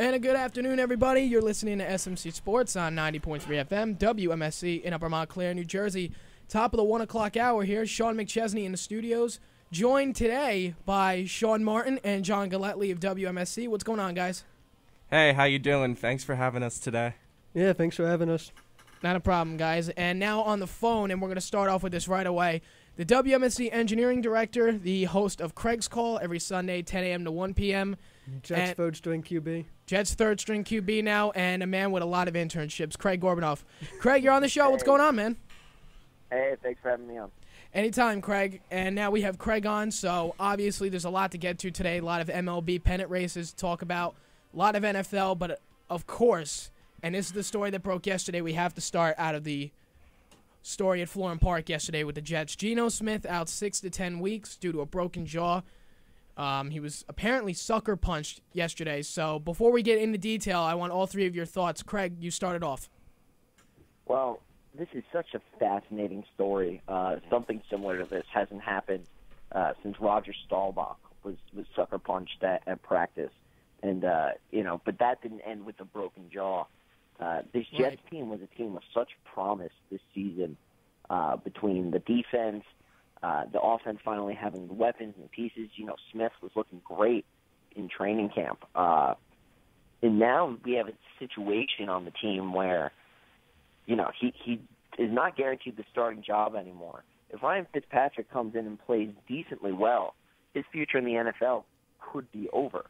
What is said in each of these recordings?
And a good afternoon, everybody. You're listening to SMC Sports on 90.3 FM, WMSC in Upper Montclair, New Jersey. Top of the 1 o'clock hour here. Sean McChesney in the studios, joined today by Sean Martin and John Galletley of WMSC. What's going on, guys? Hey, how you doing? Thanks for having us today. Yeah, thanks for having us. Not a problem, guys. And now on the phone, and we're going to start off with this right away, the WMSC Engineering Director, the host of Craig's Call every Sunday, 10 a.m. to 1 p.m. Jets third-string QB. Jets third-string QB now, and a man with a lot of internships, Craig Gourbunoff. Craig, you're on the show. What's going on, man? Hey, thanks for having me on. Anytime, Craig. And now we have Craig on, so obviously there's a lot to get to today, a lot of MLB pennant races to talk about, a lot of NFL, but of course, and this is the story that broke yesterday, we have to start out of the story at Florham Park yesterday with the Jets. Geno Smith out 6 to 10 weeks due to a broken jaw. He was apparently sucker punched yesterday. So before we get into detail, I want all three of your thoughts. Craig, you started off. Well, this is such a fascinating story. Something similar to this hasn't happened since Roger Staubach was sucker punched at practice. And, but that didn't end with a broken jaw. This Jets team was a team of such promise this season between the defense, the offense finally having the weapons and pieces. Geno Smith was looking great in training camp. And now we have a situation on the team where, he is not guaranteed the starting job anymore. If Ryan Fitzpatrick comes in and plays decently well, his future in the NFL could be over.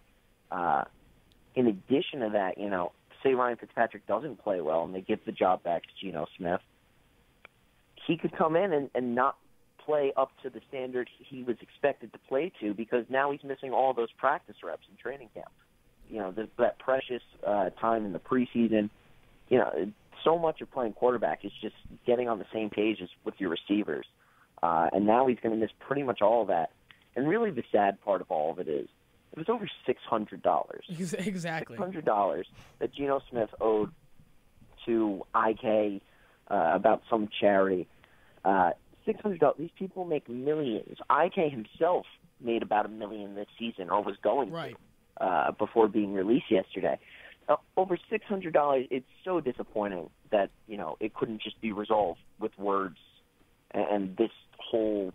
In addition to that, say Ryan Fitzpatrick doesn't play well and they give the job back to Geno Smith, he could come in and not play up to the standard he was expected to play to because now he's missing all those practice reps in training camp. That precious time in the preseason. So much of playing quarterback is just getting on the same page as with your receivers. And now he's going to miss pretty much all of that. And really the sad part of all of it is it was over $600. Exactly. $600 that Geno Smith owed to IK about some charity. $600. These people make millions. IK himself made about $1 million this season, or was going to, before being released yesterday. Over $600. It's so disappointing that it couldn't just be resolved with words, and this whole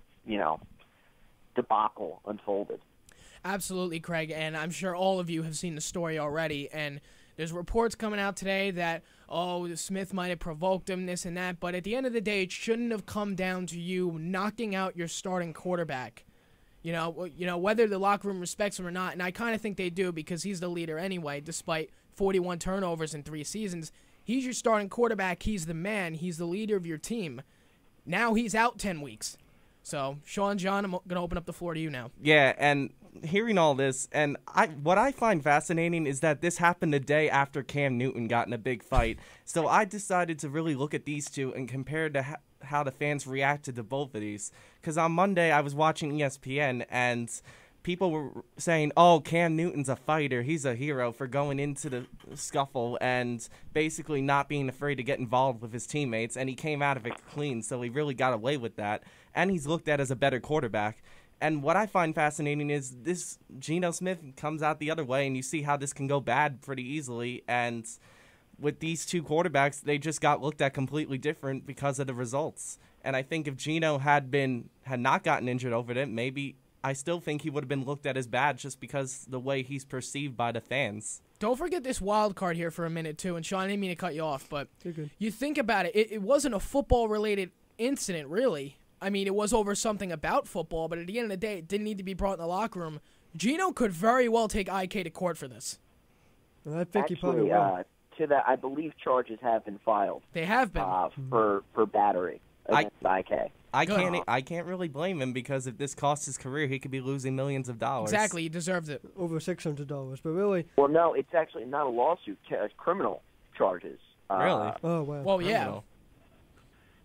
debacle unfolded. Absolutely, Craig, and I'm sure all of you have seen the story already, and there's reports coming out today that, Smith might have provoked him, this and that, but at the end of the day, it shouldn't have come down to you knocking out your starting quarterback. Whether the locker room respects him or not, and I kind of think they do because he's the leader anyway, despite 41 turnovers in 3 seasons. He's your starting quarterback. He's the man. He's the leader of your team. Now he's out 10 weeks. So, Sean, John, I'm going to open up the floor to you now. Yeah, and hearing all this, and what I find fascinating is that this happened the day after Cam Newton got in a big fight. So I decided to really look at these two and compare to how the fans reacted to both of these. Because on Monday I was watching ESPN and people were saying, Cam Newton's a fighter. He's a hero for going into the scuffle and basically not being afraid to get involved with his teammates. And he came out of it clean, so he really got away with that. And he's looked at as a better quarterback. And what I find fascinating is this Geno Smith comes out the other way, and you see how this can go bad pretty easily. And with these two quarterbacks, they just got looked at completely different because of the results. And I think if Geno had not gotten injured over it, maybe I still think he would have been looked at as bad just because the way he's perceived by the fans. Don't forget this wild card here for a minute, too. And, Sean, I didn't mean to cut you off, but you think about it. It wasn't a football-related incident, really. I mean, it was over something about football, but at the end of the day, it didn't need to be brought in the locker room. Geno could very well take IK to court for this. I think he probably will. To that, I believe charges have been filed. They have been for battery against IK. I can't really blame him because if this costs his career, he could be losing millions of dollars. Exactly, he deserves it. Over $600, but really. Well, no, it's actually not a lawsuit. It's criminal charges. Really? Oh wow. Well, yeah.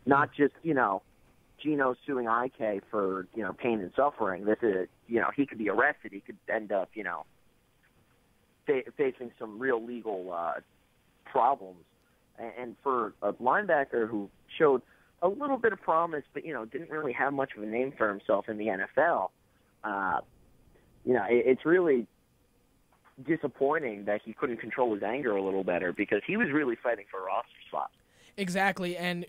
Not just Geno suing IK for pain and suffering. This is he could be arrested. He could end up facing some real legal problems. And for a linebacker who showed a little bit of promise, but didn't really have much of a name for himself in the NFL, it's really disappointing that he couldn't control his anger a little better because he was really fighting for a roster spot. Exactly, and,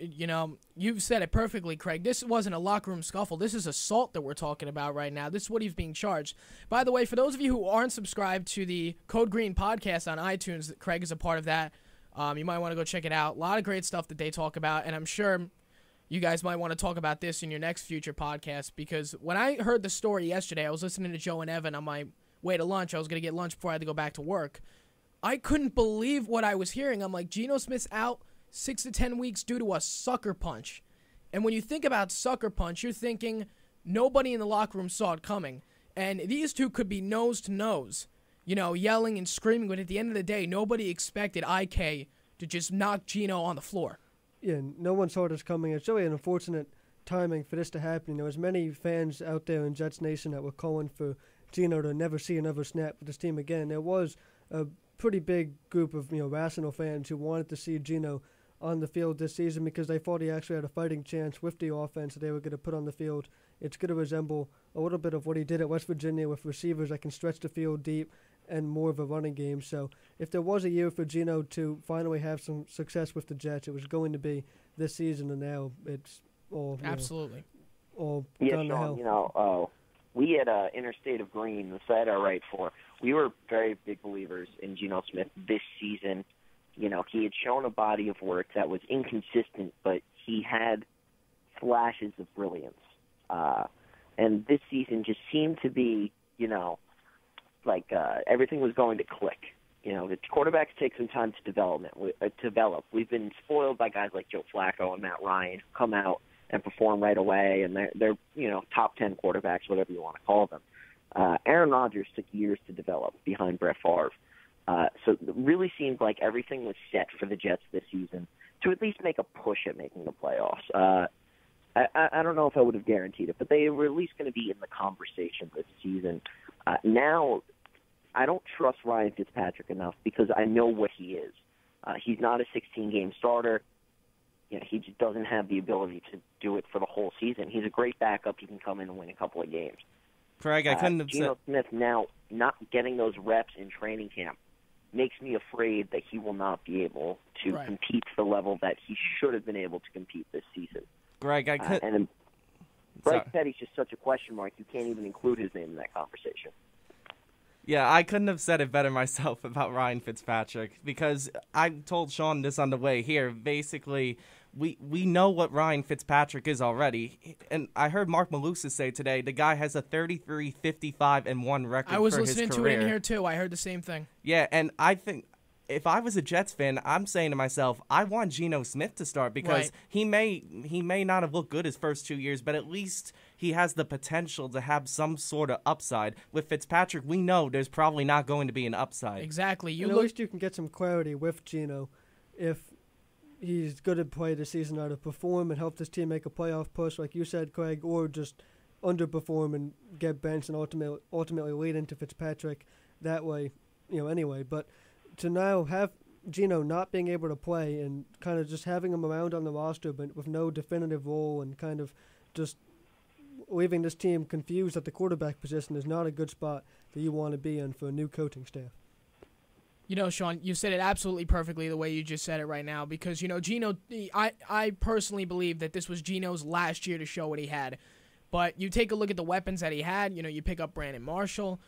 you've said it perfectly, Craig. This wasn't a locker room scuffle. This is assault that we're talking about right now. This is what he's being charged. By the way, for those of you who aren't subscribed to the Code Green podcast on iTunes, Craig is a part of that. You might want to go check it out. A lot of great stuff that they talk about, and I'm sure you guys might want to talk about this in your next future podcast, because when I heard the story yesterday, I was listening to Joe and Evan on my way to lunch. I was going to get lunch before I had to go back to work. I couldn't believe what I was hearing. I'm like, Geno Smith's out 6 to 10 weeks due to a sucker punch. And when you think about sucker punch, you're thinking nobody in the locker room saw it coming. And these two could be nose to nose, yelling and screaming, but at the end of the day, nobody expected IK to just knock Geno on the floor. Yeah, no one saw this coming. It's really an unfortunate timing for this to happen. There was many fans out there in Jets Nation that were calling for Geno to never see another snap with this team again. There was a pretty big group of rational fans who wanted to see Geno on the field this season because they thought he actually had a fighting chance with the offense that they were going to put on the field. It's going to resemble a little bit of what he did at West Virginia with receivers that can stretch the field deep and more of a running game. So if there was a year for Geno to finally have some success with the Jets, it was going to be this season, and now it's all absolutely all yeah, gone to hell. Sean, we at Interstate of Green, the site I write for, we were very big believers in Geno Smith this season. He had shown a body of work that was inconsistent, but he had flashes of brilliance. And this season just seemed to be, everything was going to click. The quarterbacks take some time to develop. We've been spoiled by guys like Joe Flacco and Matt Ryan who come out and perform right away, and they're top 10 quarterbacks, whatever you want to call them. Aaron Rodgers took years to develop behind Brett Favre. So it really seemed like everything was set for the Jets this season to at least make a push at making the playoffs. I don't know if I would have guaranteed it, but they were at least going to be in the conversation this season. Now, I don't trust Ryan Fitzpatrick enough because I know what he is. He's not a 16-game starter. He just doesn't have the ability to do it for the whole season. He's a great backup. He can come in and win a couple of games. Craig, I couldn't have Geno Smith now not getting those reps in training camp makes me afraid that he will not be able to compete to the level that he should have been able to compete this season. Greg, and Bryce Petty's just such a question mark. You can't even include his name in that conversation. Yeah, I couldn't have said it better myself about Ryan Fitzpatrick because I told Sean this on the way here. Basically, we know what Ryan Fitzpatrick is already. And I heard Mark Malusis say today the guy has a 33-55-1 record for his career. I was listening to it in here, too. I heard the same thing. Yeah, and I think if I was a Jets fan, I'm saying to myself, I want Geno Smith to start because he may not have looked good his first 2 years, but at least he has the potential to have some sort of upside. With Fitzpatrick, we know there's probably not going to be an upside. Exactly. At least you can get some clarity with Geno if he's going to play the season out, to perform and help this team make a playoff push, like you said, Craig, or just underperform and get benched and ultimately lead into Fitzpatrick that way, anyway. But to now have Geno not being able to play and kind of just having him around on the roster but with no definitive role and kind of just leaving this team confused at the quarterback position is not a good spot that you want to be in for a new coaching staff. Sean, you said it absolutely perfectly the way you just said it right now because, Geno, I personally believe that this was Geno's last year to show what he had. But you take a look at the weapons that he had. You pick up Brandon Marshall.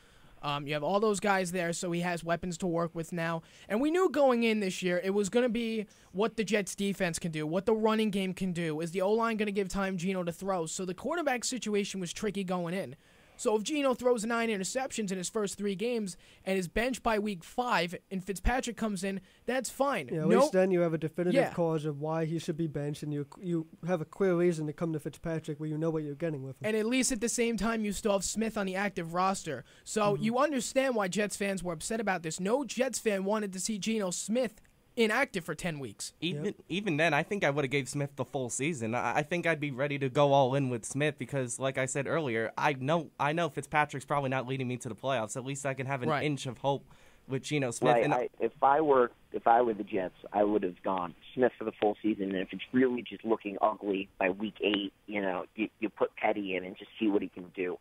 You have all those guys there, so he has weapons to work with now. And we knew going in this year it was going to be what the Jets' defense can do, what the running game can do. Is the O-line going to give time Geno to throw? So the quarterback situation was tricky going in. So if Geno throws 9 interceptions in his first 3 games and is benched by week 5 and Fitzpatrick comes in, that's fine. Yeah, at least then you have a definitive cause of why he should be benched, and you have a clear reason to come to Fitzpatrick where you know what you're getting with him. And at least at the same time, you still have Smith on the active roster. So you understand why Jets fans were upset about this. No Jets fan wanted to see Geno Smith inactive for 10 weeks. Even then, I think I would have gave Smith the full season. I think I'd be ready to go all in with Smith because, like I said earlier, I know Fitzpatrick's probably not leading me to the playoffs. At least I can have an inch of hope with Geno Smith. Right. And if I were the Jets, I would have gone Smith for the full season. And if it's really just looking ugly by week 8, you put Petty in and just see what he can do,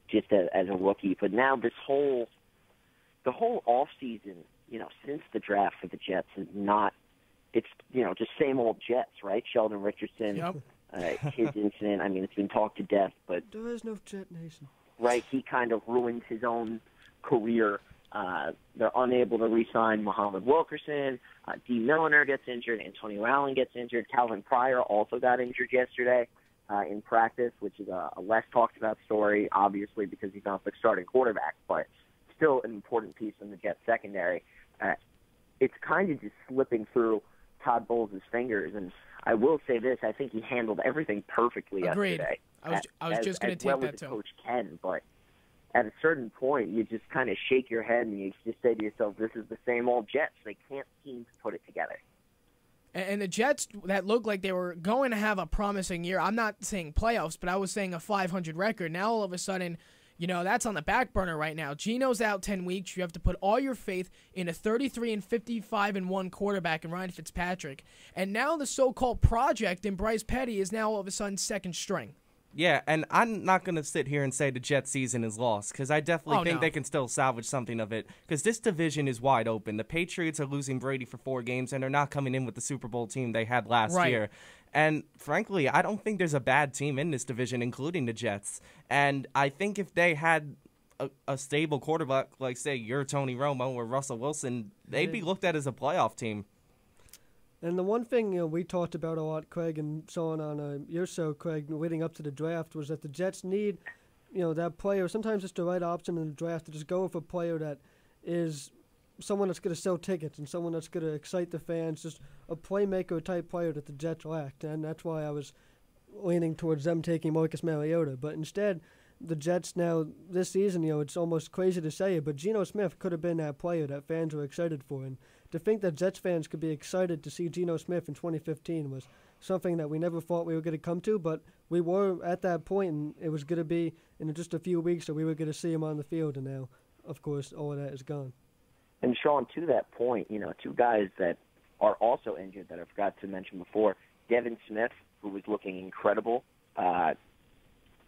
just as a rookie. But now this whole the whole offseason, since the draft for the Jets is not, it's, just same old Jets, right? Sheldon Richardson, Yep. His incident, I mean, it's been talked to death, but There is no Jet Nation. right, he kind of ruined his own career. They're unable to re-sign Muhammad Wilkerson. D. Milliner gets injured. Antonio Allen gets injured. Calvin Pryor also got injured yesterday in practice, which is a less talked about story, obviously, because he's not the starting quarterback, but still an important piece in the Jets secondary. It's kind of just slipping through Todd Bowles' fingers, and I will say this: I think he handled everything perfectly Agreed. yesterday. I was just going to take that as too. Coach can, but at a certain point, you just kind of shake your head and you just say to yourself, "This is the same old Jets. They can't seem to put it together." And the Jets that looked like they were going to have a promising year. I'm not saying playoffs, but I was saying a 500 record. Now all of a sudden, that's on the back burner right now. Geno's out 10 weeks. You have to put all your faith in a 33-55-1 quarterback in Ryan Fitzpatrick. And now the so-called project in Bryce Petty is now all of a sudden second string. Yeah, and I'm not going to sit here and say the Jets season is lost, because I definitely think they can still salvage something of it, because this division is wide open. The Patriots are losing Brady for 4 games, and they're not coming in with the Super Bowl team they had last year. And frankly, I don't think there's a bad team in this division, including the Jets. And I think if they had a stable quarterback, like, say, your Tony Romo or Russell Wilson, they'd be looked at as a playoff team. And the one thing we talked about a lot, Craig, and so on your show, Craig, leading up to the draft, was that the Jets need, that player. Sometimes it's the right option in the draft to just go with a player that is someone that's going to sell tickets and someone that's going to excite the fans, just a playmaker-type player that the Jets lacked. And that's why I was leaning towards them taking Marcus Mariota. But instead, the Jets now, this season, it's almost crazy to say it, but Geno Smith could have been that player that fans were excited for. And to think that Jets fans could be excited to see Geno Smith in 2015 was something that we never thought we were going to come to, but we were at that point, and it was going to be in just a few weeks that we were going to see him on the field, and now, of course, all of that is gone. And Sean, to that point, two guys that are also injured that I forgot to mention before, Devin Smith, who was looking incredible,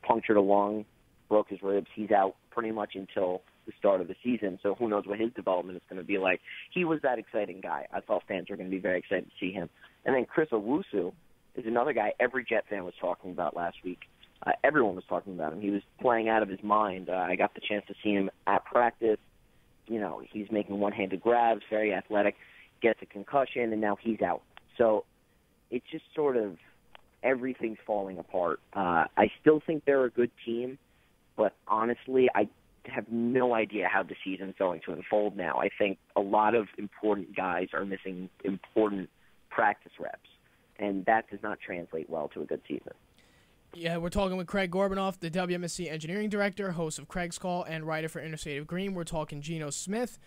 punctured a lung, broke his ribs. He's out pretty much until the start of the season, so who knows what his development is going to be like. He was that exciting guy. I thought fans were going to be very excited to see him. And then Chris Owusu is another guy every Jet fan was talking about last week. Everyone was talking about him. He was playing out of his mind. I got the chance to see him at practice. He's making one-handed grabs, very athletic, gets a concussion, and now he's out. So it's just sort of everything's falling apart. I still think they're a good team, but honestly, I have no idea how the season's going to unfold now. I think a lot of important guys are missing important practice reps, and that does not translate well to a good season. Yeah, we're talking with Craig Gourbunoff, the WMSC Engineering Director, host of Craig's Call, and writer for Interstate Green. We're talking Geno Smith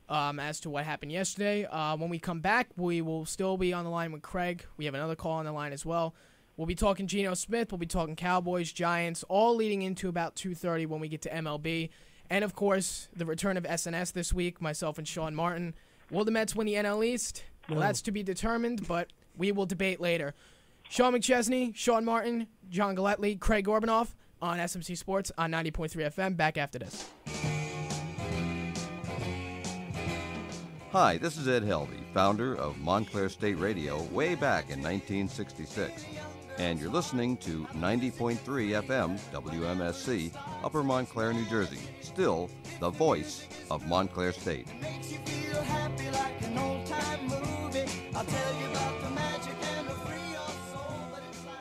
as to what happened yesterday. When we come back, we will still be on the line with Craig. We have another call on the line as well. We'll be talking Geno Smith. We'll be talking Cowboys, Giants, all leading into about 2:30 when we get to MLB. And, of course, the return of SNS this week, myself and Sean Martin. Will the Mets win the NL East? Well, that's to be determined, but we will debate later. Sean McChesney, Sean Martin, John Galletley, Craig Gourbunoff on SMC Sports on 90.3 FM. Back after this. Hi, this is Ed Helvey, founder of Montclair State Radio way back in 1966. And you're listening to 90.3 FM WMSC, Upper Montclair, New Jersey. Still the voice of Montclair State. Makes you feel happy like an old-time movie. I'll tell you about the magic and the free your soul, but it's like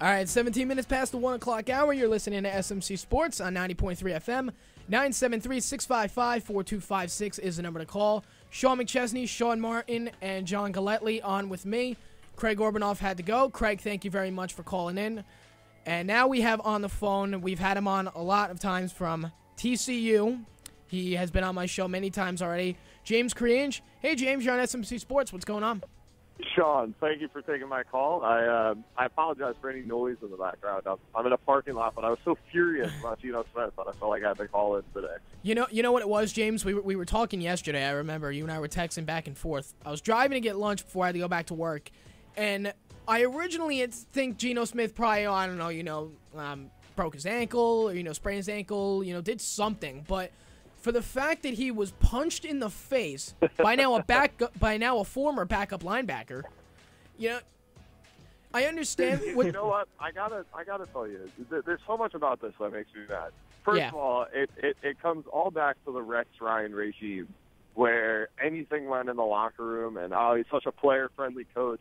All right, 17 minutes past the 1 o'clock hour. You're listening to SMC Sports on 90.3 FM. 973-655-4256 is the number to call. Sean McChesney, Sean Martin, and John Galletley on with me. Craig Gourbunoff had to go. Craig, thank you very much for calling in. And now we have on the phone, we've had him on a lot of times from TCU. He has been on my show many times already. James Creange. Hey, James, you're on SMC Sports. What's going on? Sean, thank you for taking my call. I apologize for any noise in the background. I'm in a parking lot, but I was so furious about Geno Smith that I felt like I had to call in today. You know what it was, James? We were talking yesterday. I remember you and I were texting back and forth. I was driving to get lunch before I had to go back to work, and I originally think Geno Smith probably, I don't know, broke his ankle or sprained his ankle, did something, but for the fact that he was punched in the face by now a former backup linebacker, I understand. You know what? I gotta tell you, there's so much about this that makes me mad. First of all, it comes all back to the Rex Ryan regime, where anything went in the locker room, and he's such a player-friendly coach.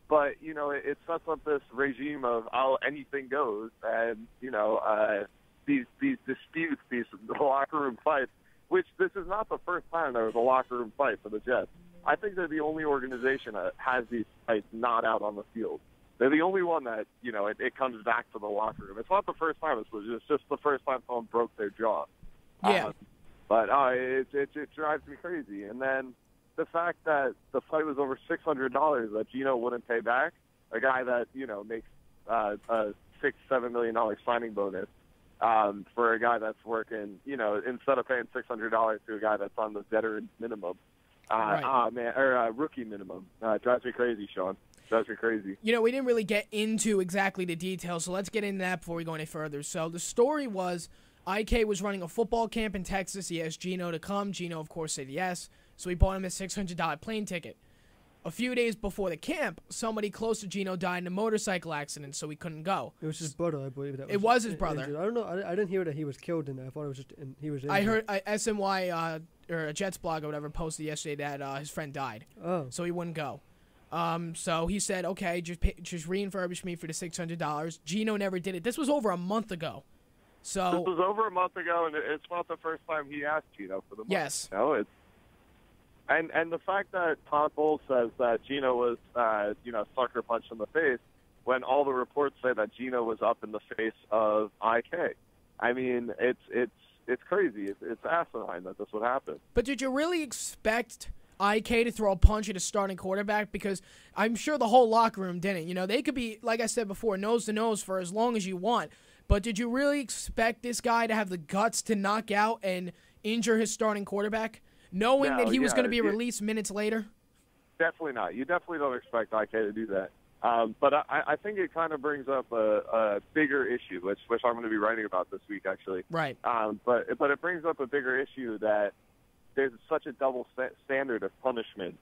But it sets up this regime of anything goes, and these disputes, these locker room fights. Which this is not the first time there was a locker room fight for the Jets. I think they're the only organization that has these fights not out on the field. They're the only one that, it comes back to the locker room. It's not the first time. It's just the first time someone broke their jaw. Yeah. But it drives me crazy. And then the fact that the fight was over $600 that Geno wouldn't pay back, a guy that, makes a $6-7 million signing bonus. For a guy that's working, instead of paying $600 to a guy that's on the veteran minimum, rookie minimum, drives me crazy, Sean. Drives me crazy. We didn't really get into exactly the details, so let's get into that before we go any further. So the story was IK was running a football camp in Texas. He asked Geno to come. Geno, of course, said yes, so he bought him a $600 plane ticket. A few days before the camp, somebody close to Geno died in a motorcycle accident, so he couldn't go. It was his brother, I believe. It was his brother. Injured. I don't know. I didn't hear that he was killed in that. I thought it was just he was injured. I heard SNY or a Jets blog or whatever posted yesterday that his friend died. Oh. So he wouldn't go. So he said, okay, just refurbish me for the $600. Geno never did it. This was over a month ago. So this was over a month ago, and it's not the first time he asked Geno for the money. Yes. It's And the fact that Todd Bowles says that Geno was, sucker punched in the face, when all the reports say that Geno was up in the face of IK. I mean, it's crazy. It's asinine that this would happen. But did you really expect IK to throw a punch at a starting quarterback? Because I'm sure the whole locker room didn't. They could be, like I said before, nose to nose for as long as you want. But did you really expect this guy to have the guts to knock out and injure his starting quarterback? Knowing that he was going to be released minutes later? Definitely not. You definitely don't expect IK to do that. But I think it kind of brings up a bigger issue, which I'm going to be writing about this week, actually. Right. But it brings up a bigger issue that there's such a double standard of punishment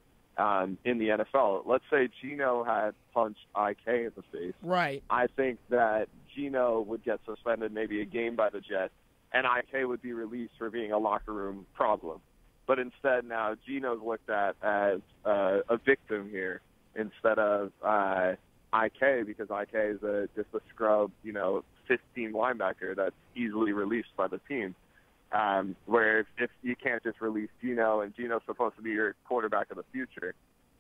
in the NFL. Let's say Geno had punched IK in the face. Right. I think that Geno would get suspended maybe a game by the Jets, and IK would be released for being a locker room problem. But instead now Geno's looked at as a victim here instead of IK, because IK is just a scrub, 15 linebacker that's easily released by the team. Where if you can't just release Geno, and Geno's supposed to be your quarterback of the future,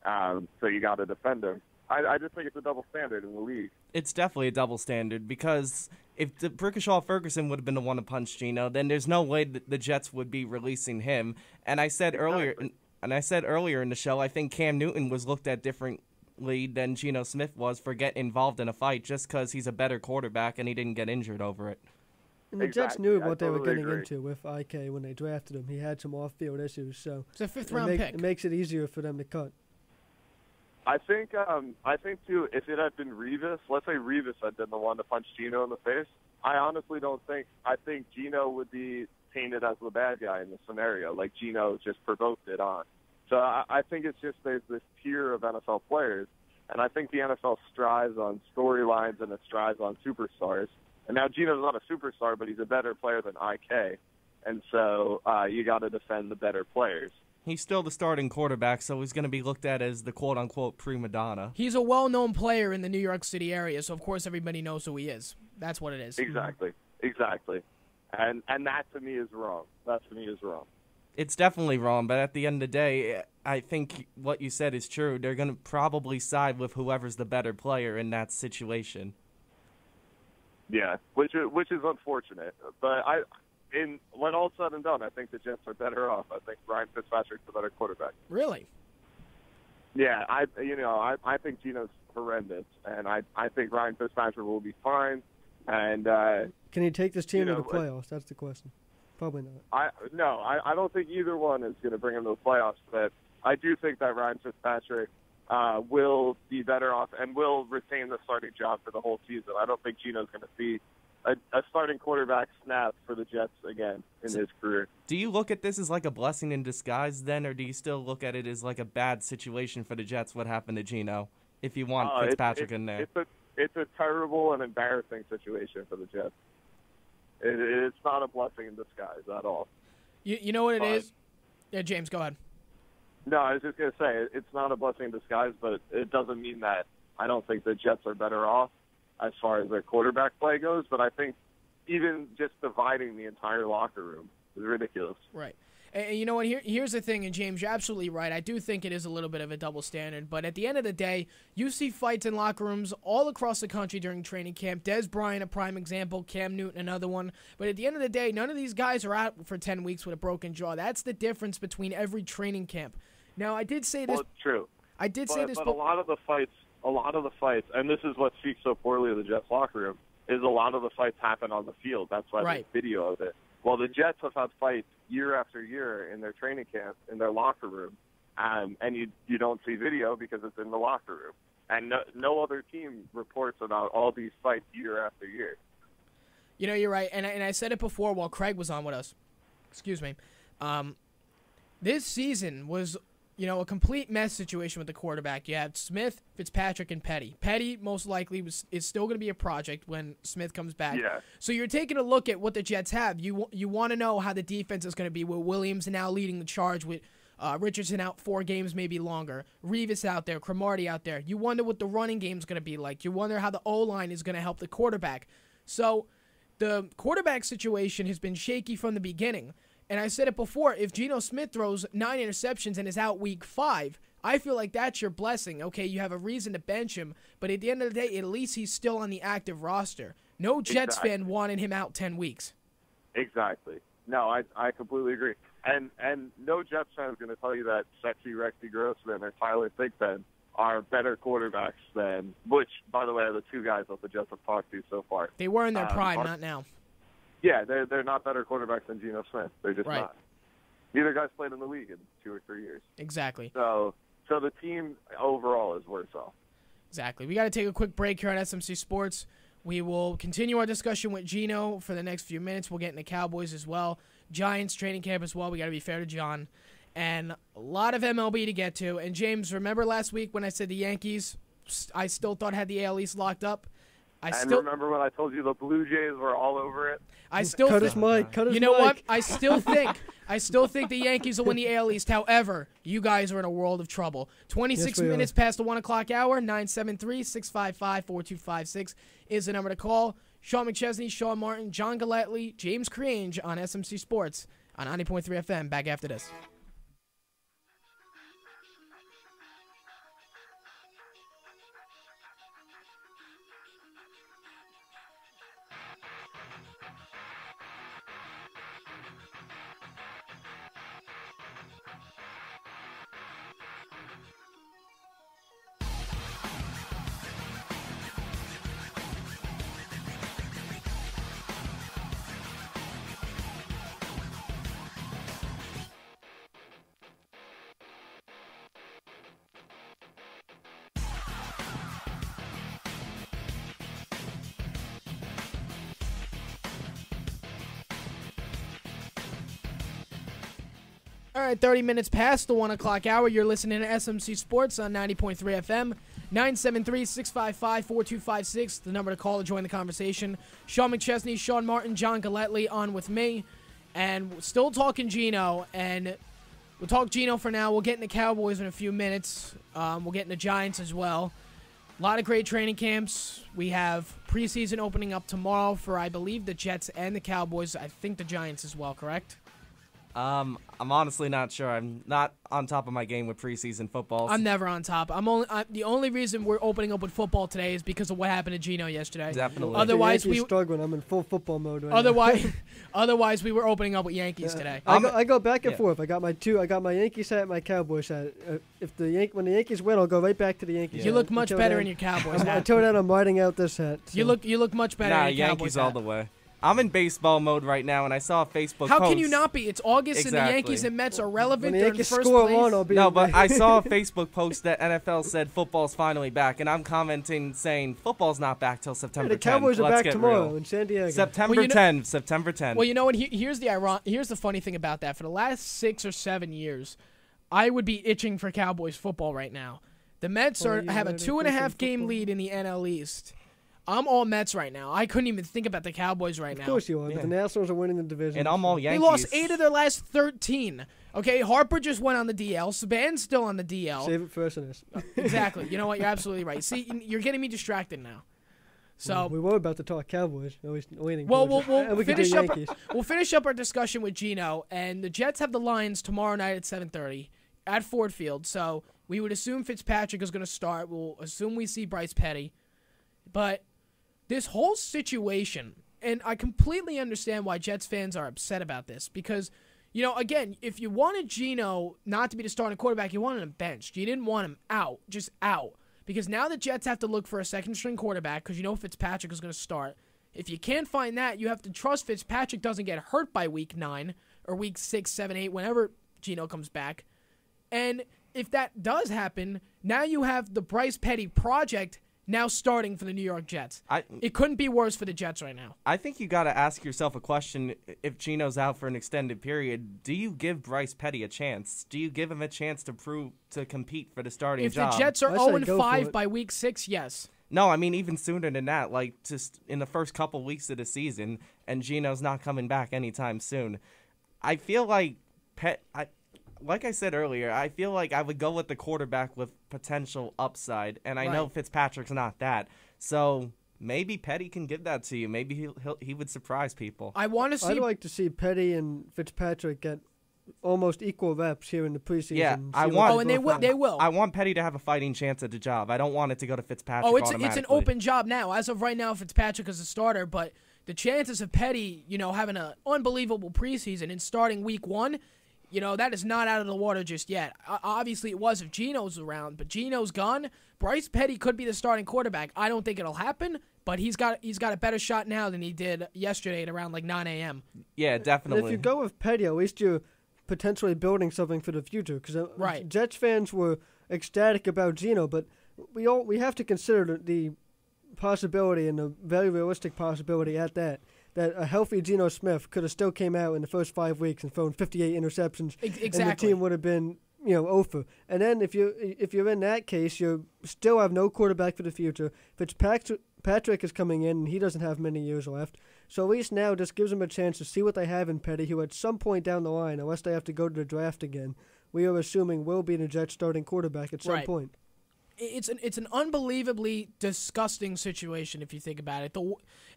so you got to defend him. I just think it's a double standard in the league. It's definitely a double standard, because if Brickashaw Ferguson would have been the one to punch Geno, then there's no way that the Jets would be releasing him. And I said earlier in the show, I think Cam Newton was looked at differently than Geno Smith was for getting involved in a fight just because he's a better quarterback and he didn't get injured over it. And the Jets knew what they were getting into with IK when they drafted him. He had some off-field issues, so it's a fifth-round pick. It makes it easier for them to cut. I think too, if it had been Revis, let's say Revis had been the one to punch Geno in the face, I honestly don't think, I think Geno would be painted as the bad guy in this scenario, like Geno just provoked it on. So I think it's just there's this tier of NFL players, and I think the NFL strives on storylines and it strives on superstars. And now Geno's not a superstar, but he's a better player than IK, and so you got to defend the better players. He's still the starting quarterback, so he's going to be looked at as the quote-unquote prima donna. He's a well-known player in the New York City area, so of course everybody knows who he is. That's what it is. Exactly. And that to me is wrong. It's definitely wrong, but at the end of the day, I think what you said is true. They're going to probably side with whoever's the better player in that situation. Yeah, which is unfortunate. But when all's said and done, I think the Jets are better off. I think Ryan Fitzpatrick's the better quarterback. Really? Yeah, I think Geno's horrendous, and I think Ryan Fitzpatrick will be fine. And can he take this team to the playoffs? That's the question. Probably not. I don't think either one is going to bring him to the playoffs. But I do think that Ryan Fitzpatrick will be better off and will retain the starting job for the whole season. I don't think Geno's going to see a starting quarterback snap for the Jets again in his career. Do you look at this as like a blessing in disguise then, or do you still look at it as like a bad situation for the Jets, what happened to Geno, if you want Fitzpatrick in there? It's a terrible and embarrassing situation for the Jets. It's not a blessing in disguise at all. You know what it is? Yeah, James, go ahead. No, I was just going to say, it's not a blessing in disguise, but it doesn't mean that I don't think the Jets are better off as far as their quarterback play goes, but I think even just dividing the entire locker room is ridiculous. Right. And you know what? Here's the thing, and James, you're absolutely right. I do think it is a little bit of a double standard, but at the end of the day, you see fights in locker rooms all across the country during training camp. Des Bryant, a prime example. Cam Newton, another one. But at the end of the day, none of these guys are out for 10 weeks with a broken jaw. That's the difference between every training camp. Now, I did say this. Well, it's true. I did say this. But a lot of the fights, and this is what speaks so poorly of the Jets locker room, is a lot of the fights happen on the field. That's why there's video of it. Well, the Jets have had fights year after year in their training camp, in their locker room, and you don't see video because it's in the locker room. And no other team reports about all these fights year after year. You know, you're right, and I said it before while Craig was on with us. Excuse me. This season was, a complete mess situation with the quarterback. You had Smith, Fitzpatrick, and Petty. Petty most likely is still going to be a project when Smith comes back. Yeah. So you're taking a look at what the Jets have. You want to know how the defense is going to be with Williams now leading the charge, with Richardson out 4 games, maybe longer. Revis out there, Cromartie out there. You wonder what the running game is going to be like. You wonder how the O-line is going to help the quarterback. So the quarterback situation has been shaky from the beginning. And I said it before, if Geno Smith throws 9 interceptions and is out week 5, I feel like that's your blessing. Okay, you have a reason to bench him, but at the end of the day, at least he's still on the active roster. No Jets fan wanted him out 10 weeks. Exactly. No, I completely agree. And no Jets fan is going to tell you that sexy Rexy Grossman or Tyler Thigpen are better quarterbacks than, which, by the way, are the 2 guys that the Jets have talked to so far. They were in their prime, not now. Yeah, they're not better quarterbacks than Geno Smith. They're just not. Neither guy's played in the league in 2 or 3 years. Exactly. So the team overall is worse off. Exactly. We got to take a quick break here on SMC Sports. We will continue our discussion with Geno for the next few minutes. We'll get into Cowboys as well. Giants training camp as well. We got to be fair to John. And a lot of MLB to get to. And James, remember last week when I said the Yankees, I still thought had the AL East locked up? Remember when I told you the Blue Jays were all over it? I still cut his mic. You know what? I still think the Yankees will win the AL East. However, you guys are in a world of trouble. 26 minutes past the 1 o'clock hour. 973-655-4256 is the number to call. Sean McChesney, Sean Martin, John Galletley, James Creange on SMC Sports on 90.3 FM. Back after this. All right, 30 minutes past the 1 o'clock hour. You're listening to SMC Sports on 90.3 FM. 973-655-4256, the number to call to join the conversation. Sean McChesney, Sean Martin, John Galletley on with me. And still talking Geno. And we'll talk Geno for now. We'll get into Cowboys in a few minutes. We'll get into Giants as well. A lot of great training camps. We have preseason opening up tomorrow for, I believe, the Jets and the Cowboys. I think the Giants as well, correct? I'm honestly not sure. I'm not on top of my game with preseason football. I'm never on top. The only reason we're opening up with football today is because of what happened to Geno yesterday. Definitely. Otherwise, we struggling. I'm in full football mode right now. Otherwise, we were opening up with Yankees today. I go back and forth. I got my Yankees hat, my Cowboys hat. When the Yankees win, I'll go right back to the Yankees. You look much better in your Cowboys hat. Until then, I'm riding out this hat. So. You look much better in your Cowboys Yankees hat. all the way. I'm in baseball mode right now, and I saw a Facebook post. How can you not be? It's August, Exactly. and the Yankees and Mets are relevant. When the They're Yankees in first score place. one, I'll be No, but I saw a Facebook post that NFL said football's finally back, and I'm commenting saying football's not back till September 10th. The Cowboys are Let's back get tomorrow real. in San Diego. September 10th. September 10th. Well, you know what? Here's the funny thing about that. For the last 6 or 7 years, I would be itching for Cowboys football right now. The Mets have a 2.5 game lead in the NL East. I'm all Mets right now. I couldn't even think about the Cowboys right now. Of course you are. But the Nationals are winning the division. And I'm all Yankees. They lost 8 of their last 13. Okay, Harper just went on the DL. Saban's still on the DL. Save it for us. Exactly. You know what? You're absolutely right. See, you're getting me distracted now. So we were about to talk Cowboys. Always waiting. Well, we'll finish up. We'll finish up our discussion with Geno, and the Jets have the Lions tomorrow night at 7:30 at Ford Field. So we would assume Fitzpatrick is going to start. We'll assume we see Bryce Petty, but this whole situation, and I completely understand why Jets fans are upset about this because, you know, again, if you wanted Geno not to be the starting quarterback, you wanted him benched. You didn't want him out, just out. Because now the Jets have to look for a second-string quarterback because you know Fitzpatrick is going to start. If you can't find that, you have to trust Fitzpatrick doesn't get hurt by week 9 or week 6, 7, 8, whenever Geno comes back. And if that does happen, now you have the Bryce Petty project now starting for the New York Jets. It couldn't be worse for the Jets right now. I think you got to ask yourself a question. If Geno's out for an extended period, do you give Bryce Petty a chance? Do you give him a chance to compete for the starting job? If the Jets are 0-5 by week 6, yes. No, I mean even sooner than that, like just in the first couple weeks of the season, and Geno's not coming back anytime soon. I feel like like I said earlier, I feel like I would go with the quarterback with potential upside, and I know Fitzpatrick's not that. So maybe Petty can give that to you. Maybe he would surprise people. I'd like to see Petty and Fitzpatrick get almost equal reps here in the preseason. Yeah, and they will. I want Petty to have a fighting chance at the job. I don't want it to go to Fitzpatrick. It's an open job now. As of right now, Fitzpatrick is a starter, but the chances of Petty, having an unbelievable preseason and starting week 1. That is not out of the water just yet. Obviously, it was if Geno's around, but Geno's gone. Bryce Petty could be the starting quarterback. I don't think it'll happen, but he's got a better shot now than he did yesterday at around 9 a.m. Yeah, definitely. And if you go with Petty, at least you're potentially building something for the future. Because Jets fans were ecstatic about Geno, but we have to consider the possibility and a very realistic possibility at that a healthy Geno Smith could have still came out in the first 5 weeks and thrown 58 interceptions, exactly. And the team would have been, over. And then if you're in that case, you still have no quarterback for the future. Fitzpatrick is coming in, and he doesn't have many years left. So at least now this gives them a chance to see what they have in Petty, who at some point down the line, unless they have to go to the draft again, we are assuming will be the Jets starting quarterback at some point. It's an unbelievably disgusting situation if you think about it.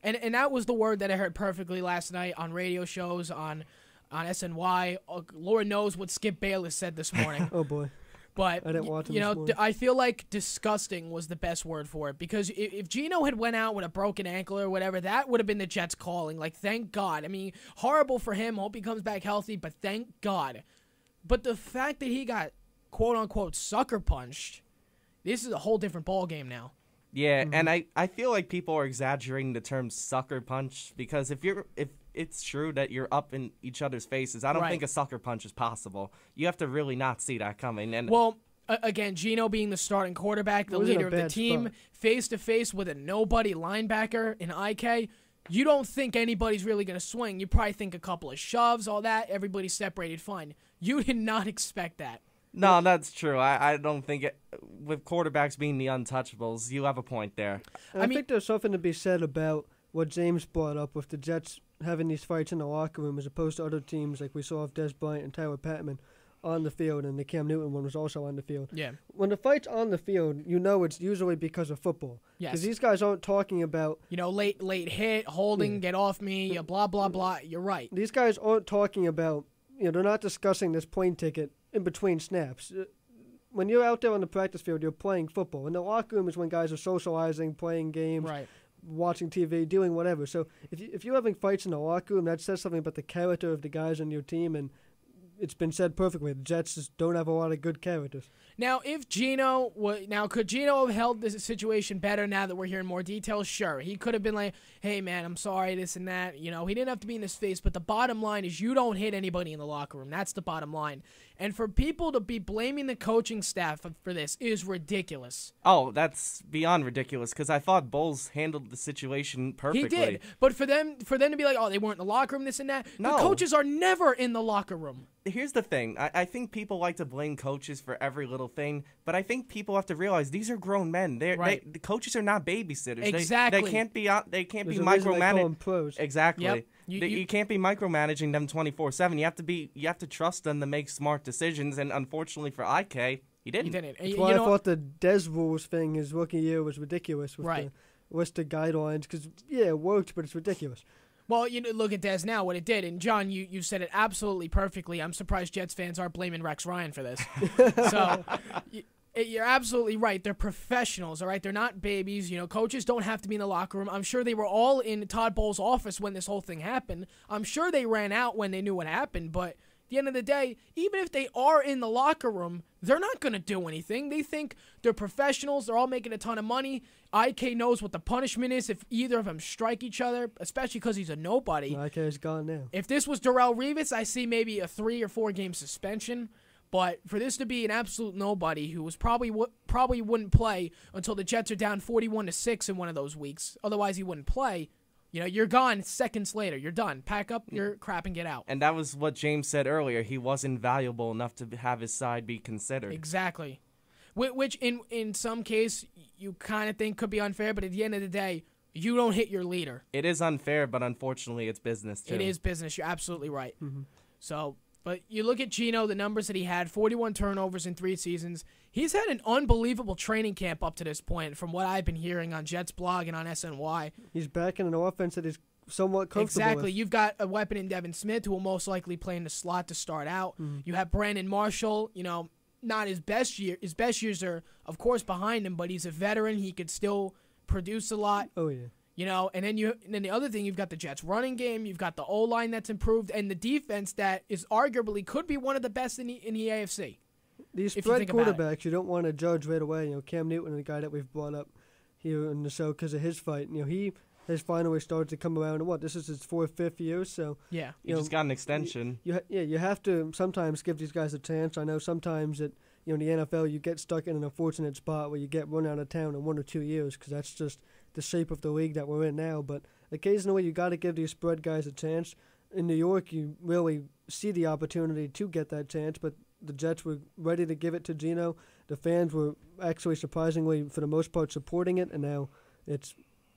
And that was the word that I heard perfectly last night on radio shows on SNY. Lord knows what Skip Bayless said this morning. Oh boy. But I didn't watch him this morning. I feel like disgusting was the best word for it because if Geno had went out with a broken ankle or whatever, that would have been the Jets calling. Thank God. I mean, horrible for him. Hope he comes back healthy, but thank God. But the fact that he got quote unquote sucker punched. This is a whole different ball game now. Yeah, and I feel like people are exaggerating the term sucker punch because if it's true that you're up in each other's faces, I don't think a sucker punch is possible. You have to really not see that coming. And again, Geno being the starting quarterback, the leader of the team, face to face with a nobody linebacker in IK, you don't think anybody's really going to swing. You probably think a couple of shoves, all that. Everybody's separated fine. You did not expect that. No, that's true. I don't think it, with quarterbacks being the untouchables, you have a point there. I think there's something to be said about what James brought up with the Jets having these fights in the locker room as opposed to other teams like we saw with Des Bryant and Tyler Patman. on the field, and the Cam Newton one was also on the field. Yeah. When the fight's on the field, you know it's usually because of football. Yes. Because these guys aren't talking about... late hit, holding, get off me, blah, blah, blah. You're right. These guys aren't talking about... they're not discussing this plane ticket in between snaps. When you're out there on the practice field, you're playing football. In the locker room is when guys are socializing, playing games, watching TV, doing whatever. So if you're having fights in the locker room, that says something about the character of the guys on your team, and it's been said perfectly. The Jets just don't have a lot of good characters. Now, if Geno could Geno have held this situation better now that we're hearing more details? Sure. He could have been like, hey, man, I'm sorry, this and that. He didn't have to be in his face, but the bottom line is you don't hit anybody in the locker room. That's the bottom line. And for people to be blaming the coaching staff for this is ridiculous. Oh, that's beyond ridiculous, because I thought Bowles handled the situation perfectly. He did, but for them to be like, oh, they weren't in the locker room, this and that, no. The coaches are never in the locker room. Here's the thing. I think people like to blame coaches for every little thing, but I think people have to realize these are grown men. The coaches are not babysitters. Exactly. They can't be micromanaging. Exactly. Yep. You can't be micromanaging them 24/7. You have to trust them to make smart decisions. And unfortunately for IK, he didn't. That's why I thought the Des rules thing his rookie year was ridiculous with the list of guidelines. Because it worked, but it's ridiculous. Well, look at Des now, what it did. And, John, you said it absolutely perfectly. I'm surprised Jets fans aren't blaming Rex Ryan for this. So, you're absolutely right. They're professionals, all right? They're not babies. Coaches don't have to be in the locker room. I'm sure they were all in Todd Bowles' office when this whole thing happened. I'm sure they ran out when they knew what happened. But at the end of the day, even if they are in the locker room, they're not going to do anything. They think they're professionals. They're all making a ton of money. IK knows what the punishment is if either of them strike each other, especially because he's a nobody. IK is gone now. If this was Darrelle Revis, I see maybe a 3 or 4 game suspension. But for this to be an absolute nobody who was probably wouldn't play until the Jets are down 41-6 in one of those weeks, otherwise he wouldn't play. You're gone seconds later. You're done. Pack up your crap and get out. And that was what James said earlier. He wasn't valuable enough to have his side be considered. Exactly. Which in some case you kind of think could be unfair, but at the end of the day, you don't hit your leader. It is unfair, but unfortunately it's business too. It is business. You're absolutely right. Mm-hmm. So, but you look at Geno, the numbers that he had, 41 turnovers in 3 seasons. He's had an unbelievable training camp up to this point from what I've been hearing on Jets blog and on SNY. He's back in an offense that is somewhat comfortable Exactly. with. You've got a weapon in Devin Smith who will most likely play in the slot to start out. You have Brandon Marshall, not his best year. His best years are, of course, behind him, but he's a veteran. He could still produce a lot. Oh, yeah. And then the other thing, you've got the Jets running game, you've got the O-line that's improved, and the defense that is arguably could be one of the best in the AFC. These spread quarterbacks, you don't want to judge right away. Cam Newton, the guy that we've brought up here in the show because of his fight, he has finally started to come around. And this is his 4th, 5th year, so yeah, he just got an extension. You have to sometimes give these guys a chance. I know sometimes that in the NFL you get stuck in an unfortunate spot where you get run out of town in 1 or 2 years because that's just the shape of the league that we're in now. But occasionally you got to give these spread guys a chance. In New York, you really see the opportunity to get that chance, but the Jets were ready to give it to Geno. The fans were actually surprisingly, for the most part, supporting it, and now it's,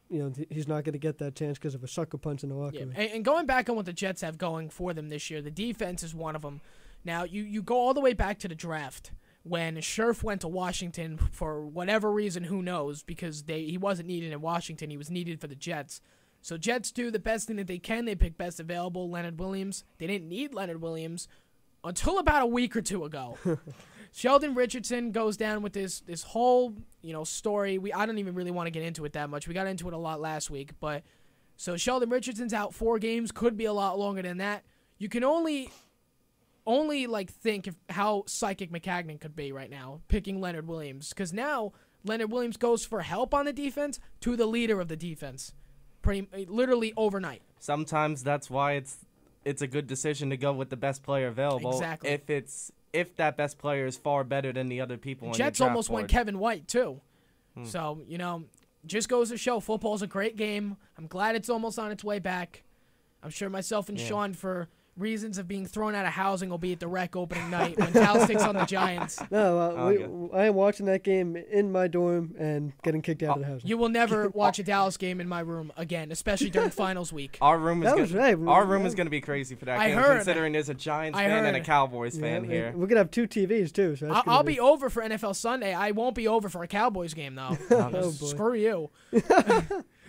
he's not going to get that chance because of a sucker punch in the locker room. And going back on what the Jets have going for them this year, the defense is one of them. Now, you go all the way back to the draft when Scherf went to Washington for whatever reason, who knows, because he wasn't needed in Washington. He was needed for the Jets. So Jets do the best thing that they can. They pick best available, Leonard Williams. They didn't need Leonard Williams until about a week or 2 ago. Sheldon Richardson goes down with this whole story. I don't even really want to get into it that much. We got into it a lot last week, but so Sheldon Richardson's out 4 games, could be a lot longer than that. You can only think of how psychic McCagnon could be right now picking Leonard Williams, because now Leonard Williams goes for help on the defense to the leader of the defense, literally overnight. Sometimes that's why it's a good decision to go with the best player available. Exactly. If that best player is far better than the other people on your Jets draft almost board. went Kevin White too. So, just goes to show football's a great game. I'm glad it's almost on its way back. I'm sure myself and Sean, for reasons of being thrown out of housing will be at the Rec opening night when Dallas takes on the Giants. No, I am watching that game in my dorm and getting kicked out of the house. You will never watch a Dallas game in my room again, especially during finals week. Our room is right. going to be crazy for that I game, heard. considering there's a Giants fan and a Cowboys fan here. We're going to have 2 TVs, too. So I'll be over for NFL Sunday. I won't be over for a Cowboys game, though. Oh, boy. Screw you.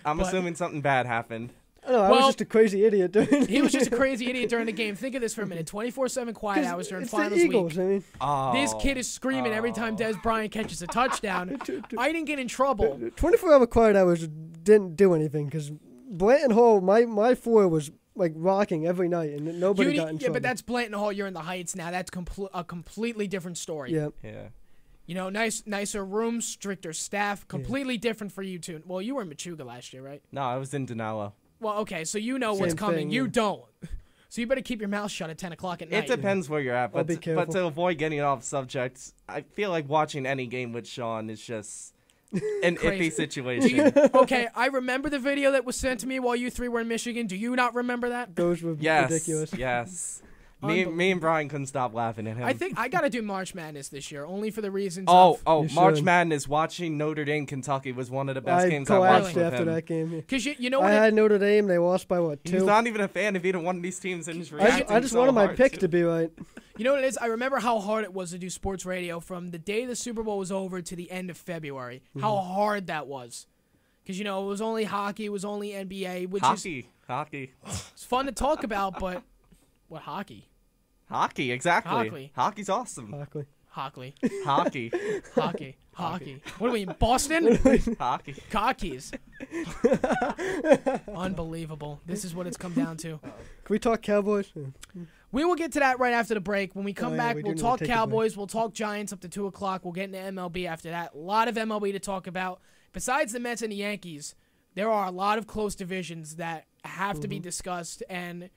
I'm assuming something bad happened. No, I was just a crazy idiot during. He was just a crazy idiot during the game. Think of this for a minute: 24/7 quiet hours during finals the Eagles, week. I mean. This kid is screaming every time Des Bryant catches a touchdown. I didn't get in trouble. 24-hour quiet hours didn't do anything because Blanton Hall, my floor was like rocking every night, and nobody got in trouble. Yeah, but that's Blanton Hall. You're in the Heights now. That's a completely different story. Yeah. You know, nicer rooms, stricter staff, completely different for you two. Well, you were in Machuga last year, right? No, I was in Denalo. Well, okay, so you know what's coming. You don't. So you better keep your mouth shut at 10 o'clock at night. It depends where you're at, I'll be careful. but to avoid getting off subjects, I feel like watching any game with Sean is just an iffy situation. Okay, I remember the video that was sent to me while you three were in Michigan. Do you not remember that? Those were ridiculous. Yes. Me and Brian couldn't stop laughing at him. I think I got to do March Madness this year, only for the reasons March Madness, watching Notre Dame, Kentucky was one of the best games I watched with after him. that game. Because you know what? I had Notre Dame. They lost by, what, 2? He's not even a fan of either one of these teams. And I just wanted my picks to be right. You know what it is? I remember how hard it was to do sports radio from the day the Super Bowl was over to the end of February. How hard that was. Because, you know, it was only hockey, it was only NBA. Hockey. It's fun to talk about, but what hockey? Hockey, exactly. Hockey's awesome. Hockey. Hockey. What are we in Boston? Hockey. Cockies. Unbelievable. This is what it's come down to. Can we talk Cowboys? We will get to that right after the break. When we come back, we'll talk Cowboys. We'll talk Giants up to 2 o'clock. We'll get into MLB after that. A lot of MLB to talk about. Besides the Mets and the Yankees, there are a lot of close divisions that have to be discussed, and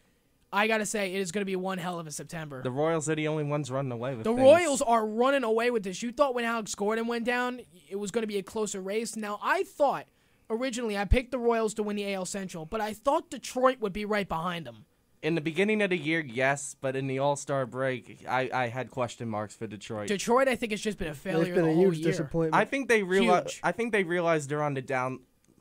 I got to say, it is going to be one hell of a September. The Royals are the only ones running away with The things. Royals are running away with this. You thought when Alex Gordon went down, it was going to be a closer race. Now, I thought, originally, I picked the Royals to win the AL Central, but I thought Detroit would be right behind them. In the beginning of the year, yes, but in the All-Star break, I had question marks for Detroit. Detroit, I think, has just been a failure the whole year. It's been a huge disappointment. I think they realized they're on the down.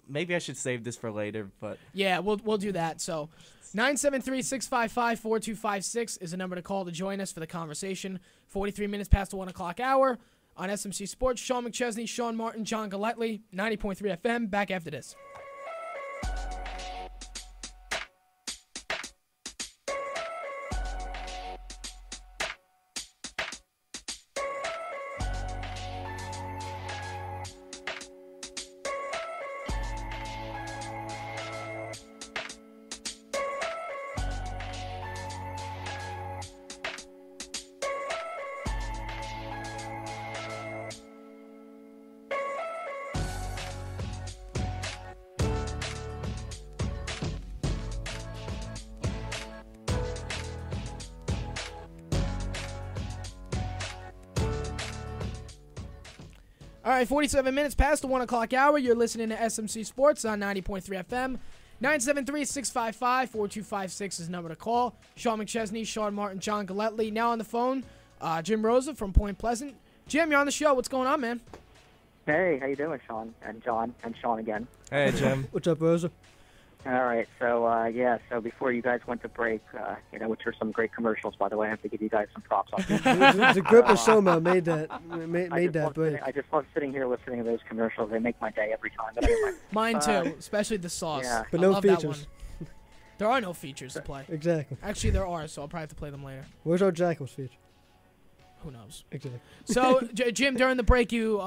Maybe I should save this for later, but yeah, we'll do that. So 973-655-4256 is the number to call to join us for the conversation. 43 minutes past the 1 o'clock hour on SMC Sports. Sean McChesney, Sean Martin, John Galletley, 90.3 FM. Back after this. All right, 47 minutes past the 1 o'clock hour. You're listening to SMC Sports on 90.3 FM. 973-655-4256 is the number to call. Sean McChesney, Sean Martin, John Galletley. Now on the phone, Jim Rosa from Point Pleasant. Jim, you're on the show. What's going on, man? Hey, how you doing, Sean and John and Sean again? Hey, Jim. What's up, Rosa? All right, so so before you guys went to break, which were some great commercials, by the way, I have to give you guys some props on that. The grip of Soma made that break. I just love sitting here listening to those commercials. They make my day every time. But anyway, mine too, especially the sauce. Yeah. But I no love that features. one. There are no features to play. Exactly. Actually, there are, so I'll probably have to play them later. Where's our Jackals feature? Who knows? Exactly. So, Jim, during the break, you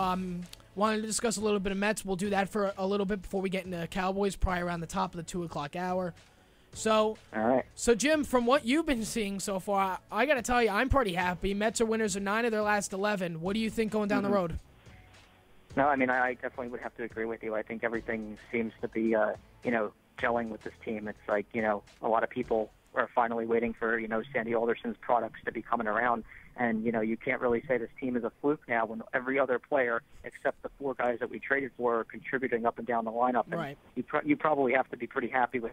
wanted to discuss a little bit of Mets. We'll do that for a little bit before we get into Cowboys, probably around the top of the 2 o'clock hour. So, all right. So, Jim, from what you've been seeing so far, I got to tell you, I'm pretty happy. Mets are winners of 9 of their last 11. What do you think going down the road? No, I mean, I definitely would have to agree with you. I think everything seems to be, gelling with this team. It's like, a lot of people are finally waiting for, Sandy Alderson's products to be coming around. And, you can't really say this team is a fluke now when every other player except the 4 guys that we traded for are contributing up and down the lineup. And right. You probably have to be pretty happy with,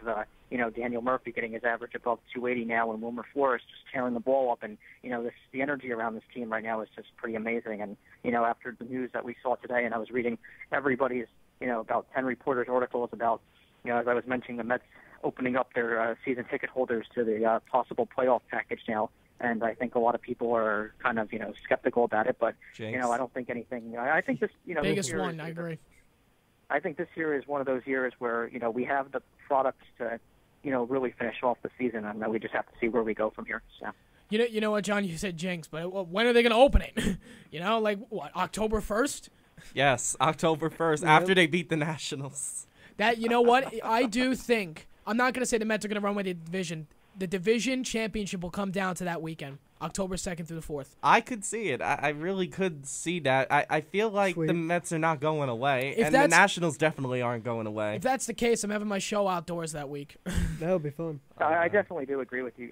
Daniel Murphy getting his average above 280 now, and Wilmer Flores just tearing the ball up. And, the energy around this team right now is just pretty amazing. And, after the news that we saw today, and I was reading everybody's, about 10 reporters' articles about, as I was mentioning, the Mets opening up their season ticket holders to the possible playoff package now. And I think a lot of people are kind of, skeptical about it. But, Jinx. I don't think anything. I think this, Biggest this year one, I agree. I think this year is one of those years where, we have the products to, really finish off the season. And we just have to see where we go from here. So. You know what, John? You said jinx, but when are they going to open it? What, October 1st? Yes, October 1st, after they beat the Nationals. That, you know what? I do think, I'm not going to say the Mets are going to run with the division. The division championship will come down to that weekend, October 2nd through the 4th. I could see it. I really could see that. I feel like the Mets are not going away, and the Nationals definitely aren't going away. If that's the case, I'm having my show outdoors that week. That would be fun. I definitely do agree with you.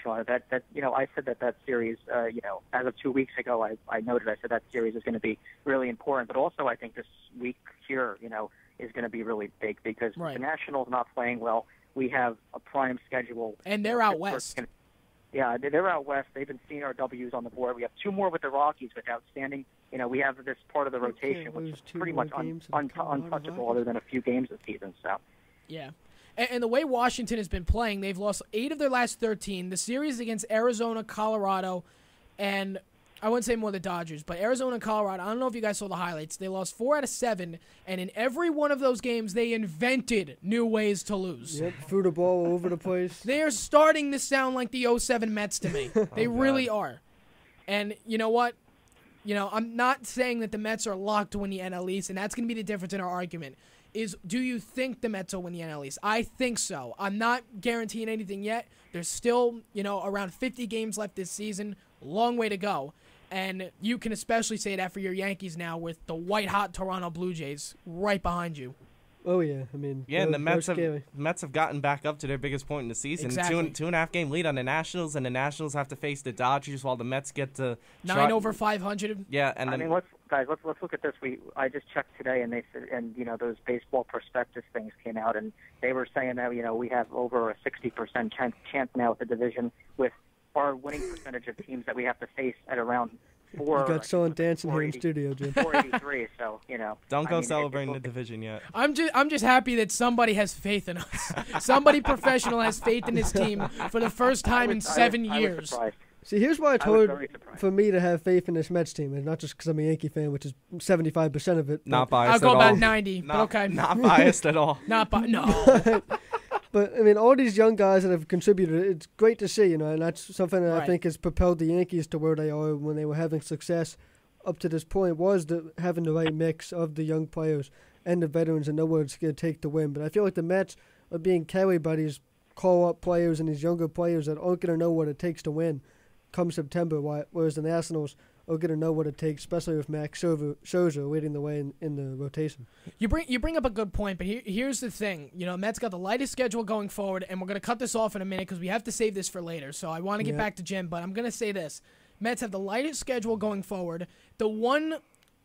Sean. That I said that series, as of 2 weeks ago, I noted, I said that series is going to be really important. But also, I think this week here, is going to be really big because the Nationals not playing well. We have a prime schedule. And they're out west. Yeah, they're out west. They've been seeing our W's on the board. We have 2 more with the Rockies with outstanding. We have this part of the rotation, which is pretty much untouchable other than a few games this season. So. Yeah. And the way Washington has been playing, they've lost 8 of their last 13. The series against Arizona, Colorado, and I wouldn't say more the Dodgers, but Arizona and Colorado, I don't know if you guys saw the highlights. They lost 4 out of 7, and in every one of those games, they invented new ways to lose. Yep, threw the ball all over the place. They are starting to sound like the 07 Mets to me. They really are. And you know what? I'm not saying that the Mets are locked to win the NL East, and that's going to be the difference in our argument. Do you think the Mets will win the NL East? I think so. I'm not guaranteeing anything yet. There's still, around 50 games left this season. Long way to go. And you can especially say that for your Yankees now with the white-hot Toronto Blue Jays right behind you. Oh, yeah. I mean, and the Mets have gotten back up to their biggest point in the season. Exactly. 2.5 game lead on the Nationals, and the Nationals have to face the Dodgers while the Mets get to 9 over 500. Yeah, and then let's look at this. I just checked today, and they said, and those baseball prospectus things came out, and they were saying that we have over a 60% chance now with the division with our winning percentage of teams that we have to face at around 4. You got Sean dancing here in studio, Jim. 483. So don't go celebrating the division yet. I'm just happy that somebody has faith in us. Somebody professional has faith in this team for the first time in 7 years. See, here's why it's hard for me to have faith in this Mets team, and not just because I'm a Yankee fan, which is 75% of it. Not biased I'll go at all. about 90. Okay. Not biased at all. No. But, I mean, all these young guys that have contributed, it's great to see, and that's something that I think has propelled the Yankees to where they are when they were having success up to this point, was having the right mix of the young players and the veterans and know what it's going to take to win. But I feel like the Mets are being carried by these call-up players and these younger players that aren't going to know what it takes to win come September, whereas the Nationals are going to know what it takes, especially with Max Scherzer leading the way in the rotation. You bring up a good point, but here's the thing. Mets got the lightest schedule going forward, and we're going to cut this off in a minute because we have to save this for later. So I want to get back to Jim, but I'm going to say this. Mets have the lightest schedule going forward. The one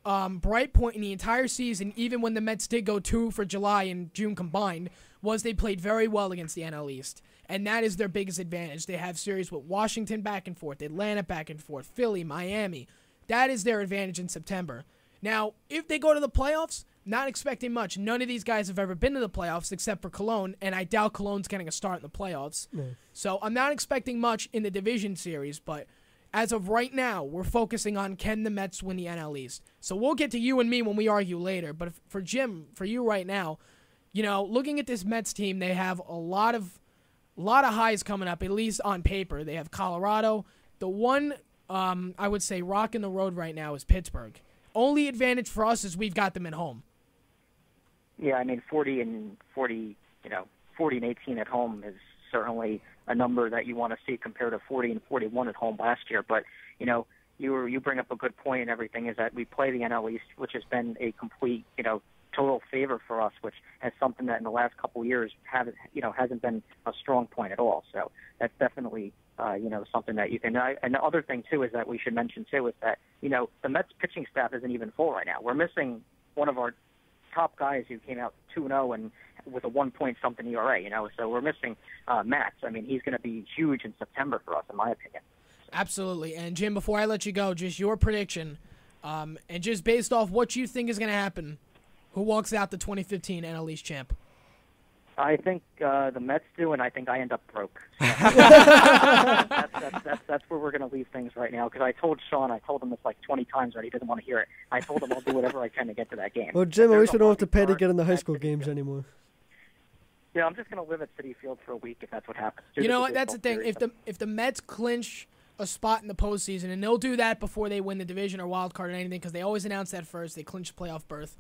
bright point in the entire season, even when the Mets did go 2 for July and June combined, was they played very well against the NL East. And that is their biggest advantage. They have series with Washington back and forth, Atlanta back and forth, Philly, Miami. That is their advantage in September. Now, if they go to the playoffs, not expecting much. None of these guys have ever been to the playoffs except for Cologne, and I doubt Cologne's getting a start in the playoffs. No. So I'm not expecting much in the division series, but as of right now, we're focusing on can the Mets win the NL East. So we'll get to you and me when we argue later. But for Jim, for you right now, looking at this Mets team, they have a lot of highs coming up, at least on paper. They have Colorado. The one, I would say, rock in the road right now is Pittsburgh. Only advantage for us is we've got them at home. Yeah, 40 and 18 at home is certainly a number that you want to see compared to 40 and 41 at home last year. But, you bring up a good point and everything is that we play the NL East, which has been a complete, total favor for us, which has something that in the last couple of years hasn't been a strong point at all. So that's definitely something that you can. And the other thing too is that we should mention too is that the Mets pitching staff isn't even full right now. We're missing one of our top guys who came out 2-0 and with a 1-point-something ERA. So we're missing Max. I mean, he's going to be huge in September for us, in my opinion. Absolutely. And Jim, before I let you go, just your prediction, and just based off what you think is going to happen, who walks out the 2015 NL East champ? I think the Mets do, and I think I end up broke. So that's where we're going to leave things right now. Because I told him this like 20 times already. He doesn't want to hear it. I told him I'll do whatever I can to get to that game. Well, Jim, at least we don't have to pay to get in the high school games anymore. Yeah, I'm just going to live at Citi Field for a week if that's what happens. You know what? That's the thing. If the Mets clinch a spot in the postseason, and they'll do that before they win the division or wild card or anything, because they always announce that first. They clinch playoff berth.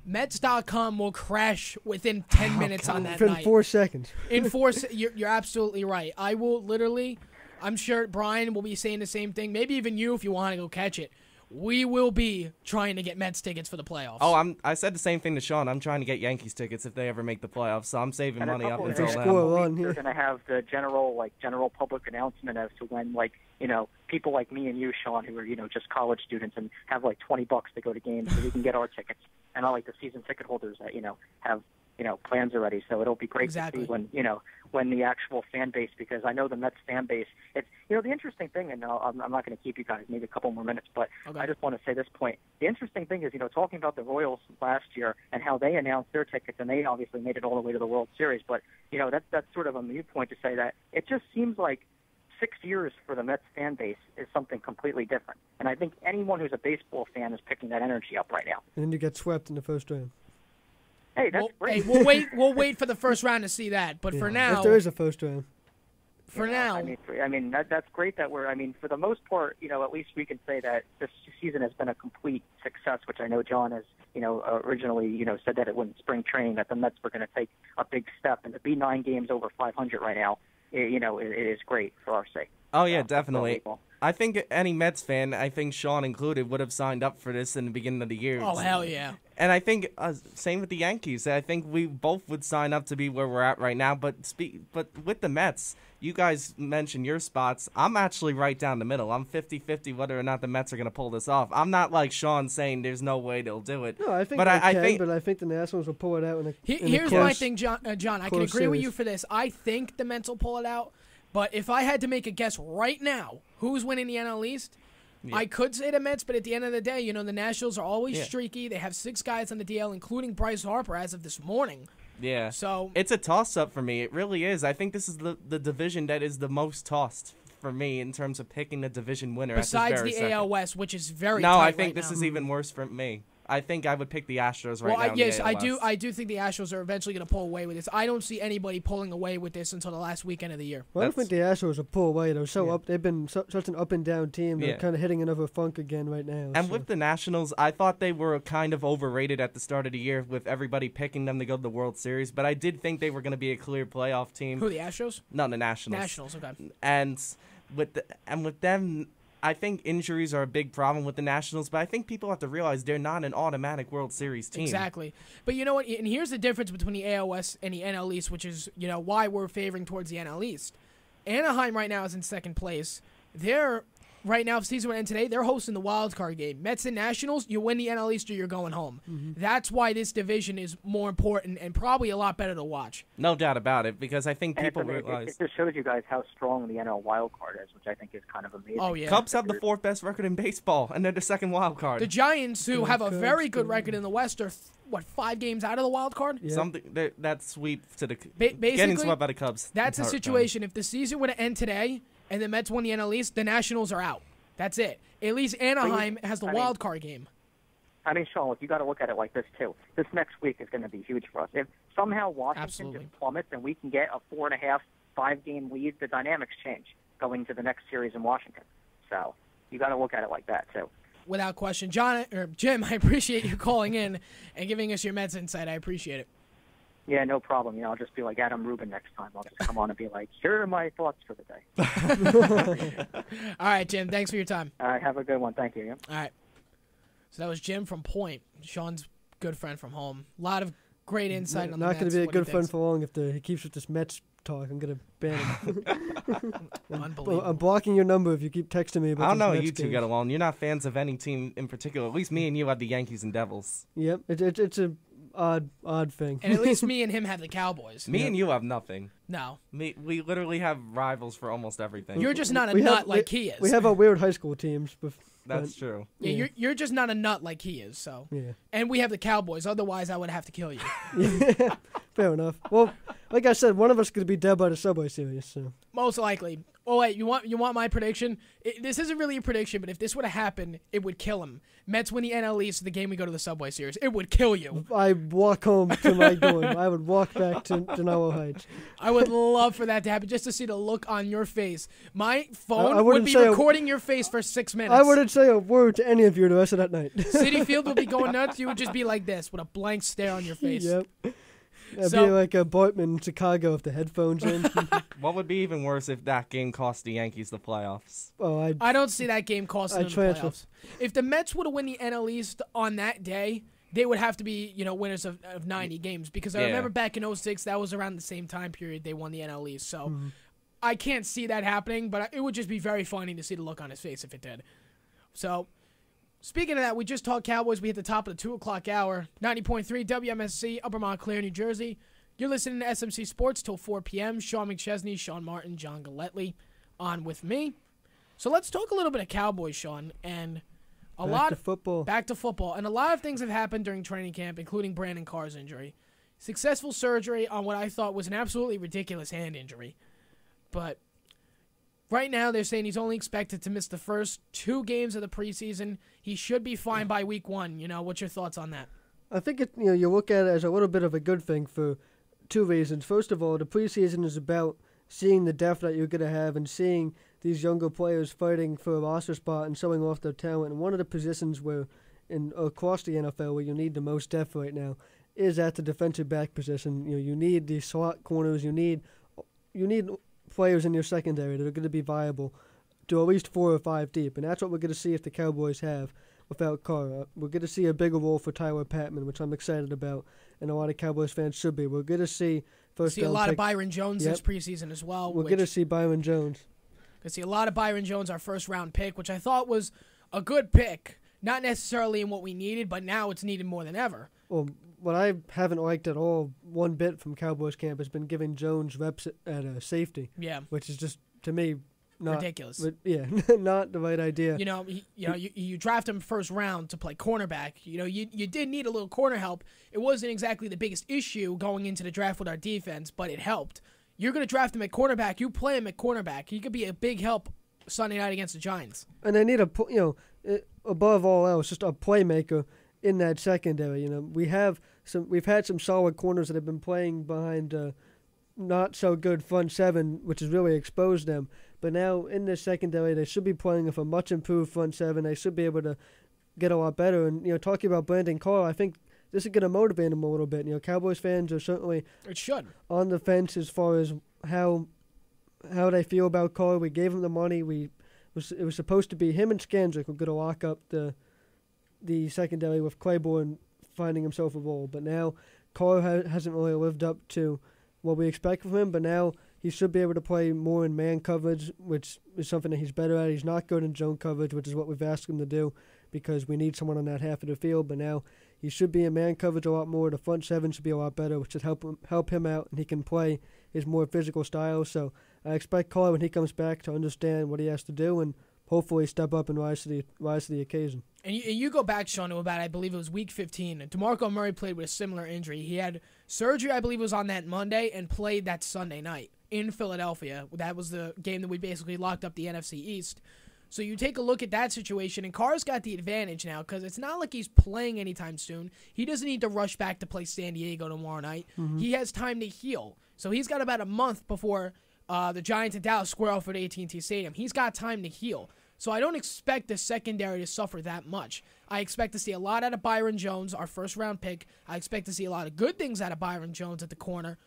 Mets.com will crash within 10 minutes on that night. In 4 seconds. You're absolutely right. I will literally, I'm sure Brian will be saying the same thing. Maybe even you if you want to go catch it. We will be trying to get Mets tickets for the playoffs. Oh, I said the same thing to Sean. I'm trying to get Yankees tickets if they ever make the playoffs, so I'm saving money up until then. They're going to have the general public announcement as to when, people like me and you, Sean, who are, just college students and have like $20 to go to games so we can get our tickets. And I like the season ticket holders that, have plans already. So it'll be great to see when the actual fan base, because I know the Mets fan base, it's, the interesting thing, and I'm not going to keep you guys maybe a couple more minutes, but okay. I just want to say this point. The interesting thing is, talking about the Royals last year and how they announced their tickets, and they obviously made it all the way to the World Series, but, that's sort of a moot point to say that it just seems like 6 years for the Mets fan base is something completely different. And I think anyone who's a baseball fan is picking that energy up right now. And then you get swept in the first round. Hey, that's great. Hey, we'll wait for the first round to see that. But for now, if there is a first round. For now, I mean that's great that we're. I mean, for the most part, at least we can say that this season has been a complete success. Which I know John has, originally, said that it wouldn't spring training that the Mets were going to take a big step, and to be 9 games over 500 right now, it is great for our sake. Oh yeah, definitely. I think any Mets fan, I think Sean included, would have signed up for this in the beginning of the year. Oh, hell yeah. And I think, same with the Yankees. I think we both would sign up to be where we're at right now. But with the Mets, you guys mentioned your spots. I'm actually right down the middle. I'm 50-50 whether or not the Mets are going to pull this off. I'm not like Sean saying there's no way they'll do it. No, I think but I think the Nationals will pull it out. Here's my thing, John. I can agree with you for this. I think the Mets will pull it out. But if I had to make a guess right now, who's winning the NL East? Yeah. I could say the Mets, but at the end of the day, the Nationals are always streaky. They have 6 guys on the DL, including Bryce Harper as of this morning. Yeah. So it's a toss-up for me. It really is. I think this is the division that is the most tossed for me in terms of picking the division winner. Besides the AL West, which is very No, tight I think right this now. is even worse for me. I think I would pick the Astros right now. Yes, I do. I do think the Astros are eventually going to pull away with this. I don't see anybody pulling away with this until the last weekend of the year. Well, I don't think the Astros will pull away. They're so up. They've been such an up and down team. They're kind of hitting another funk again right now. And with the Nationals, I thought they were kind of overrated at the start of the year with everybody picking them to go to the World Series. But I did think they were going to be a clear playoff team. Who, the Astros? No, the Nationals. Nationals, okay. And with them, I think injuries are a big problem with the Nationals, but I think people have to realize they're not an automatic World Series team. Exactly. But you know what? And here's the difference between the AL West and the NL East, which is, why we're favoring towards the NL East. Anaheim right now is in second place. They're, right now, if the season would end today, they're hosting the wild card game. Mets and Nationals, you win the NL East or you're going home. Mm-hmm. That's why this division is more important and probably a lot better to watch. No doubt about it, because I think people realize... It just shows you guys how strong the NL wild card is, which I think is kind of amazing. Oh, yeah. Cubs have the 4th best record in baseball, and they're the 2nd wild card. The Giants, who have a very good record in the West, are, 5 games out of the wild card? Yeah. Something that sweep to the... getting swept by the Cubs. That's the situation. If the season were to end today and the Mets won the NL East, the Nationals are out. That's it. At least Anaheim has the wild card game. I mean, Sean, you got to look at it like this, too. This next week is going to be huge for us. If somehow Washington just plummets and we can get a 4.5, 5-game lead, the dynamics change going to the next series in Washington. So you got to look at it like that, too. Without question. Jim, I appreciate you calling in and giving us your Mets insight. I appreciate it. Yeah, no problem. I'll just be like Adam Rubin next time. I'll just come on and be like, here are my thoughts for the day. All right, Jim. Thanks for your time. All right, have a good one. Thank you. Yeah? All right. So that was Jim from Point, Sean's good friend from home. A lot of great insight on the Mets. Not going to be a good friend for long if he keeps with this Mets talk. I'm going to ban him. Unbelievable. I'm blocking your number if you keep texting me about I don't know how these you Mets two games. get along. You're not fans of any team in particular. At least me and you have the Yankees and Devils. Yep, it's a odd thing. And at least me and him have the Cowboys. Me and you have nothing. No. We literally have rivals for almost everything. You're just not a We have- nut like he is. We have our weird high school teams. That's true. Yeah, you're just not a nut like he is, so. Yeah. And we have the Cowboys. Otherwise, I would have to kill you. Yeah, fair enough. Well, like I said, one of us could be dead by the Subway Series. So Most likely. Oh, wait, you want my prediction? This isn't really a prediction, but if this would have happened, it would kill him. Mets win the NL East the game we go to the Subway Series. It would kill you. I walk home to my dorm. I would walk back to Denalo Heights. I would love for that to happen, just to see the look on your face. My phone I would wouldn't be say recording your face for 6 minutes. I wouldn't say a word to any of you the rest of that night. City Field would be going nuts. You would just be like this, with a blank stare on your face. Yep. It'd So- be like a Bartman in Chicago with the headphones in. What would be even worse if that game cost the Yankees the playoffs? Oh, I don't see that game costing them the transfer. playoffs. If the Mets would have won the NL East on that day, they would have to be, winners of 90 games. Because I Yeah. remember back in 06, that was around the same time period they won the NL East. So Mm-hmm. I can't see that happening, but it would just be very funny to see the look on his face if it did. So, speaking of that, we just talked Cowboys. We hit the top of the 2 o'clock hour. 90.3 WMSC, Upper Montclair, New Jersey. You're listening to SMC Sports till 4 p.m. Sean McChesney, Sean Martin, John Galletley on with me. So let's talk a little bit of Cowboys, Sean. And back to football. Back to football. And a lot of things have happened during training camp, including Brandon Carr's injury. Successful surgery on what I thought was an absolutely ridiculous hand injury. But right now they're saying he's only expected to miss the first 2 games of the preseason. He should be fine by week 1. What's your thoughts on that? I think you look at it as a little bit of a good thing for 2 reasons. First of all, the preseason is about seeing the depth that you're going to have and seeing these younger players fighting for a roster spot and showing off their talent. And one of the positions where, across the NFL, where you need the most depth right now, is at the defensive back position. You need these slot corners. You need players in your secondary that are going to be viable to at least 4 or 5 deep, and that's what we're going to see if the Cowboys have without Carr. We're going to see a bigger role for Tyler Patman, which I'm excited about, and a lot of Cowboys fans should be. We're going to see See a lot of Byron Jones this preseason as well. We're going to see Byron Jones. Going to see a lot of Byron Jones, our first-round pick, which I thought was a good pick. Not necessarily in what we needed, but now it's needed more than ever. Well, what I haven't liked at all, one bit from Cowboys camp, has been giving Jones reps at safety. Yeah. Which is just, to me, not ridiculous. Not the right idea. You draft him first round to play cornerback. You did need a little corner help. It wasn't exactly the biggest issue going into the draft with our defense, but it helped. You're going to draft him at cornerback. You play him at cornerback. He could be a big help Sunday night against the Giants. And they need above all else, just a playmaker in that secondary. We've had some solid corners that have been playing behind not so good front seven, which has really exposed them. But now in this secondary, they should be playing with a much improved front seven. They should be able to get a lot better. And talking about Brandon Carr, I think this is going to motivate him a little bit. Cowboys fans are certainly on the fence as far as how they feel about Carr. We gave him the money. It was supposed to be him and Skandrick were going to lock up the secondary with Claiborne finding himself a role. But now Carr hasn't really lived up to what we expect from him. But now he should be able to play more in man coverage, which is something that he's better at. He's not good in zone coverage, which is what we've asked him to do because we need someone on that half of the field. But now he should be in man coverage a lot more. The front seven should be a lot better, which should help him out, and he can play his more physical style. So I expect Carr, when he comes back, to understand what he has to do and hopefully step up and rise to the occasion. And you go back, Sean, to about, I believe it was week 15. And DeMarco Murray played with a similar injury. He had surgery, I believe it was on that Monday, and played that Sunday night in Philadelphia. That was the game that we basically locked up the NFC East. So you take a look at that situation, and Carr's got the advantage now because it's not like he's playing anytime soon. He doesn't need to rush back to play San Diego tomorrow night. Mm-hmm. He has time to heal. So he's got about a month before the Giants and Dallas square off at AT&T Stadium. He's got time to heal. So I don't expect the secondary to suffer that much. I expect to see a lot out of Byron Jones, our first-round pick. I expect to see a lot of good things out of Byron Jones at the corner.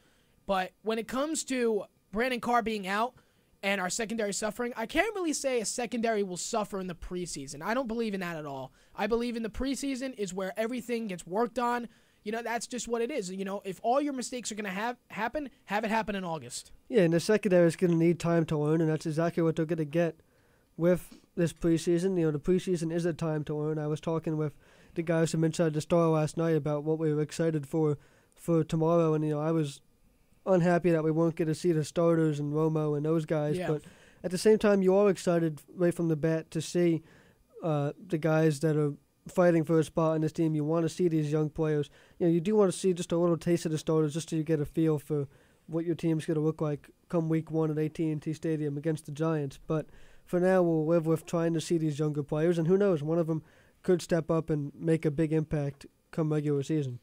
But when it comes to Brandon Carr being out and our secondary suffering, I can't really say a secondary will suffer in the preseason. I don't believe in that at all. I believe in the preseason is where everything gets worked on. that's just what it is. If all your mistakes are going to happen, have it happen in August. Yeah, and the secondary is going to need time to learn, and that's exactly what they're going to get with this preseason. The preseason is a time to learn. I was talking with the guys from Inside the Star last night about what we were excited for tomorrow, and I was unhappy that we weren't going to see the starters and Romo and those guys, but at the same time, you are excited right from the bat to see the guys that are fighting for a spot in this team. You want to see these young players. You do want to see just a little taste of the starters just so you get a feel for what your team's going to look like come week 1 at AT&T Stadium against the Giants. But for now, we'll live with trying to see these younger players, and who knows, one of them could step up and make a big impact come regular season.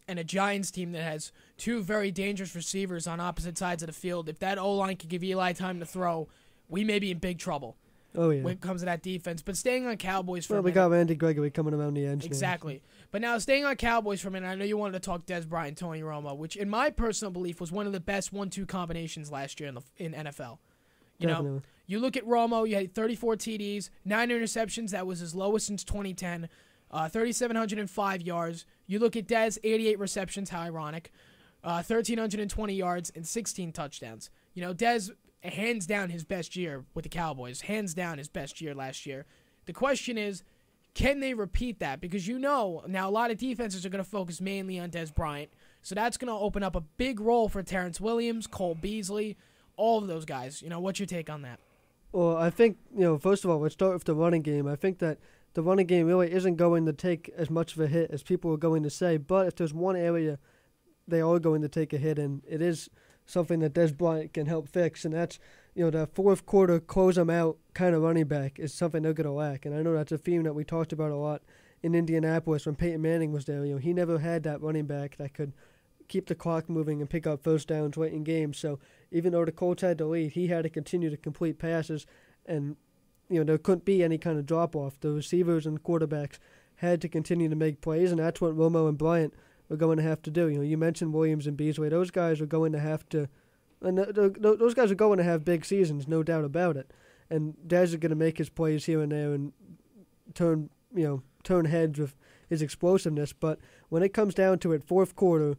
And a Giants team that has 2 very dangerous receivers on opposite sides of the field. If that O-line could give Eli time to throw, we may be in big trouble. Oh, yeah. When it comes to that defense. But staying on Cowboys for a minute. We got Randy Gregory coming around the edge. Exactly. But now staying on Cowboys for a minute, I know you wanted to talk Dez Bryant, Tony Romo, which in my personal belief was one of the best 1-2 combinations last year in NFL. You look at Romo, you had 34 TDs, 9 interceptions. That was his lowest since 2010. 3,705 yards. You look at Dez, 88 receptions, how ironic. 1,320 yards and 16 touchdowns. Dez, hands down his best year with the Cowboys. Hands down his best year last year. The question is, can they repeat that? Because now a lot of defenses are going to focus mainly on Dez Bryant. So that's going to open up a big role for Terrence Williams, Cole Beasley, all of those guys. What's your take on that? Well, I think, first of all, let's start with the running game. I think that the running game really isn't going to take as much of a hit as people are going to say. But if there's one area they are going to take a hit in, it is something that Dez Bryant can help fix, and that's, the fourth quarter close them out kind of running back is something they're going to lack. And I know that's a theme that we talked about a lot in Indianapolis when Peyton Manning was there. He never had that running back that could keep the clock moving and pick up first downs late in games. So even though the Colts had the lead, he had to continue to complete passes, and there couldn't be any kind of drop-off. The receivers and quarterbacks had to continue to make plays, and that's what Romo and Bryant are going to have to do. You mentioned Williams and Beasley. Those guys are going to have to, and those guys are going to have big seasons, no doubt about it. And Dez is going to make his plays here and there and turn heads with his explosiveness. But when it comes down to it, fourth quarter,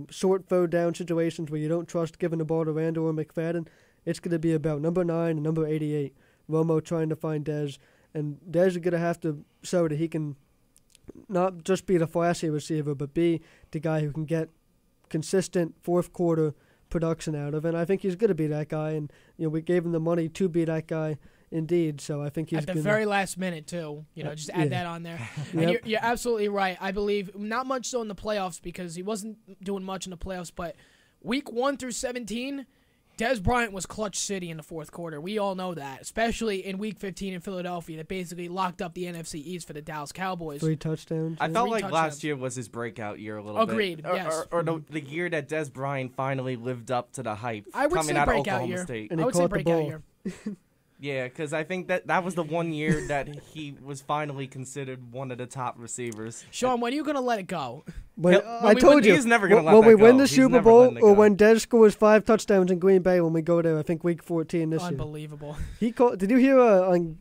short third down situations where you don't trust giving the ball to Randall or McFadden, it's going to be about number 9 and number 88. Romo trying to find Dez, and Dez is going to have to show that he can not just be the flashy receiver, but be the guy who can get consistent fourth quarter production out of. And I think he's going to be that guy. And we gave him the money to be that guy, indeed. So I think he's at the very last minute too. Just add that on there. And you're absolutely right. I believe not much so in the playoffs because he wasn't doing much in the playoffs. But week 1 through 17. Dez Bryant was clutch city in the fourth quarter. We all know that, especially in Week 15 in Philadelphia that basically locked up the NFC East for the Dallas Cowboys. 3 touchdowns. I felt like last year was his breakout year a little Agreed, bit. yes. Or the year that Dez Bryant finally lived up to the hype I would coming say out of breakout Oklahoma year. State. And I would say breakout year. Yeah, because I think that was the one year that he was finally considered one of the top receivers. Sean, when are you going to let it go? I told you, he's never going to let when that we go. win the He's Super never Bowl letting it or go. when Dez scores 5 touchdowns in Green Bay when we go there, I think Week 14 this year. Unbelievable. Did you hear on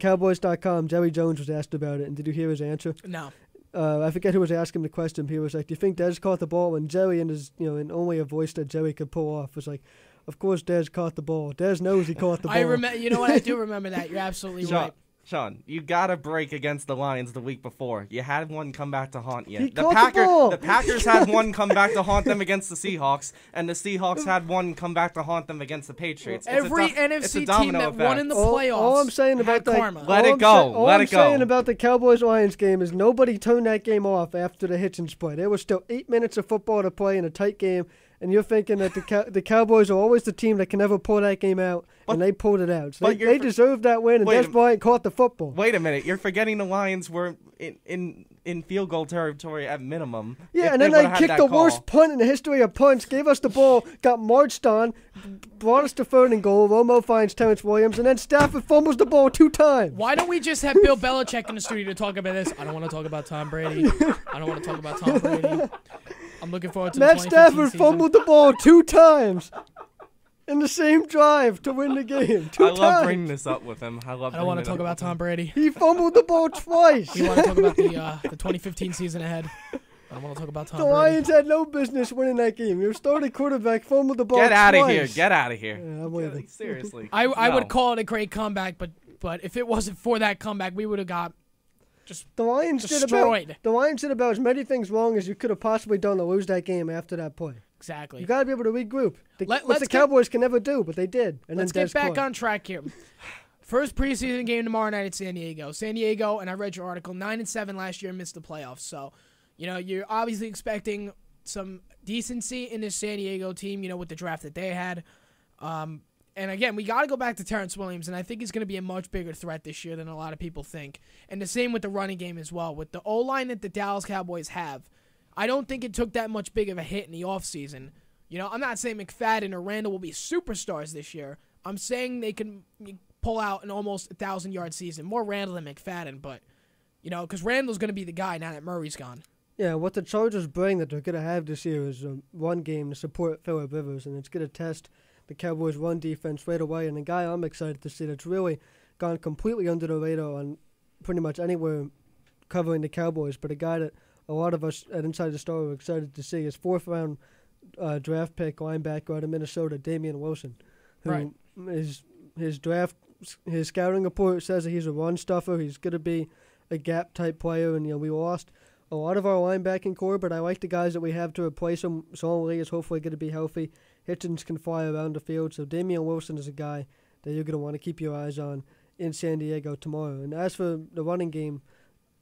Cowboys.com, Jerry Jones was asked about it, and did you hear his answer? No. I forget who was asking the question. He was like, "Do you think Dez caught the ball?" And Jerry, in his in only a voice that Jerry could pull off, was like, "Of course, Dez caught the ball. Dez knows he caught the ball." I remember. You know what? I do remember that. You're absolutely right. Sean, you got a break against the Lions the week before. You had one come back to haunt you. He caught the ball. The Packers had one come back to haunt them against the Seahawks, and the Seahawks had one come back to haunt them against the Patriots. Every NFC team that won in the playoffs all I'm saying about had that, karma. Let it go. All I'm saying about the Cowboys-Lions game is nobody turned that game off after the Hitchens play. There was still 8 minutes of football to play in a tight game, and you're thinking that the Cowboys are always the team that can never pull that game out, and they pulled it out. So they deserved that win, and Dez Bryant caught the football. Wait a minute. You're forgetting the Lions were in field goal territory at minimum. Yeah, and then they kicked the worst punt in the history of punts, gave us the ball, got marched on, brought us to 3rd and goal. Romo finds Terrence Williams, and then Stafford fumbles the ball 2 times. Why don't we just have Bill Belichick in the studio to talk about this? I don't want to talk about Tom Brady. I don't want to talk about Tom Brady. I'm looking forward to Matt the 2015 Stafford season. fumbled the ball 2 times in the same drive to win the game. 2 times. I love bringing this up with him. I don't want to talk about Tom Brady. He fumbled the ball twice. We want to talk about the 2015 season ahead. I don't want to talk about Tom The Brady. Lions had no business winning that game. Your starting quarterback fumbled the ball Get out of here. twice. Get out of here. Yeah, I'm leaving. Seriously. I No. would call it a great comeback, but if it wasn't for that comeback, we would have got The Lions destroyed. the Lions did about as many things wrong as you could have possibly done to lose that game after that play. Exactly. You got to be able to regroup. Let's Which the get- Cowboys can never do, but they did. And Let's then get back Des on track here. First preseason game tomorrow night at San Diego. San Diego, and I read your article, 9-7 last year, missed the playoffs. So, you're obviously expecting some decency in this San Diego team, with the draft that they had. And again, we got to go back to Terrence Williams, and I think he's going to be a much bigger threat this year than a lot of people think. And the same with the running game as well. With the O-line that the Dallas Cowboys have, I don't think it took that much big of a hit in the offseason. I'm not saying McFadden or Randall will be superstars this year. I'm saying they can pull out an almost 1,000-yard season. More Randall than McFadden, but, because Randall's going to be the guy now that Murray's gone. Yeah, what the Chargers bring that they're going to have this year is one game to support Phillip Rivers, and it's going to test the Cowboys' run defense right away. And the guy I'm excited to see that's really gone completely under the radar on pretty much anywhere covering the Cowboys, but a guy that a lot of us at Inside the Star are excited to see is fourth-round draft pick linebacker out of Minnesota, Damian Wilson, who Right. his scouting report says that he's a run stuffer. He's going to be a gap-type player, and we lost a lot of our linebacking core, but I like the guys that we have to replace him. Saul Lee is hopefully going to be healthy. Hitchens can fly around the field, so Damian Wilson is a guy that you're going to want to keep your eyes on in San Diego tomorrow. And as for the running game,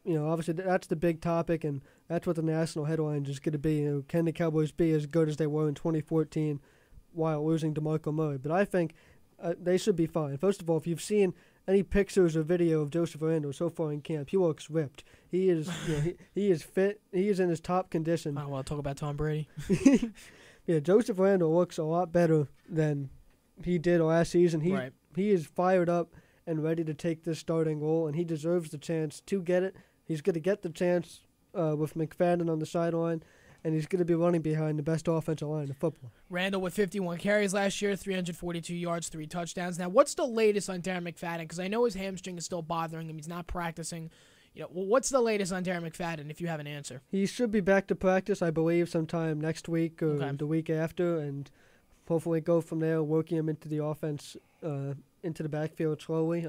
obviously that's the big topic, and that's what the national headlines is going to be. Can the Cowboys be as good as they were in 2014 while losing DeMarco Murray? But I think they should be fine. First of all, if you've seen any pictures or video of Joseph Randle so far in camp, he looks ripped. He is he is fit. He is in his top condition. I want to talk about Tom Brady. Yeah, Joseph Randle looks a lot better than he did last season. He is fired up and ready to take this starting role, and he deserves the chance to get it. He's going to get the chance with McFadden on the sideline, and he's going to be running behind the best offensive line in football. Randall with 51 carries last year, 342 yards, 3 touchdowns. Now, what's the latest on Darren McFadden? Because I know his hamstring is still bothering him. He's not practicing. What's the latest on Darren McFadden, if you have an answer? He should be back to practice, I believe, sometime next week or the week after, and hopefully go from there, working him into the offense, into the backfield slowly.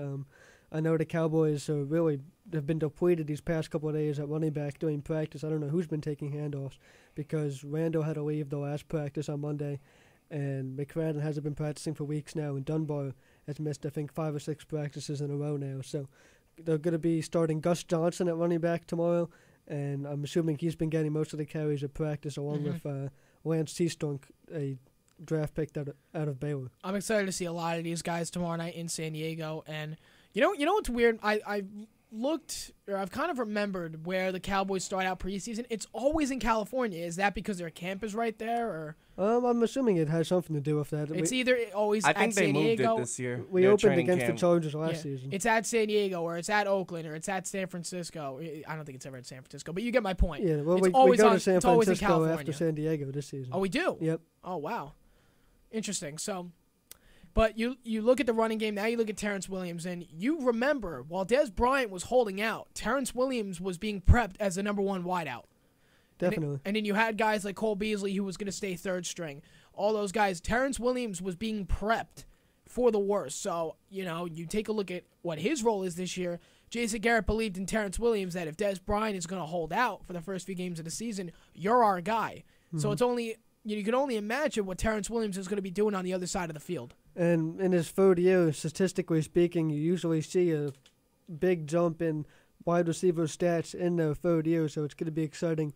I know the Cowboys really have been depleted these past couple of days at running back during practice. I don't know who's been taking handoffs because Randall had to leave the last practice on Monday, and McFadden hasn't been practicing for weeks now, and Dunbar has missed, I think, 5 or 6 practices in a row now. So they're going to be starting Gus Johnson at running back tomorrow, and I'm assuming he's been getting most of the carries at practice along with Lance Seastunk, a draft pick out of Baylor. I'm excited to see a lot of these guys tomorrow night in San Diego, and you know what's weird? I looked, or I've kind of remembered where the Cowboys start out preseason. It's always in California. Is that because their camp is right there, or? I'm assuming it has something to do with that. It's either always I think at San they moved Diego. it this year. We Their opened training against camp. the Chargers last season. It's at San Diego, or it's at Oakland, or it's at San Francisco. I don't think it's ever at San Francisco, but you get my point. Yeah, well, it's we always go on, to San it's always in Francisco California. after San Diego this season. Oh, we do? Yep. Oh, wow. Interesting. So, but you look at the running game, now you look at Terrence Williams, and you remember, while Des Bryant was holding out, Terrence Williams was being prepped as the number 1 wideout. Definitely. And then you had guys like Cole Beasley, who was going to stay third string. All those guys. Terrence Williams was being prepped for the worst. So, you take a look at what his role is this year. Jason Garrett believed in Terrence Williams that if Des Bryant is going to hold out for the first few games of the season, you're our guy. Mm-hmm. So it's only you can only imagine what Terrence Williams is going to be doing on the other side of the field. And in his third year, statistically speaking, you usually see a big jump in wide receiver stats in their third year, so it's going to be exciting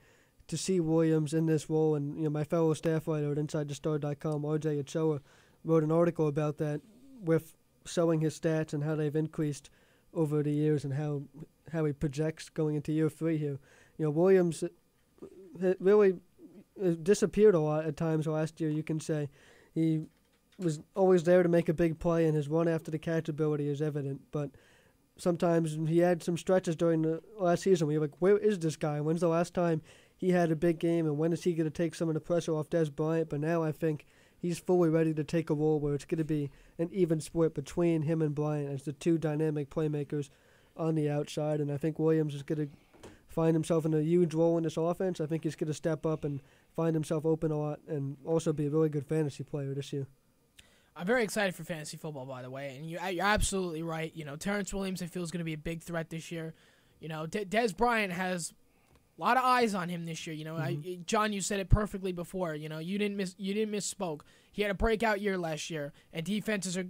to see Williams in this role. And my fellow staff writer at InsideTheStar.com, RJ Ochoa, wrote an article about that with showing his stats and how they've increased over the years and how he projects going into year 3 here. Williams really disappeared a lot at times last year, you can say. He was always there to make a big play, and his run after the catch ability is evident. But sometimes he had some stretches during the last season where you're like, where is this guy? When's the last time he had a big game, and when is he going to take some of the pressure off Des Bryant? But now I think he's fully ready to take a role where it's going to be an even split between him and Bryant as the 2 dynamic playmakers on the outside. And I think Williams is going to find himself in a huge role in this offense. I think he's going to step up and find himself open a lot and also be a really good fantasy player this year. I'm very excited for fantasy football, by the way, and you're absolutely right. Terrence Williams, I feel, is going to be a big threat this year. Des Bryant has a lot of eyes on him this year. John, you said it perfectly before. You didn't misspoke. He had a breakout year last year, and defenses are,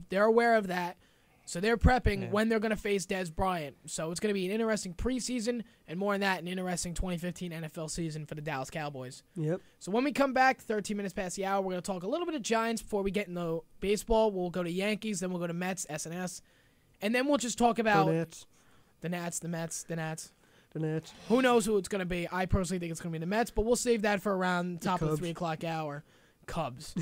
they're aware of that. So they're prepping when they're going to face Des Bryant. So it's going to be an interesting preseason, and more than that, an interesting 2015 NFL season for the Dallas Cowboys. Yep. So when we come back, 13 minutes past the hour, we're going to talk a little bit of Giants before we get into baseball. We'll go to Yankees, then we'll go to Mets, SNS, and then we'll just talk about the Nats, the Mets, the Nats. The Nats. Who knows who it's going to be? I personally think it's going to be the Mets, but we'll save that for around the top of the 3 o'clock hour. Cubs.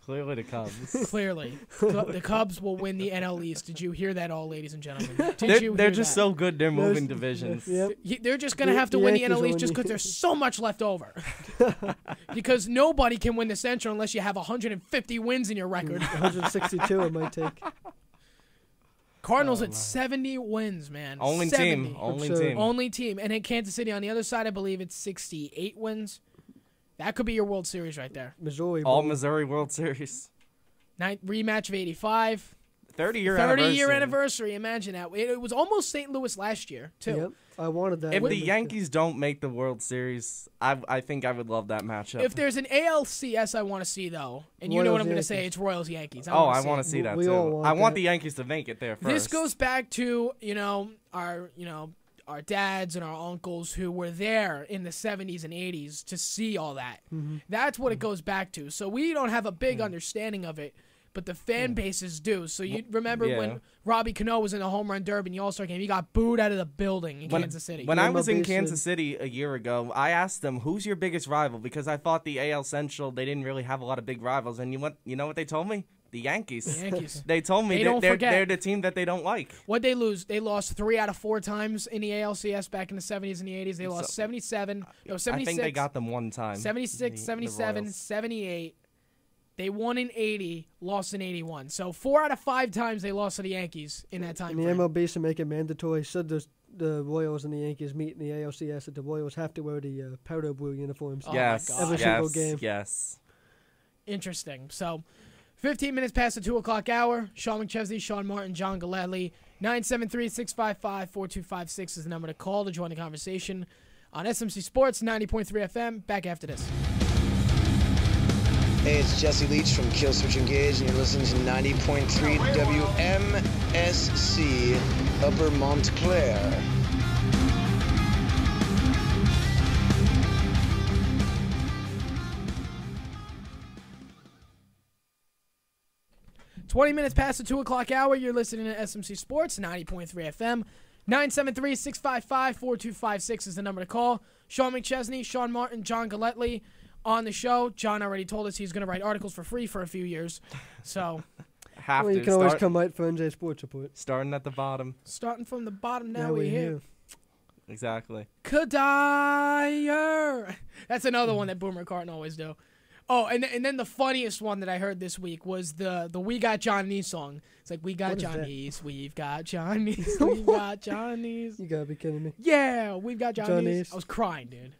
Clearly the Cubs. Clearly. The Cubs will win the NL East. Did you hear that, all ladies and gentlemen? They're just so good, they're moving divisions. Yep. They're just going to have to win the NL East just because there's so much left over. Because nobody can win the Central unless you have 150 wins in your record. 162 it might take. Cardinals at 70 wins, man. Only 70. team. Only team. And in Kansas City on the other side, I believe it's 68 wins. That could be your World Series right there. Missouri. Missouri World Series. Rematch of 85. 30-year anniversary. Imagine that. It was almost St. Louis last year, too. Yep. I wanted that. If the Yankees don't make the World Series, I think I would love that matchup. If there's an ALCS I want to see, though, and you know what I'm going to say, it's Royals-Yankees. I want to see that, too. I want the Yankees to make it there first. This goes back to, our dads and our uncles who were there in the 70s and 80s to see all that. Mm-hmm. That's what it goes back to. So we don't have a big understanding of it, but the fan bases do. So you remember when Robbie Cano was in the Home Run Derby in the All-Star game, he got booed out of the building in Kansas City. When I was in Kansas City a year ago, I asked them, who's your biggest rival? Because I thought the AL Central, they didn't really have a lot of big rivals. And you know what they told me? The Yankees. They told me they're the team that they don't like. What'd they lose? They lost 3 out of 4 times in the ALCS back in the 70s and the 80s. They lost 76. I think they got them one time. 76, 77, 78. They won in 80, lost in 81. So 4 out of 5 times they lost to the Yankees in that time frame. And the MLB should make it mandatory. Should the Royals and the Yankees meet in the ALCS, that the Royals have to wear the powder blue uniforms. Yes. Every single game. Yes. Interesting. So 15 minutes past the 2 o'clock hour. Sean McChesney, Sean Martin, John Galletley. 973-655-4256 is the number to call to join the conversation on SMC Sports 90.3 FM. Back after this. Hey, it's Jesse Leach from Kill Switch Engage, and you're listening to 90.3 WMSC Upper Montclair. $20 minutes past the 2 o'clock hour. You're listening to SMC Sports 90.3 FM. 973-655-4256 is the number to call. Sean McChesney, Sean Martin, John Galletley on the show. John already told us he's going to write articles for free for a few years. So you can always come right for NJ Sports Report. Starting at the bottom. Starting from the bottom, now we're here. Exactly. Kadire. That's another one that Boomer Carton always do. Oh, and then the funniest one that I heard this week was the We Got Johnny's song. It's like, we got Johnny's, we've got Johnny's, we've got Johnny's. You gotta be kidding me. Yeah, we've got Johnny's. I was crying, dude.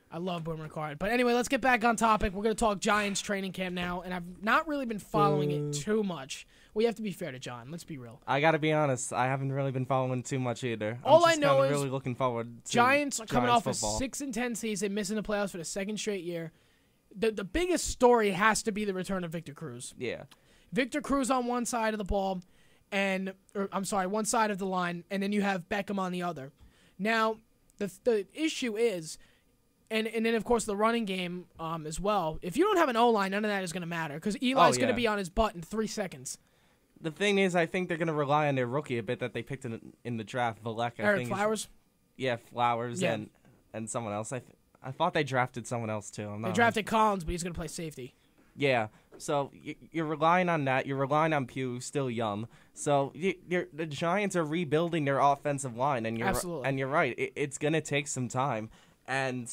I love Boomer Carton. But anyway, let's get back on topic. We're going to talk Giants training camp now, and I've not really been following it too much. We have to be fair to John. Let's be real. I got to be honest. I haven't really been following too much either. All I know is really looking forward to Giants are coming off football. a 6-10 season, missing the playoffs for the second straight year. The biggest story has to be the return of Victor Cruz. Yeah. Victor Cruz on one side of the ball, one side of the line, and then you have Beckham on the other. Now, the issue is, and then, of course, the running game as well. If you don't have an O-line, none of that is going to matter because Eli's going to be on his butt in 3 seconds. The thing is, I think they're going to rely on their rookie a bit that they picked in the draft, Valek. Eric Flowers? Flowers and someone else. I thought they drafted someone else, too. They drafted Collins, but he's going to play safety. Yeah, so you're relying on that. You're relying on Pugh, who's still young. So the Giants are rebuilding their offensive line, and you're right. It's going to take some time. And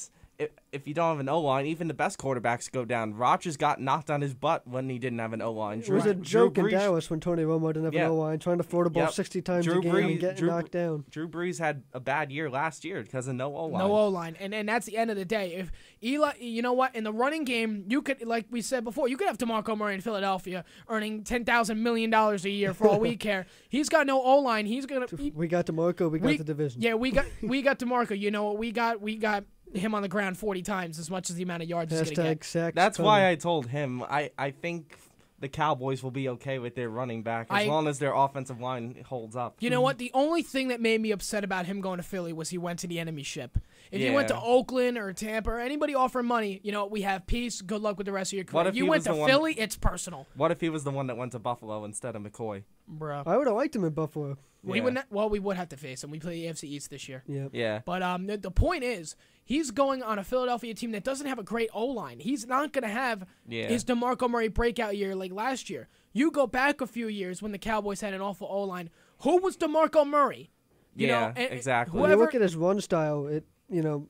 if you don't have an O-line, even the best quarterbacks go down. Rodgers got knocked on his butt when he didn't have an O-line. It was a joke in Dallas when Tony Romo didn't have an O-line, trying to throw the ball 60 times a game and getting knocked down. Drew Brees had a bad year last year because of no O-line. No O-line. And that's the end of the day. If Eli, you know what, in the running game, you could, like we said before, you could have DeMarco Murray in Philadelphia earning $10,000 million a year for all we care. He's got no O-line. He's going to... We got DeMarco. We got the division. Yeah, we got DeMarco. You know what? We got him on the ground 40 times as much as the amount of yards he's going to get. Sacks. That's why I told him I think the Cowboys will be okay with their running back as long as their offensive line holds up. You know what? The only thing that made me upset about him going to Philly was he went to the enemy ship. If he went to Oakland or Tampa or anybody offering money, you know, we have peace. Good luck with the rest of your career. If you went to Philly, it's personal. What if he was the one that went to Buffalo instead of McCoy? Bro. I would have liked him in Buffalo. We would have to face him. We play the AFC East this year. Yep. Yeah. But the point is, he's going on a Philadelphia team that doesn't have a great O-line. He's not going to have his DeMarco Murray breakout year like last year. You go back a few years when the Cowboys had an awful O-line. Who was DeMarco Murray? You know, exactly. When you look at his run style,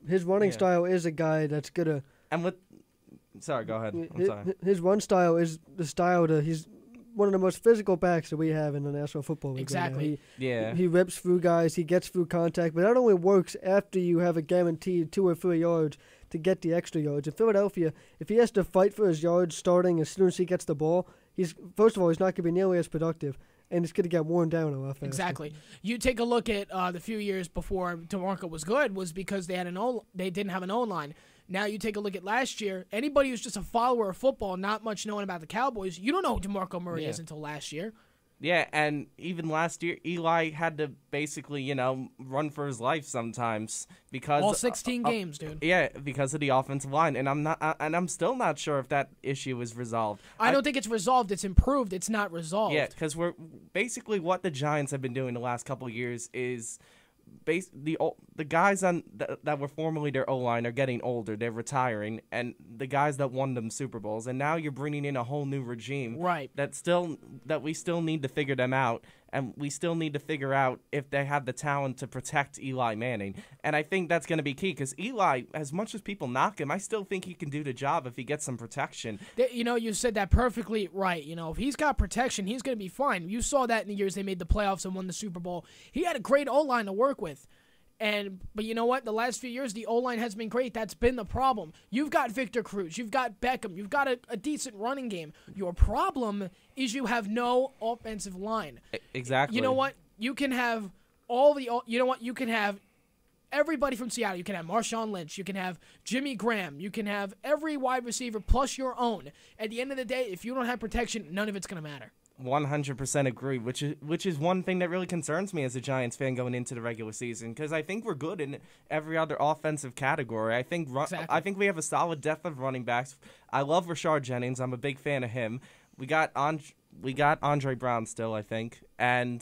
his running style is a guy that's going to... And with... Sorry, go ahead. I'm sorry. His run style is the style that he's... one of the most physical backs that we have in the National Football League. Exactly. He rips through guys. He gets through contact. But that only works after you have a guaranteed 2 or 3 yards to get the extra yards. In Philadelphia, if he has to fight for his yards starting as soon as he gets the ball, first of all, he's not going to be nearly as productive, and it's going to get worn down a lot faster. Exactly. You take a look at the few years before DeMarco was good was because they didn't have an O-line. Now you take a look at last year. Anybody who's just a follower of football, not much knowing about the Cowboys, you don't know who DeMarco Murray is until last year. Yeah, and even last year, Eli had to basically, run for his life sometimes because all 16 games, dude. Yeah, because of the offensive line, and I'm still not sure if that issue is resolved. I don't think it's resolved. It's improved. It's not resolved. Yeah, because we're basically what the Giants have been doing the last couple of years is. The guys that were formerly their O-line are getting older. They're retiring, and the guys that won them Super Bowls, and now you're bringing in a whole new regime. Right. That we still need to figure them out, and we still need to figure out if they have the talent to protect Eli Manning. And I think that's going to be key because Eli, as much as people knock him, I still think he can do the job if he gets some protection. You said that perfectly right. If he's got protection, he's going to be fine. You saw that in the years they made the playoffs and won the Super Bowl. He had a great O-line to work with. But you know what? The last few years, the O-line has been great. That's been the problem. You've got Victor Cruz. You've got Beckham. You've got a decent running game. Your problem is you have no offensive line. Exactly. You know what? You can have you can have everybody from Seattle. You can have Marshawn Lynch. You can have Jimmy Graham. You can have every wide receiver plus your own. At the end of the day, if you don't have protection, none of it's going to matter. 100% agree, which is one thing that really concerns me as a Giants fan going into the regular season because I think we're good in every other offensive category. I think we have a solid depth of running backs. I love Rashard Jennings. I'm a big fan of him. We got Andre Brown still, I think, and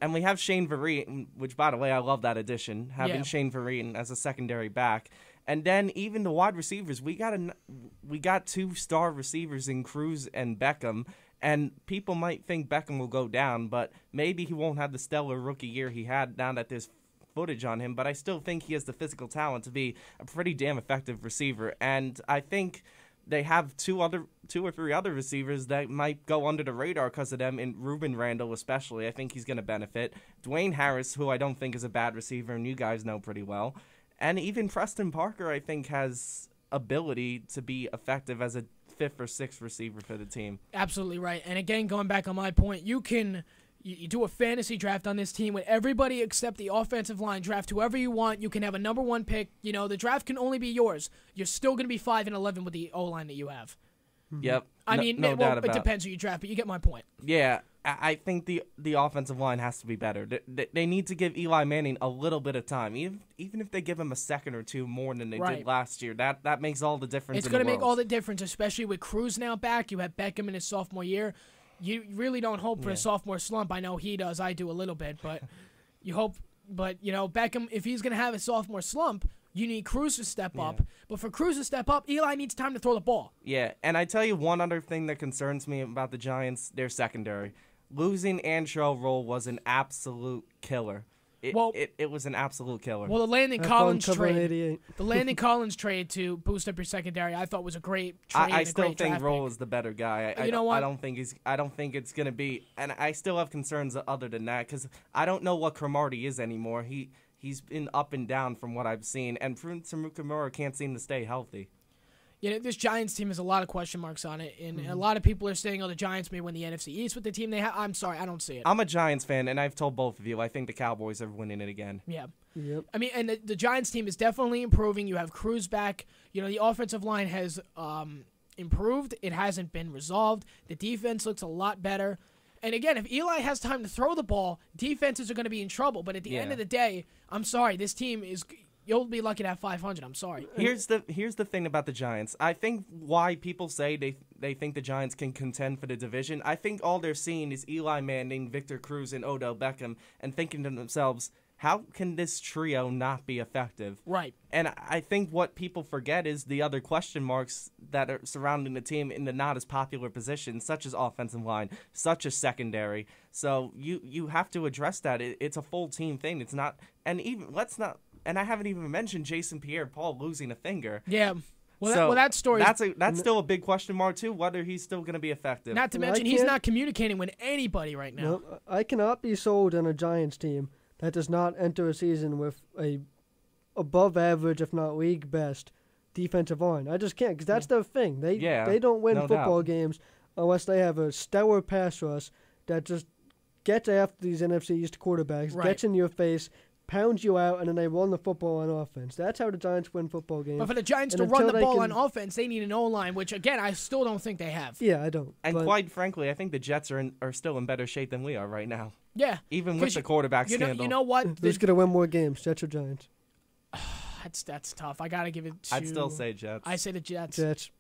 we have Shane Vereen, which by the way I love that addition, having Shane Vereen as a secondary back. And then even the wide receivers, we got 2-star receivers in Cruz and Beckham. And people might think Beckham will go down, but maybe he won't have the stellar rookie year he had now that there's footage on him. But I still think he has the physical talent to be a pretty damn effective receiver. And I think they have two or three other receivers that might go under the radar because of them, and Ruben Randall especially. I think he's going to benefit. Dwayne Harris, who I don't think is a bad receiver, and you guys know pretty well. And even Preston Parker, I think, has ability to be effective as a 5th or 6th receiver for the team. Absolutely right. And again, going back on my point, you do a fantasy draft on this team with everybody except the offensive line. Draft whoever you want. You can have a number 1 pick. The draft can only be yours. You're still going to be 5-11 with the O-line that you have. Yep. It depends who you draft, but you get my point. Yeah, I think the offensive line has to be better. They need to give Eli Manning a little bit of time, even if they give him a second or two more than they did last year. That makes all the difference. It's going to make all the difference, especially with Cruz now back. You have Beckham in his sophomore year. You really don't hope for a sophomore slump. I know he does. I do a little bit, but you hope. But Beckham, if he's going to have a sophomore slump, you need Cruz to step up. But for Cruz to step up, Eli needs time to throw the ball. Yeah, and I tell you one other thing that concerns me about the Giants, their secondary. Losing Antrell Roll was an absolute killer. it was an absolute killer. Well, the Landon Have fun Collins covering trade, 88. the Landon Collins trade to boost up your secondary, I thought was a great trade. I and a still great think draft Roll pick. is the better guy. You know what? I don't think it's gonna be, and I still have concerns other than that because I don't know what Cromartie is anymore. He's been up and down from what I've seen, and Prince Mukamura can't seem to stay healthy. You know, this Giants team has a lot of question marks on it, and a lot of people are saying, "Oh, the Giants may win the NFC East with the team they have." I'm sorry, I don't see it. I'm a Giants fan, and I've told both of you I think the Cowboys are winning it again. Yeah. Yep. I mean, and the Giants team is definitely improving. You have Cruz back. You know, the offensive line has improved. It hasn't been resolved. The defense looks a lot better. And again, if Eli has time to throw the ball, defenses are going to be in trouble. But at the end of the day, I'm sorry, this team is. You'll be lucky to have 500. I'm sorry. Here's the thing about the Giants. I think why people say they think the Giants can contend for the division. I think all they're seeing is Eli Manning, Victor Cruz, and Odell Beckham, and thinking to themselves, how can this trio not be effective? Right. And I think what people forget is the other question marks that are surrounding the team in the not as popular positions, such as offensive line, such as secondary. So you have to address that. It's a full team thing. It's not, and even let's not. And I haven't even mentioned Jason Pierre-Paul losing a finger. Yeah. Well, that story. That's still a big question mark too. Whether he's still going to be effective. Not to mention he's not communicating with anybody right now. No, I cannot be sold on a Giants team that does not enter a season with a above average, if not league best, defensive line. I just can't because that's their thing. They don't win football games unless they have a stellar pass rush that just gets after these NFC East quarterbacks, gets in your face, pounds you out, and then they run the football on offense. That's how the Giants win football games. But for the Giants to run the ball on offense, they need an O-line, which, again, I still don't think they have. Yeah, I don't. And quite frankly, I think the Jets are still in better shape than we are right now. Yeah. Even with the quarterback scandal. You know what? Who's going to win more games, Jets or Giants? That's tough. I got to give it to... I'd still say Jets. I say the Jets. Jets.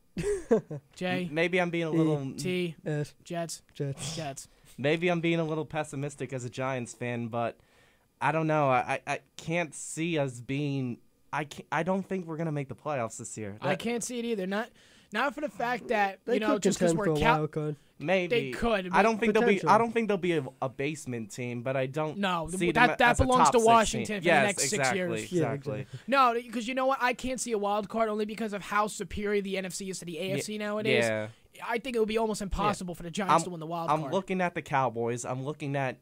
J. Maybe I'm being a little... T. S. Jets. Jets. Maybe I'm being a little pessimistic as a Giants fan, but... I don't know. I can't see us being. I don't think we're gonna make the playoffs this year. I can't see it either. Not for the fact that they could just because we're wild card. Maybe they could. I don't think they'll be. I don't think they'll be a basement team, but I don't. No, see that them as belongs a to top Washington 16. for the next 6 years. Exactly. No, because you know what? I can't see a wild card only because of how superior the NFC is to the AFC nowadays. Yeah. I think it would be almost impossible for the Giants to win the wild card. I'm looking at the Cowboys. I'm looking at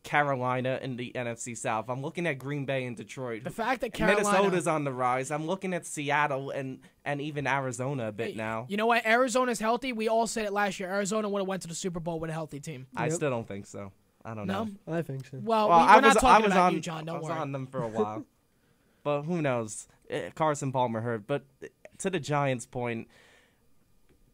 Carolina in the NFC South. I'm looking at Green Bay and Detroit. The fact that Carolina... Minnesota's on the rise. I'm looking at Seattle and even Arizona a bit now. You know what? Arizona's healthy. We all said it last year. Arizona would have went to the Super Bowl with a healthy team. I still don't think so. I don't know. I think so. Well, we're not talking about you, John. Don't worry. I was on them for a while. But who knows? Carson Palmer hurt. But to the Giants' point...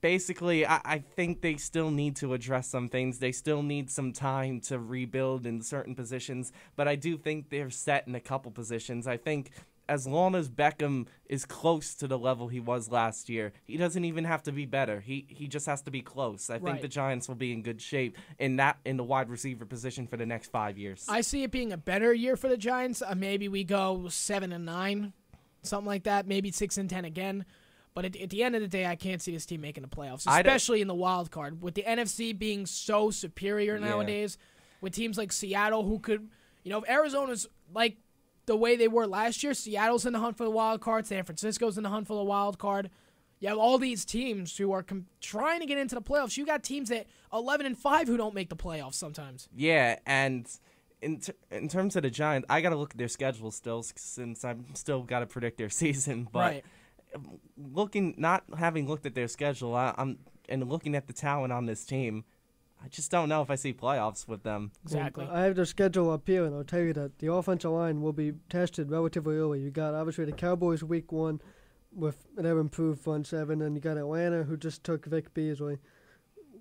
Basically, I think they still need to address some things. They still need some time to rebuild in certain positions. But I do think they're set in a couple positions. I think as long as Beckham is close to the level he was last year, he doesn't even have to be better. He just has to be close. I think the Giants will be in good shape in the wide receiver position for the next 5 years. I see it being a better year for the Giants. Maybe we go 7-9, something like that. Maybe 6-10 again. But at the end of the day, I can't see this team making the playoffs, especially in the wild card. With the NFC being so superior nowadays, with teams like Seattle who could, if Arizona's like the way they were last year, Seattle's in the hunt for the wild card, San Francisco's in the hunt for the wild card. You have all these teams who are trying to get into the playoffs. You got teams at 11-5 who don't make the playoffs sometimes. Yeah, and in terms of the Giants, I got to look at their schedule still since I'm still got to predict their season. But not having looked at their schedule, and looking at the talent on this team, I just don't know if I see playoffs with them. Exactly. I have their schedule up here, and I'll tell you that the offensive line will be tested relatively early. You got, obviously, the Cowboys week 1 with their improved front seven, and you got Atlanta, who just took Vic Beasley.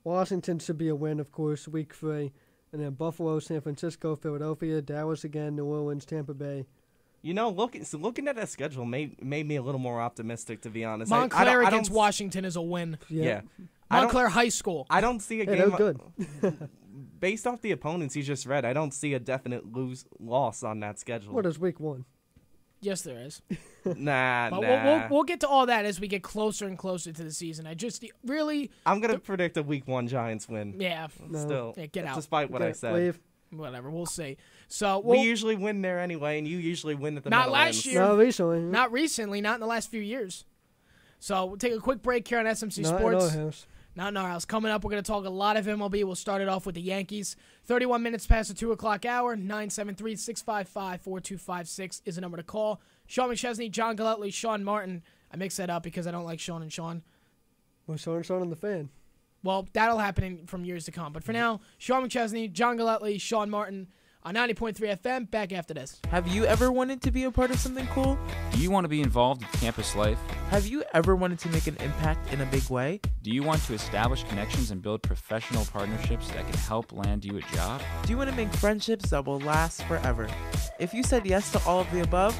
Washington should be a win, of course, week 3. And then Buffalo, San Francisco, Philadelphia, Dallas again, New Orleans, Tampa Bay. Looking at that schedule made me a little more optimistic, to be honest. Montclair against Washington is a win. Yeah. Montclair High School. I don't see a game. They're good. Based off the opponents you just read, I don't see a definite loss on that schedule. What is week 1? Yes, there is. Nah. We'll get to all that as we get closer and closer to the season. I'm gonna predict a week 1 Giants win. Yeah. Still. Yeah, get out. Despite what I said. Leave. Whatever, we'll see. So we usually win there anyway, and you usually win at the not Meadowlands. last year. Not recently. Not recently. Not in the last few years. So we'll take a quick break here on SMC Not Sports. in our house. Not in our house. Coming up, we're going to talk a lot of MLB. We'll start it off with the Yankees. 31 minutes past the 2 o'clock hour. 973-655-4256 is the number to call. Sean McChesney, John Galletley, Sean Martin. I mix that up because I don't like Sean and Sean. Well, Sean and the fan. Well, that'll happen from years to come. But for now, Sean McChesney, John Galletley, Sean Martin on 90.3 FM. Back after this. Have you ever wanted to be a part of something cool? Do you want to be involved with campus life? Have you ever wanted to make an impact in a big way? Do you want to establish connections and build professional partnerships that can help land you a job? Do you want to make friendships that will last forever? If you said yes to all of the above,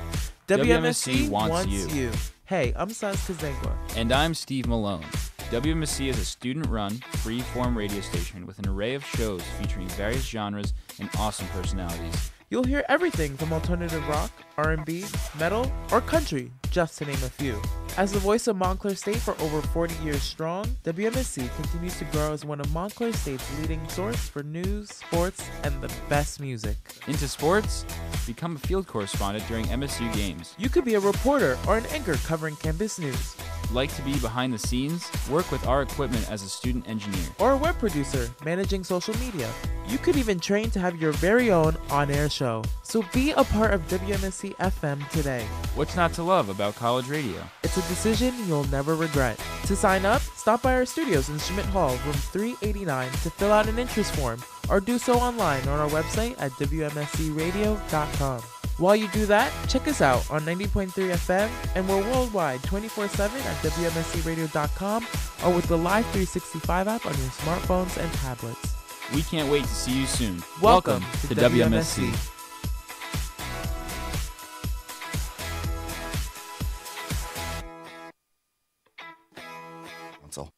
WMSC wants you. Hey, I'm Saz Kazengwa. And I'm Steve Malone. WMSC is a student-run, free-form radio station with an array of shows featuring various genres and awesome personalities. You'll hear everything from alternative rock, R&B, metal, or country, just to name a few. As the voice of Montclair State for over 40 years strong, WMSC continues to grow as one of Montclair State's leading source for news, sports, and the best music. Into sports? Become a field correspondent during MSU games. You could be a reporter or an anchor covering campus news. Like to be behind the scenes? Work with our equipment as a student engineer. Or a web producer, managing social media. You could even train to have your very own on-air show. So be a part of WMSC FM today. What's not to love about college radio? It's a decision you'll never regret. To sign up, stop by our studios in Schmidt Hall, room 389 to fill out an interest form, or do so online on our website at WMSCradio.com. While you do that, check us out on 90.3 FM, and we're worldwide 24/7 at WMSCradio.com or with the Live 365 app on your smartphones and tablets. We can't wait to see you soon. Welcome to WMSC. Console.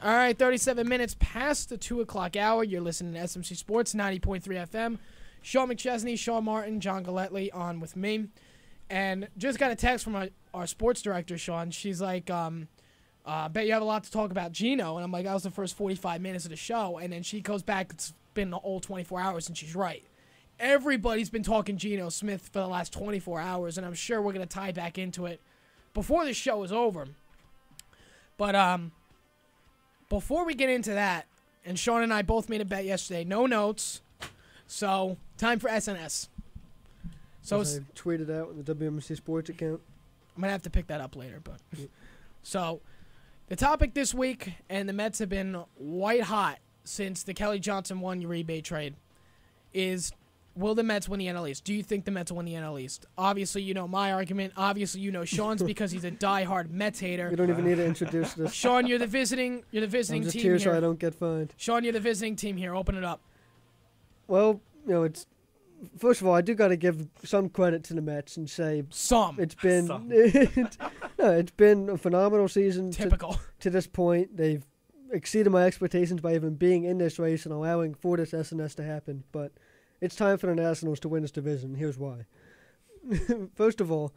All right, 37 minutes past the 2 o'clock hour. You're listening to SMC Sports, 90.3 FM. Sean McChesney, Sean Martin, John Galletley on with me. And just got a text from our sports director, Sean. She's like, I bet you have a lot to talk about Geno. And I'm like, that was the first 45 minutes of the show. And then she goes back, it's been the whole 24 hours, and she's right. Everybody's been talking Geno Smith for the last 24 hours, and I'm sure we're going to tie back into it before the show is over. But, before we get into that, and Sean and I both made a bet yesterday, no notes, so time for SNS. So I tweeted out on the WMSC Sports account. I'm going to have to pick that up later. But So the topic this week, and the Mets have been white hot since the Kelly Johnson Uribe trade, is will the Mets win the NL East? Do you think the Mets will win the NL East? Obviously, you know my argument. Obviously, you know Sean's because he's a diehard Mets hater. You don't even need to introduce this. Sean, you're the visiting I'm just team here here. so I don't get fined. Sean, you're the visiting team here. Open it up. Well, it's first of all, I do got to give some credit to the Mets and say it's been it's been a phenomenal season. Typical. To this point, they've exceeded my expectations by even being in this race and allowing for this SNS to happen. But it's time for the Nationals to win this division. Here's why. First of all,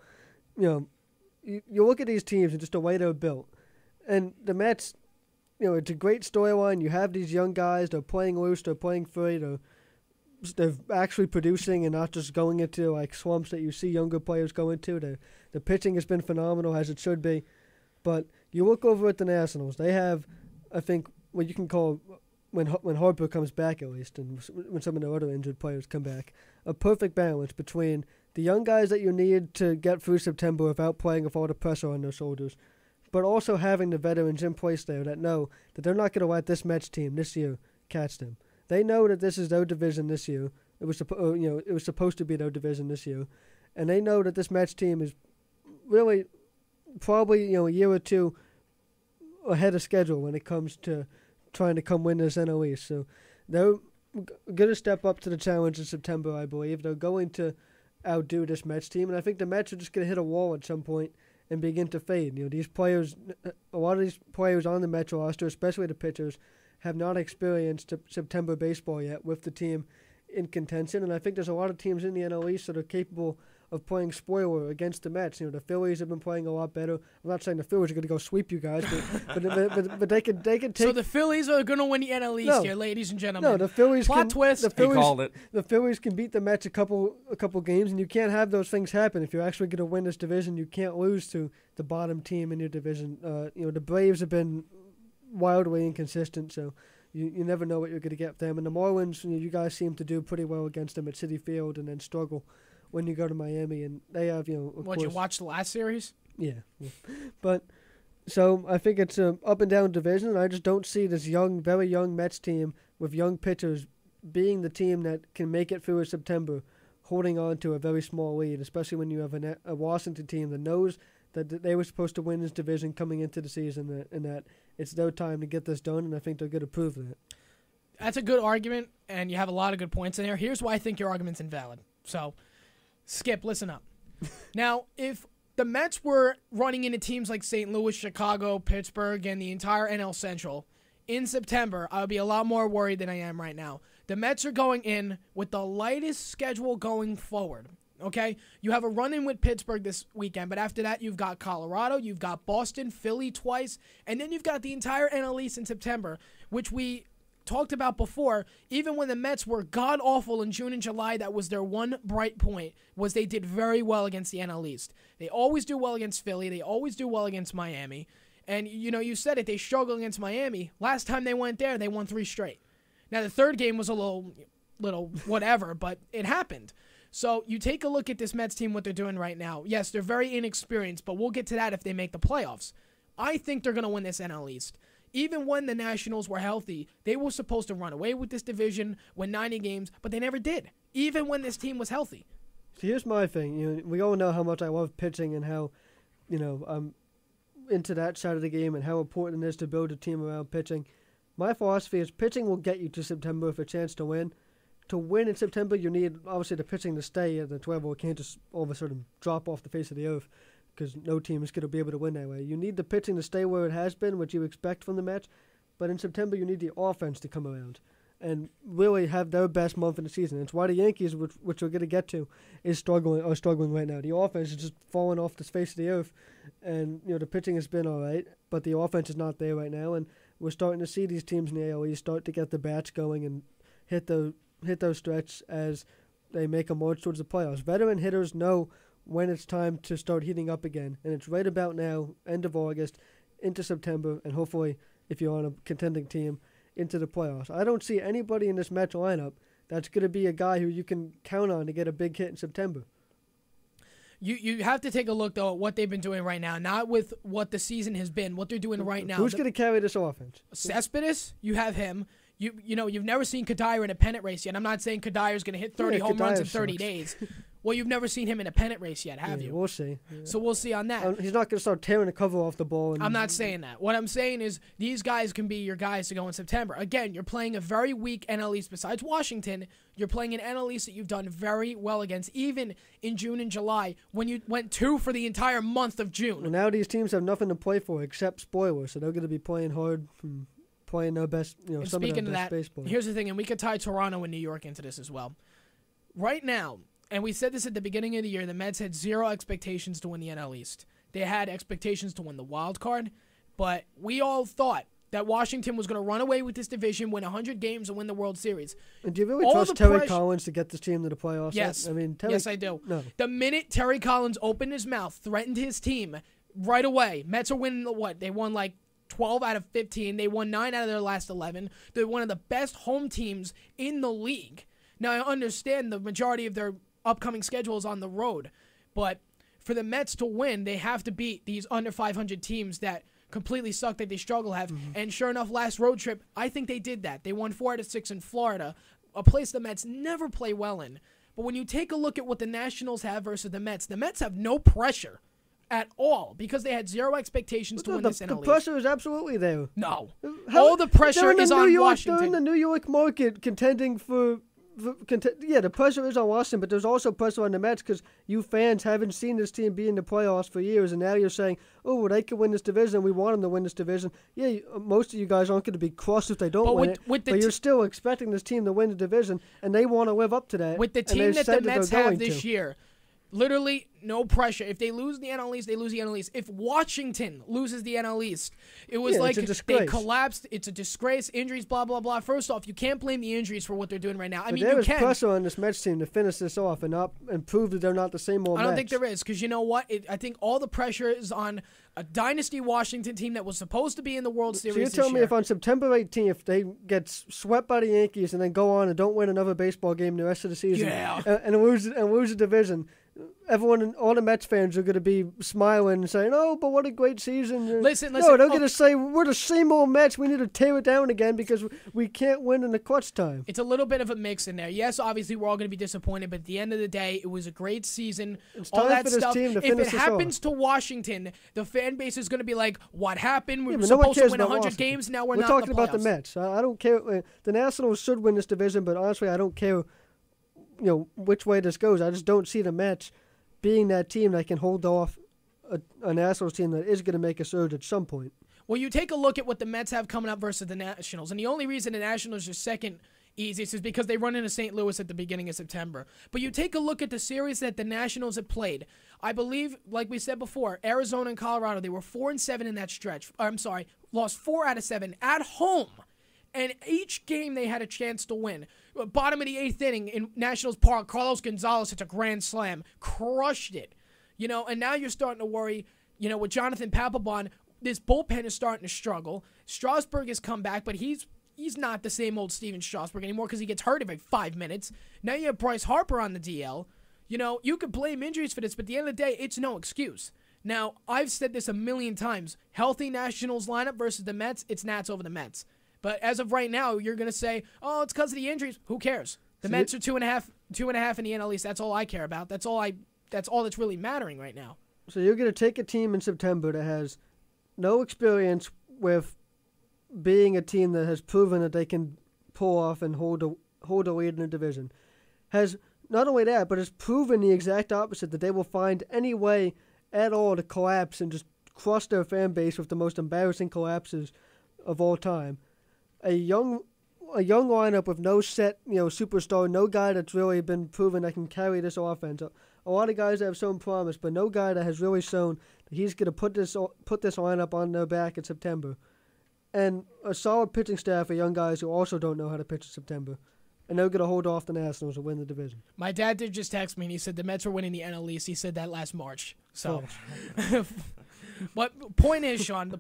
you look at these teams and just the way they're built. And the Mets, it's a great storyline. You have these young guys. They're playing loose. They're playing free. They're actually producing and not just going into like slumps that you see younger players go into. The pitching has been phenomenal, as it should be. But you look over at the Nationals. They have, I think, what you can call when Harper comes back at least, and when some of the other injured players come back, a perfect balance between the young guys that you need to get through September without playing with all the pressure on their shoulders, but also having the veterans in place there that know that they're not going to let this Mets team this year catch them. They know that this is their division this year. It was supposed to be their division this year, and they know that this Mets team is really probably a year or two ahead of schedule when it comes to trying to come win this NL East. So they're going to step up to the challenge in September, I believe. They're going to outdo this Mets team, and I think the Mets are just going to hit a wall at some point and begin to fade. These players, a lot of these players on the Mets roster, especially the pitchers, have not experienced September baseball yet with the team in contention, and I think there's a lot of teams in the NL East that are capable of playing spoiler against the Mets. The Phillies have been playing a lot better. I'm not saying the Phillies are going to go sweep you guys, but they can take. So the Phillies are going to win the NL East here, ladies and gentlemen. No, the Phillies plot twist. The Phillies, he called it. The Phillies can beat the Mets a couple games, and you can't have those things happen if you're actually going to win this division. You can't lose to the bottom team in your division. The Braves have been wildly inconsistent, so you never know what you're going to get with them. And the Marlins, you guys seem to do pretty well against them at Citi Field, and then struggle when you go to Miami, and they have, of course, you watch the last series? Yeah. But, so I think it's an up and down division, and I just don't see this very young Mets team with young pitchers being the team that can make it through September, holding on to a very small lead, especially when you have a Washington team that knows that they were supposed to win this division coming into the season, and that it's their time to get this done, and I think they're going to prove that. That's a good argument, and you have a lot of good points in there. Here's why I think your argument's invalid. So, Skip, listen up. Now, if the Mets were running into teams like St. Louis, Chicago, Pittsburgh, and the entire NL Central in September, I would be a lot more worried than I am right now. The Mets are going in with the lightest schedule going forward. Okay? You have a run-in with Pittsburgh this weekend, but after that, you've got Colorado, you've got Boston, Philly twice, and then you've got the entire NL East in September, which we talked about before. Even when the Mets were god-awful in June and July, that was their one bright point, was they did very well against the NL East. They always do well against Philly. They always do well against Miami. And, you said it, they struggled against Miami. Last time they went there, they won 3 straight. Now, the third game was a little whatever, but it happened. So you take a look at this Mets team, what they're doing right now. Yes, they're very inexperienced, but we'll get to that if they make the playoffs. I think they're going to win this NL East. Even when the Nationals were healthy, they were supposed to run away with this division, win 90 games, but they never did, even when this team was healthy. So here's my thing. We all know how much I love pitching and how, I'm into that side of the game and how important it is to build a team around pitching. My philosophy is pitching will get you to September with a chance to win. To win in September, you need, obviously, the pitching to stay at the 12. It can't just all of a sudden drop off the face of the earth, because no team is going to be able to win that way. You need the pitching to stay where it has been, which you expect from the Mets, but in September you need the offense to come around and really have their best month in the season. It's why the Yankees, which we're going to get to, are struggling right now. The offense is just falling off the face of the earth, and the pitching has been all right, but the offense is not there right now, and we're starting to see these teams in the AL East start to get the bats going and hit those stretch as they make a march towards the playoffs. Veteran hitters know when it's time to start heating up again, and it's right about now, end of August, into September, and hopefully, if you're on a contending team, into the playoffs. I don't see anybody in this Mets lineup that's going to be a guy who you can count on to get a big hit in September. You have to take a look, though, at what they've been doing right now, not with what the season has been, what they're doing right now. Who's going to carry this offense? Cespedes, you have him. You've never seen Kadire in a pennant race yet. I'm not saying Kadire's going to hit 30 home runs in 30 days. Well, you've never seen him in a pennant race yet, have you? We'll see. Yeah. So we'll see on that. He's not going to start tearing the cover off the ball. I'm not saying that. What I'm saying is these guys can be your guys to go in September. Again, you're playing a very weak NL East. Besides Washington, you're playing an NL East that you've done very well against, even in June and July, when you went 2 for the entire month of June. Well, now these teams have nothing to play for except spoilers, so they're going to be playing hard from playing their best, some of their best baseball. Here's the thing, and we could tie Toronto and New York into this as well. Right now, and we said this at the beginning of the year, the Mets had 0 expectations to win the NL East. They had expectations to win the wild card, but we all thought that Washington was going to run away with this division, win 100 games, and win the World Series. And do you really trust Terry Collins to get this team to the playoffs? Yes. Yes, I do. No. The minute Terry Collins opened his mouth, threatened his team, right away, Mets are winning, what? They won like 12 out of 15. They won 9 out of their last 11. They're one of the best home teams in the league. Now, I understand the majority of their upcoming schedule is on the road, but for the Mets to win, they have to beat these under 500 teams that completely suck, that they struggle to have. And sure enough, last road trip, I think they did that. They won 4 out of 6 in Florida, a place the Mets never play well in. But when you take a look at what the Nationals have versus the Mets have no pressure at all because they had zero expectations to win this NL East. The pressure is absolutely there. No. All the pressure is on Washington. They're in the New York market contending for the pressure is on Washington, but there's also pressure on the Mets because you fans haven't seen this team be in the playoffs for years, and now you're saying, oh, well, they could win this division. We want them to win this division. Yeah, most of you guys aren't going to be crushed if they don't win it, but you're still expecting this team to win the division, and they want to live up to that. With the team that the Mets have this year, literally no pressure. If they lose the NL East, they lose the NL East. If Washington loses the NL East, it was like they collapsed. It's a disgrace. Injuries, blah, blah, blah. First off, you can't blame the injuries for what they're doing right now. I mean, you can. There is pressure on this Mets team to finish this off and prove that they're not the same old Mets. I don't think there is because you know what? I think all the pressure is on a dynasty Washington team that was supposed to be in the World Series. So you're telling me if on September 18th they get swept by the Yankees and then go on and don't win another baseball game the rest of the season and lose the division, everyone, all the Mets fans are going to be smiling and saying, "Oh, but what a great season!" Listen. No, they're going to say we're the same old Mets. We need to tear it down again because we can't win in the clutch time. It's a little bit of a mix in there. Yes, obviously we're all going to be disappointed, but at the end of the day, it was a great season. It's all time that for this stuff. team to if finish it this happens off. to Washington, the fan base is going to be like, "What happened? We were no one supposed to cares win about 100 Washington. games. Now we're We're not." talking in the about the playoffs." Mets. I don't care. The Nationals should win this division, but honestly, I don't care. Which way this goes. I just don't see the Mets being that team that can hold off a Nationals team that is going to make a surge at some point. Well, you take a look at what the Mets have coming up versus the Nationals, and the only reason the Nationals are second easiest is because they run into St. Louis at the beginning of September. But you take a look at the series that the Nationals have played. I believe, like we said before, Arizona and Colorado, they were 4-7 in that stretch. Lost 4 out of 7 at home. And each game they had a chance to win. Bottom of the 8th inning in Nationals Park, Carlos Gonzalez hits a grand slam. Crushed it. And now you're starting to worry, with Jonathan Papelbon, this bullpen is starting to struggle. Strasburg has come back, but he's not the same old Steven Strasburg anymore because he gets hurt every 5 minutes. Now you have Bryce Harper on the DL. You could blame injuries for this, but at the end of the day, it's no excuse. Now, I've said this a million times. Healthy Nationals lineup versus the Mets, it's Nats over the Mets. But as of right now, you're going to say, oh, it's because of the injuries. Who cares? The Mets are 2.5 in the NL East. That's all I care about. That's all that's really mattering right now. So you're going to take a team in September that has no experience with being a team that has proven that they can pull off and hold a lead in the division. Has not only that, but has proven the exact opposite, that they will find any way at all to collapse and just crush their fan base with the most embarrassing collapses of all time. A young lineup with no set, superstar, no guy that's really been proven that can carry this offense. A lot of guys that have shown promise, but no guy that has really shown that he's going to put this lineup on their back in September. And a solid pitching staff of young guys who also don't know how to pitch in September. And they're going to hold off the Nationals and win the division. My dad did just text me, and he said the Mets were winning the NL East. He said that last March. So, But point is, Sean, the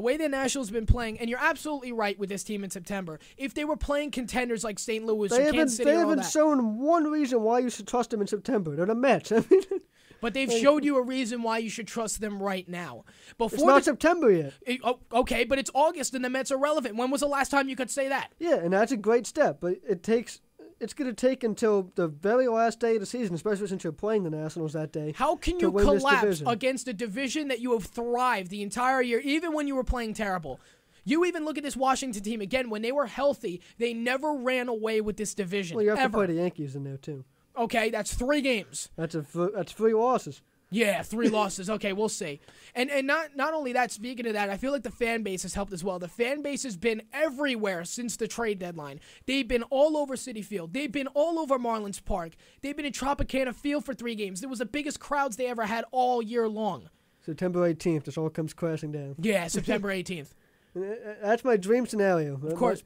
way the Nationals have been playing, and you're absolutely right with this team in September. If they were playing contenders like St. Louis or Kansas City, they haven't shown one reason why you should trust them in September. They're the Mets. But they've showed you a reason why you should trust them right now. It's not September yet. Okay, but it's August and the Mets are relevant. When was the last time you could say that? Yeah, and that's a great step, but it's going to take until the very last day of the season, especially since you're playing the Nationals that day. How can you collapse against a division that you have thrived the entire year, even when you were playing terrible? You even look at this Washington team, again, when they were healthy, they never ran away with this division. Well, you have to play the Yankees in there, too. Okay, that's 3 games. That's 3 losses. Yeah, 3 losses. Okay, we'll see. And not only that, speaking of that, I feel like the fan base has helped as well. The fan base has been everywhere since the trade deadline. They've been all over Citi Field. They've been all over Marlins Park. They've been in Tropicana Field for 3 games. It was the biggest crowds they ever had all year long. September 18th, this all comes crashing down. Yeah, September 18th. That's my dream scenario. Of course.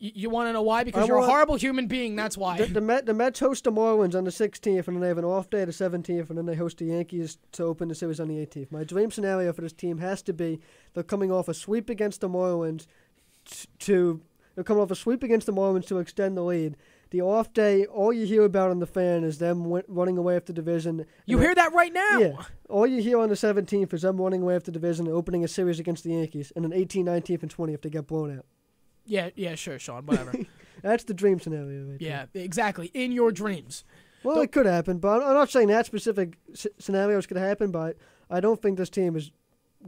You want to know why? Because you're a horrible human being, that's why. The Mets host the Marlins on the 16th, and then they have an off day the 17th, and then they host the Yankees to open the series on the 18th. My dream scenario for this team has to be they're coming off a sweep against the Marlins to extend the lead. The off day, all you hear about on the fan is them running away after the division. You hear that right now? Yeah. All you hear on the 17th is them running away after the division and opening a series against the Yankees, and then 18th, 19th, and 20th they get blown out. Yeah, sure, Sean, whatever. That's the dream scenario right there. Yeah, exactly, in your dreams. Well, it could happen, but I'm not saying that specific scenario is going to happen, but I don't think this team is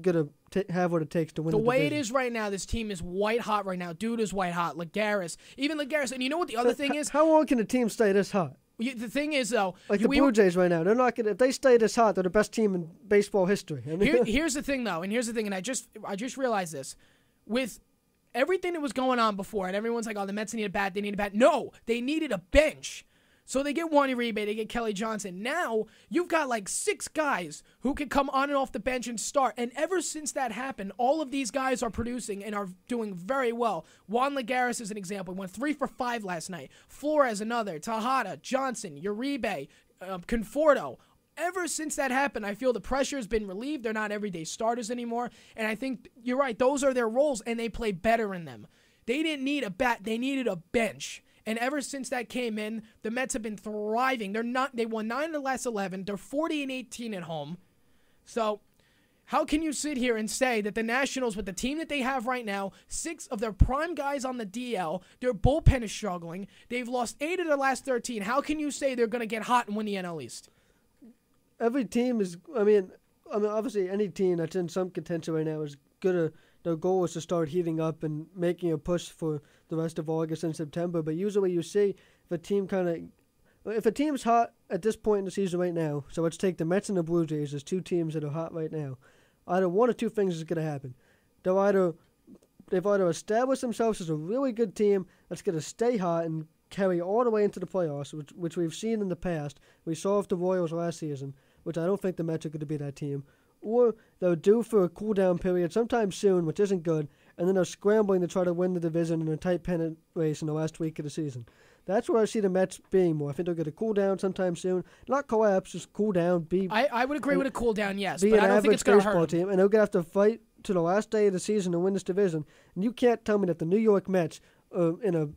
going to have what it takes to win the division. The way it is right now, this team is white hot right now. Dude is white hot. Even Lagares. And you know what the other thing is? How long can a team stay this hot? The thing is, though, like the Blue Jays right now, they're not going. If they stay this hot, they're the best team in baseball history. I mean, here's the thing, though, and I just realized this with everything that was going on before, and everyone's like, "Oh, the Mets need a bat. They need a bat." No, they needed a bench. So they get Juan Uribe, they get Kelly Johnson. Now you've got like 6 guys who can come on and off the bench and start. And ever since that happened, all of these guys are producing and are doing very well. Juan Lagares is an example. He went 3 for 5 last night. Flores another. Tejada, Johnson, Uribe, Conforto. Ever since that happened, I feel the pressure has been relieved. They're not everyday starters anymore. And I think you're right. Those are their roles, and they play better in them. They didn't need a bat. They needed a bench. And ever since that came in, the Mets have been thriving. They won 9 of the last 11. They're 40-18 at home. So how can you sit here and say that the Nationals, with the team that they have right now, 6 of their prime guys on the DL, their bullpen is struggling. They've lost 8 of their last 13. How can you say they're going to get hot and win the NL East? Every team is, I mean, obviously any team that's in some contention right now is going to, their goal is to start heating up and making a push for the rest of August and September. But usually you see if a team's hot at this point in the season right now, so let's take the Mets and the Blue Jays as 2 teams that are hot right now, either one or 2 things is going to happen. They've either established themselves as a really good team that's going to stay hot and carry all the way into the playoffs, which we've seen in the past. We saw with the Royals last season, which I don't think the Mets are going to be that team. Or they're due for a cool-down period sometime soon, which isn't good, and then they're scrambling to try to win the division in a tight pennant race in the last week of the season. That's where I see the Mets being more. I think they're going to cool down sometime soon. Not collapse, just cool down. I would agree with a cool down, yes, but I don't think it's going to hurt team, and they're going to have to fight to the last day of the season to win this division. And you can't tell me that the New York Mets, in a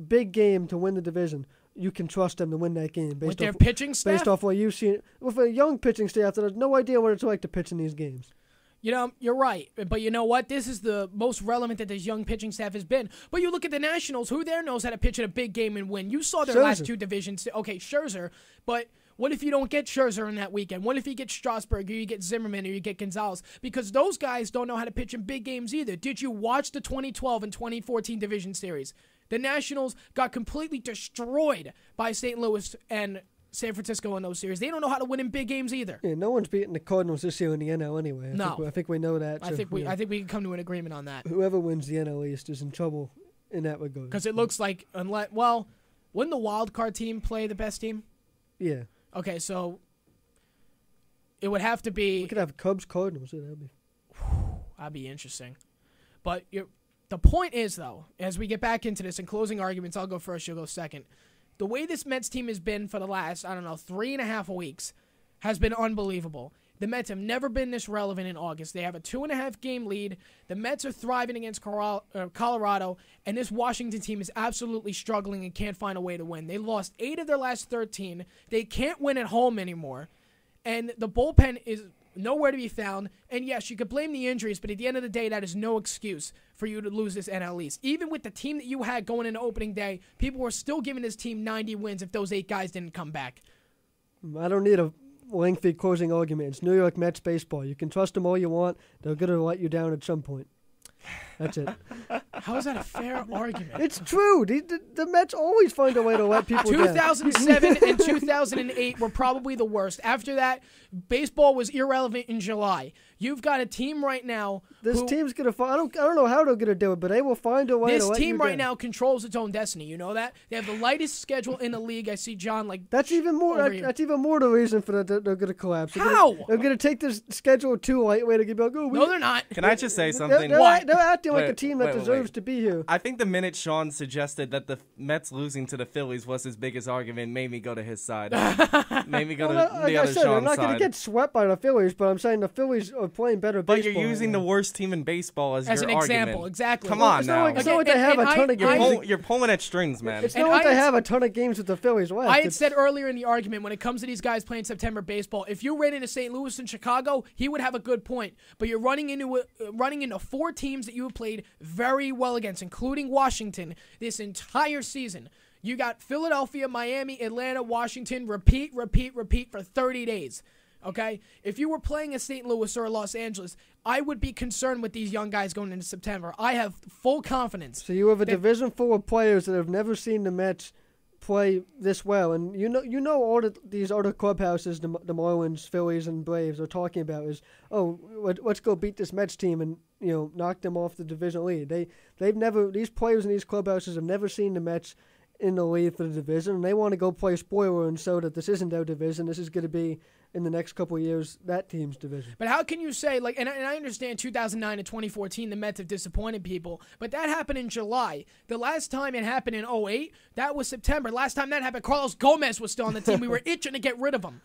big game to win the division, you can trust them to win that game with their pitching staff. Based off what you've seen with a young pitching staff that has no idea what it's like to pitch in these games. You know, you're right, but you know what? This is the most relevant that this young pitching staff has been. But you look at the Nationals, who there knows how to pitch in a big game and win? You saw their last 2 divisions. Okay, Scherzer, but what if you don't get Scherzer in that weekend? What if you get Strasburg, or you get Zimmerman, or you get Gonzalez? Because those guys don't know how to pitch in big games either. Did you watch the 2012 and 2014 division series? The Nationals got completely destroyed by St. Louis and San Francisco in those series. They don't know how to win in big games either. Yeah, no one's beating the Cardinals this year in the NL anyway. I think we know that. I think we can come to an agreement on that. Whoever wins the NL East is in trouble in that regard. Because it looks like wouldn't the wild card team play the best team? Yeah. Okay, so it would have to be. We could have Cubs Cardinals. That'd be interesting. But the point is, though, as we get back into this and closing arguments, I'll go first, you'll go second. The way this Mets team has been for the last, 3.5 weeks has been unbelievable. The Mets have never been this relevant in August. They have a 2.5 game lead. The Mets are thriving against Colorado, and this Washington team is absolutely struggling and can't find a way to win. They lost 8 of their last 13. They can't win at home anymore. And the bullpen is nowhere to be found. And yes, you could blame the injuries, but at the end of the day, that is no excuse for you to lose this NL East. Even with the team that you had going into opening day, people were still giving this team 90 wins if those 8 guys didn't come back. I don't need a lengthy closing argument. It's New York Mets baseball. You can trust them all you want. They're going to let you down at some point. That's it. How is that a fair argument? It's true. The Mets always find a way to let people down. 2007 and 2008 were probably the worst. After that, baseball was irrelevant in July. You've got a team right now. This team's gonna find. I don't know how they're gonna do it, but they will find a way. This to let team you right down. now controls its own destiny. You know that they have the lightest schedule in the league. I see John like that's even more. That's even more the reason for that they're gonna collapse. How? They're gonna take this schedule too lightweight to be like, oh, no, they're not. Can I just say something? They're acting like a team that deserves to be here. I think the minute Sean suggested that the Mets losing to the Phillies was his biggest argument made me go to his side. Made me go to the other Sean's side. I'm not gonna get swept by the Phillies, but I'm saying the Phillies are playing better baseball. But you're using the worst team in baseball as your an argument. example, exactly. Come on now. It's not like they have a ton of games. You're pulling at strings, man. It's not like they have a ton of games with the Phillies left. I had said earlier in the argument, when it comes to these guys playing September baseball, if you ran into St. Louis and Chicago, he would have a good point. But you're running into 4 teams that you have played very well against, including Washington, this entire season. You got Philadelphia, Miami, Atlanta, Washington, repeat for 30 days. Okay? If you were playing a St. Louis or a Los Angeles, I would be concerned with these young guys going into September. I have full confidence. So you have a division full of players that have never seen the Mets play this well, and you know all these other clubhouses, the Marlins, Phillies, and Braves are talking about is, oh, let's go beat this Mets team and knock them off the division lead. These players in these clubhouses have never seen the Mets in the lead for the division, and they want to go play spoiler and show that this isn't their division. This is going to be, in the next couple of years, that team's division. But how can you say, like, and I understand 2009 and 2014, the Mets have disappointed people, but that happened in July. The last time it happened in 2008, that was September. Last time that happened, Carlos Gomez was still on the team. We were itching to get rid of him.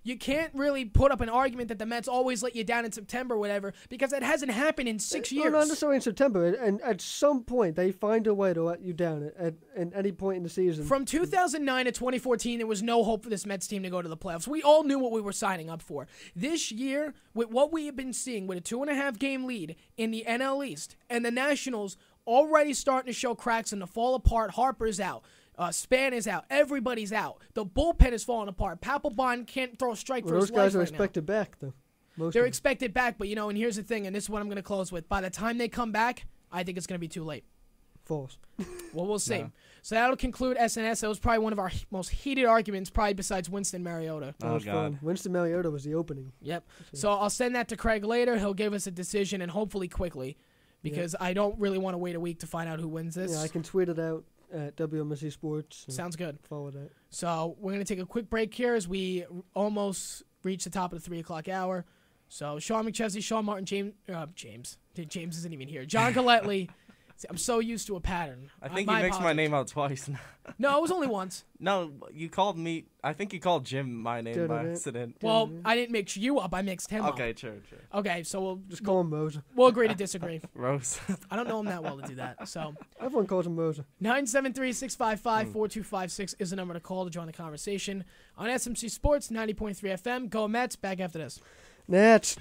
You can't really put up an argument that the Mets always let you down in September or whatever, because that hasn't happened in 6 years. Not necessarily in September, and at some point they find a way to let you down at any point in the season. From 2009 to 2014, there was no hope for this Mets team to go to the playoffs. We all knew what we were signing up for. This year, with what we have been seeing, with a 2.5-game lead in the NL East, and the Nationals already starting to show cracks and to fall apart. Harper's out. Span is out. Everybody's out. The bullpen is falling apart. Papelbon can't throw a strike for his life. Those guys are right expected back, though. They're expected back, but and here's the thing, and this is what I'm going to close with. By the time they come back, I think it's going to be too late. False. Well, we'll see. No. So that'll conclude SNS. That was probably one of our most heated arguments, probably besides Winston Mariota. That was fun. Winston Mariota was the opening. Yep. So I'll send that to Craig later. He'll give us a decision, and hopefully quickly, because I don't really want to wait a week to find out who wins this. Yeah, I can tweet it out at WMSC Sports. Sounds good. Follow that. So we're going to take a quick break here as we almost reach the top of the 3 o'clock hour. So Sean McChesney, Sean Martin, James isn't even here. John Galletley. I'm so used to a pattern. I think you mixed my name out twice. No, it was only once. No, you called me. I think you called Jim my name by accident. Well, I didn't mix you up. I mixed him up. Okay, true. Okay, so we'll just call him Moser. We'll agree to disagree. Rose. I don't know him that well to do that. So everyone calls him Moser. 973-655-4256 is the number to call to join the conversation on SMC Sports 90.3 FM. Go Mets. Back after this. Nats.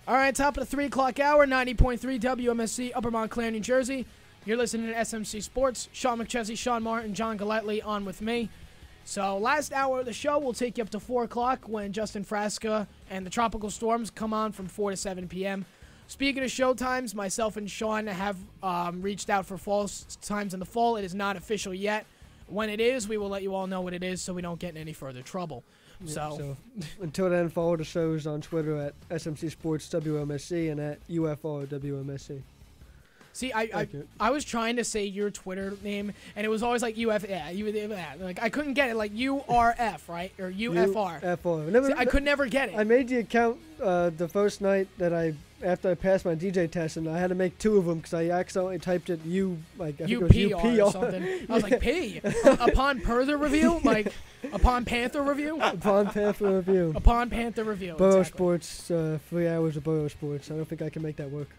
All right, top of the 3 o'clock hour, 90.3 WMSC Upper Montclair, New Jersey. You're listening to SMC Sports. Sean McChesney, Sean Martin, John Galletley on with me. So last hour of the show will take you up to 4 o'clock when Justin Frasca and the Tropical Storms come on from 4 to 7 p.m. Speaking of show times, myself and Sean have reached out for fall times in the fall. It is not official yet. When it is, we will let you all know what it is so we don't get in any further trouble. So until then, follow the shows on Twitter at SMC Sports WMSC and at UFR WMSC. See, I was trying to say your Twitter name, and it was always like UF. Yeah, like I couldn't get it. Like URF, right, or UFR. UFR. See, I could never get it. I made the account the first night that after I passed my DJ test, and I had to make 2 of them because I accidentally typed it I think it was UPR or something. I was like, P. Upon further review, like upon Panther review. Upon Panther review. Upon Panther review. Borough exactly. Sports, 3 hours of Borough Sports. I don't think I can make that work.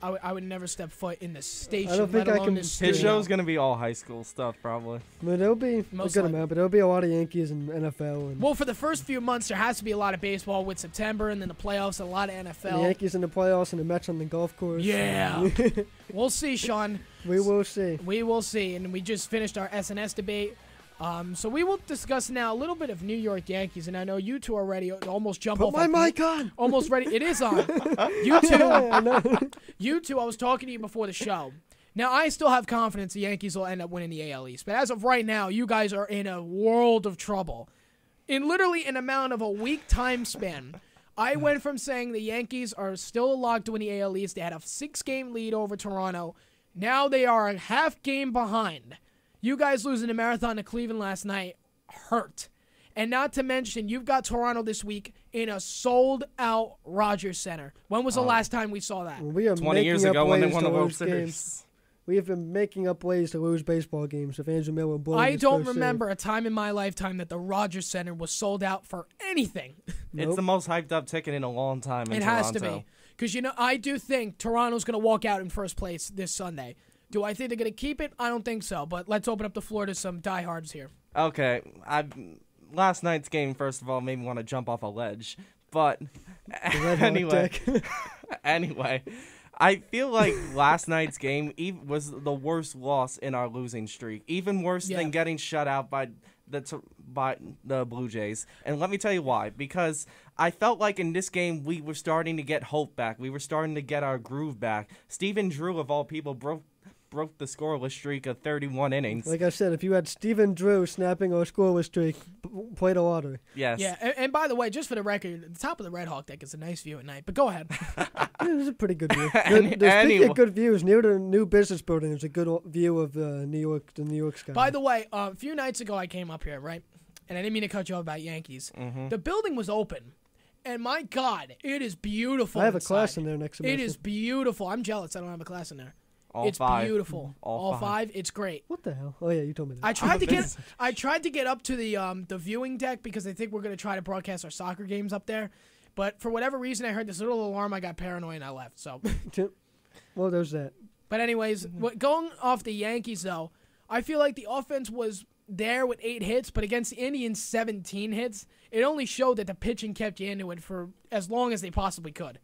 I would never step foot in the station. I don't think let I alone can. this His studio. show's gonna be all high school stuff, probably. But there'll be Most a good likely. amount, but there'll be a lot of Yankees and NFL. And Well, for the first few months, there has to be a lot of baseball with September and then the playoffs, a lot of the NFL. Yankees in the playoffs and the Mets on the golf course. Yeah. We'll see, Sean. We will see. We will see. And we just finished our SNS debate. So we will discuss now a little bit of New York Yankees, and I know you two are ready to almost jump Put off. my mic on. Almost ready. It is on. You two. I know. You two. I was talking to you before the show. Now I still have confidence the Yankees will end up winning the AL East, but as of right now, you guys are in a world of trouble. In literally an amount of a week time span, I went from saying the Yankees are still locked to win the AL East. They had a 6-game lead over Toronto. Now they are a half game behind. You guys losing the marathon to Cleveland last night hurt. And not to mention, you've got Toronto this week in a sold-out Rogers Center. When was the last time we saw that? We are 20 years ago when they won the World Series. Series. We have been making up ways to lose baseball games if Andrew Miller blowing I his don't first remember a time in my lifetime that the Rogers Center was sold out for anything. Nope. It's the most hyped up ticket in a long time in It Toronto. has to be. Because, I do think Toronto's going to walk out in first place this Sunday. Do I think they're going to keep it? I don't think so. But let's open up the floor to some diehards here. Okay, last night's game, first of all, made me want to jump off a ledge. But anyway, I feel like last night's game was the worst loss in our losing streak. Even worse than getting shut out by the Blue Jays. And let me tell you why. Because I felt like in this game we were starting to get hope back. We were starting to get our groove back. Stephen Drew, of all people, broke the scoreless streak of 31 innings. Like I said, if you had Stephen Drew snapping a scoreless streak, play the lottery. Yes. Yeah, and by the way, just for the record, the top of the Red Hawk deck is a nice view at night. But go ahead. It was a pretty good view. Speaking of good views, near the new business building, there's a good view of the New York sky. By the way, a few nights ago I came up here, right? And I didn't mean to cut you off about Yankees. Mm-hmm. The building was open. And my God, it is beautiful. I have inside. a class in there next semester. It is beautiful. I'm jealous I don't have a class in there. All five. Beautiful. All five. It's great. What the hell? Oh yeah, you told me that. I tried to get up to the viewing deck because I think we're gonna try to broadcast our soccer games up there, but for whatever reason I heard this little alarm. I got paranoid and I left. So. Well, there's that. But anyways, going off the Yankees though, I feel like the offense was there with 8 hits, but against the Indians 17 hits. It only showed that the pitching kept you into it for as long as they possibly could.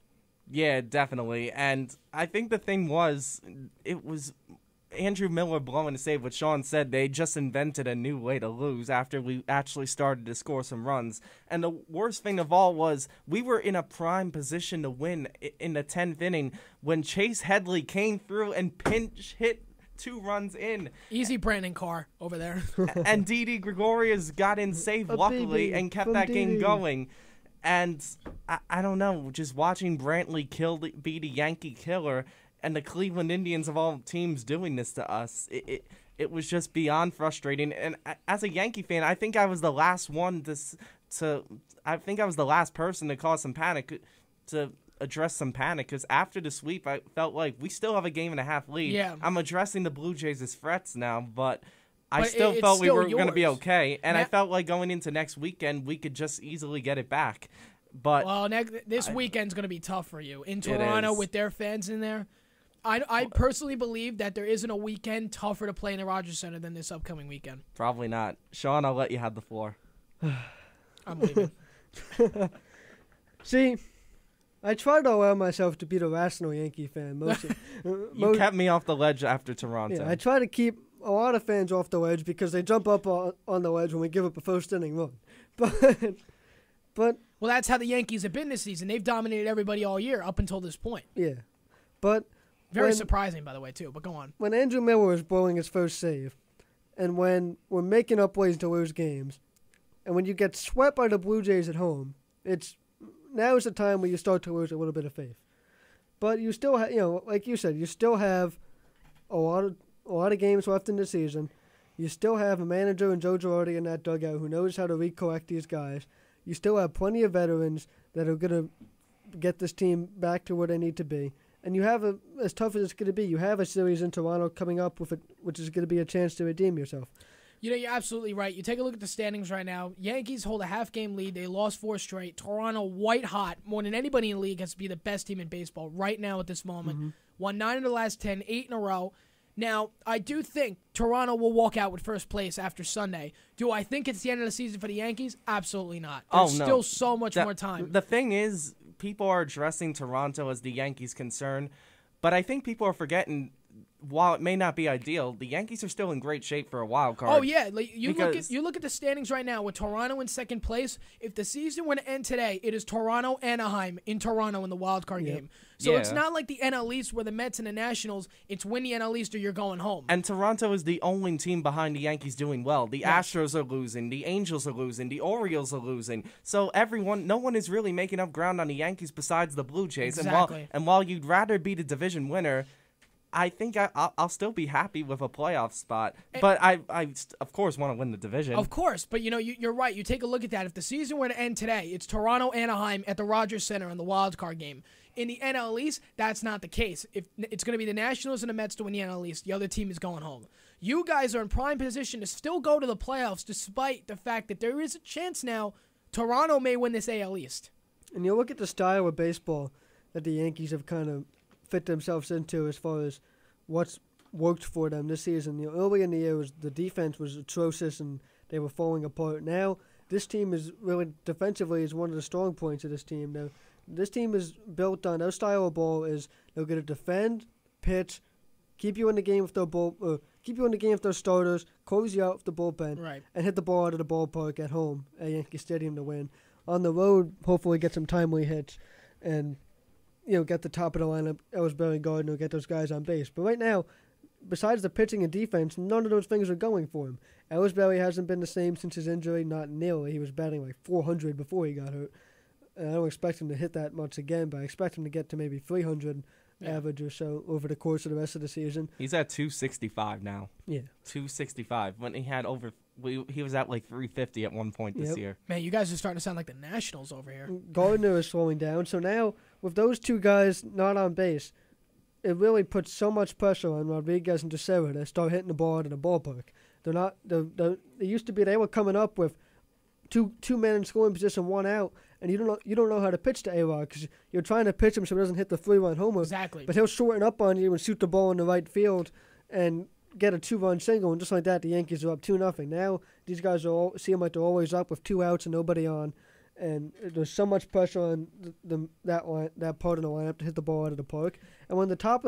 Yeah, definitely. And I think the thing was, it was Andrew Miller blowing a save. What Sean said, they just invented a new way to lose after we actually started to score some runs. And the worst thing of all was we were in a prime position to win in the 10th inning when Chase Headley came through and pinch hit 2 runs in. Easy Brandon Carr over there. And Didi Gregorius got in safe, luckily, and kept that game going. And I don't know, just watching Brantley be the Yankee killer and the Cleveland Indians of all teams doing this to us, it was just beyond frustrating. And as a Yankee fan, I think I was the last one I think I was the last person to cause some panic, to address some panic, because after the sweep, I felt like we still have a 1.5 lead. Yeah. I'm addressing the Blue Jays as threats now, but I still felt we were going to be okay, and I felt like going into next weekend, we could just easily get it back. But this weekend's going to be tough for you. In Toronto with their fans in there, I personally believe that there isn't a weekend tougher to play in the Rogers Center than this upcoming weekend. Probably not. Sean, I'll let you have the floor. I'm leaving. See, I try to allow myself to be the rational Yankee fan. You kept me off the ledge after Toronto. Yeah, I try to keep a lot of fans off the ledge because they jump up on the ledge when we give up a first inning run. But well, that's how the Yankees have been this season. They've dominated everybody all year up until this point. Yeah, but very surprising, by the way, too. But go on. When Andrew Miller is blowing his first save, and when we're making up ways to lose games, and when you get swept by the Blue Jays at home, now is the time where you start to lose a little bit of faith. But you still have, like you said, you still have a lot of games left in the season. You still have a manager in Joe Girardi in that dugout who knows how to recollect these guys. You still have plenty of veterans that are going to get this team back to where they need to be. And you have, as tough as it's going to be, you have a series in Toronto coming up with it, which is going to be a chance to redeem yourself. You know, you're absolutely right. You take a look at the standings right now. Yankees hold a half-game lead. They lost 4 straight. Toronto, white hot, more than anybody in the league, has to be the best team in baseball right now at this moment. Won 9 of the last 10, 8 in a row. Now, I do think Toronto will walk out with first place after Sunday. Do I think it's the end of the season for the Yankees? Absolutely not. There's still so much more time. The thing is, people are addressing Toronto as the Yankees' concern, but I think people are forgetting, while it may not be ideal, the Yankees are still in great shape for a wild card. Oh yeah, you look at the standings right now with Toronto in second place. If the season were to end today, it is Toronto Anaheim in Toronto in the wild card game. So it's not like the NL East where the Mets and the Nationals, it's win the NL East or you're going home. And Toronto is the only team behind the Yankees doing well. The Astros are losing, the Angels are losing, the Orioles are losing. So no one is really making up ground on the Yankees besides the Blue Jays. Exactly. And while you'd rather be the division winner, I think I'll still be happy with a playoff spot, but I of course want to win the division. Of course, but you're right. You take a look at that. If the season were to end today, it's Toronto Anaheim at the Rogers Center in the wild card game. In the NL East, that's not the case. If it's going to be the Nationals and the Mets to win the NL East, the other team is going home. You guys are in prime position to still go to the playoffs, despite the fact that there is a chance now Toronto may win this AL East. And you look at the style of baseball that the Yankees have kind of fit themselves into as far as what's worked for them this season. Early in the year, the defense was atrocious and they were falling apart. Now, this team is really defensively is one of the strong points of this team. Now, this team is built on their style of ball is they're going to defend, pitch, keep you in the game with their starters, close you out with the bullpen, and hit the ball out of the ballpark at home at Yankee Stadium to win. On the road, hopefully get some timely hits and get the top of the lineup, Ellsbury, Gardner, get those guys on base. But right now, besides the pitching and defense, none of those things are going for him. Ellsbury hasn't been the same since his injury, not nearly. He was batting like 400 before he got hurt. And I don't expect him to hit that much again, but I expect him to get to maybe 300 average or so over the course of the rest of the season. He's at 265 now. Yeah. 265. When he had he was at like 350 at one point this year. Man, you guys are starting to sound like the Nationals over here. Gardner is slowing down. So now, with those two guys not on base, it really puts so much pressure on Rodriguez and Teixeira to start hitting the ball out of the ballpark. They used to be they were coming up with two men in scoring position, 1 out, and you don't know how to pitch to A-Rod because you're trying to pitch him so he doesn't hit the 3-run homer. Exactly. But he'll shorten up on you and shoot the ball in the right field and get a 2-run single, and just like that, the Yankees are up 2-0. Now these guys seem like they're always up with 2 outs and nobody on, and there's so much pressure on that part of the lineup to hit the ball out of the park. And when the top